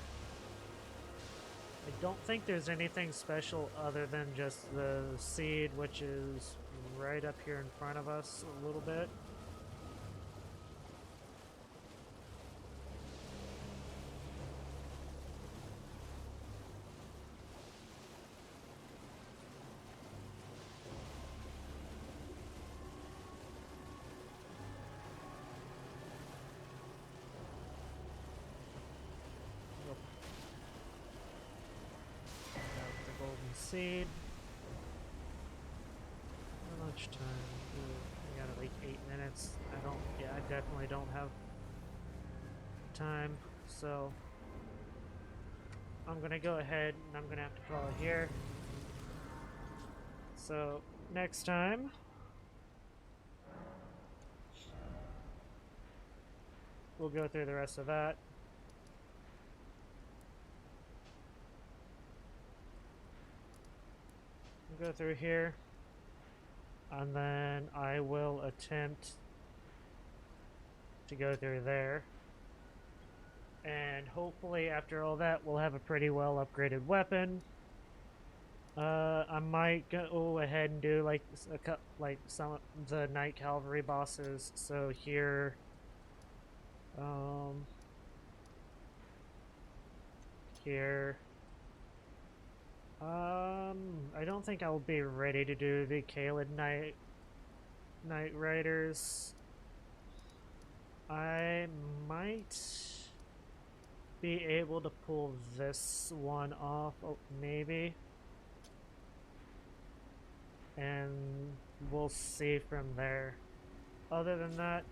I don't think there's anything special other than just the seed, which is right up here in front of us a little bit. proceed. How much time? Ooh, I got like 8 minutes. I definitely don't have time, so I'm gonna go ahead and I'm gonna have to call it here. So next time, we'll go through the rest of that. We'll go through here, and then I will attempt to go through there. And hopefully after all that, we'll have a pretty well upgraded weapon. I might go ahead and do like some of the Knight Cavalry bosses. So here, here. I don't think I'll be ready to do the Kaled Knight Riders. I might be able to pull this one off, maybe. And we'll see from there. Other than that,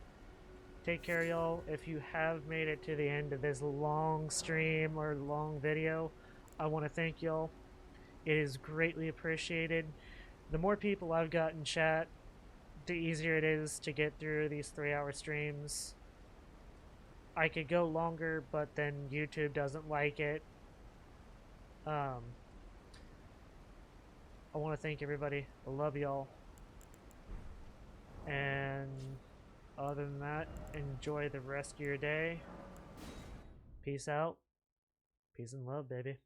take care, y'all. If you have made it to the end of this long stream or long video, I want to thank y'all. It is greatly appreciated. The more people I've got in chat, the easier it is to get through these 3-hour streams. I could go longer, but then YouTube doesn't like it. I want to thank everybody. I love y'all. And other than that, enjoy the rest of your day. Peace out. Peace and love, baby.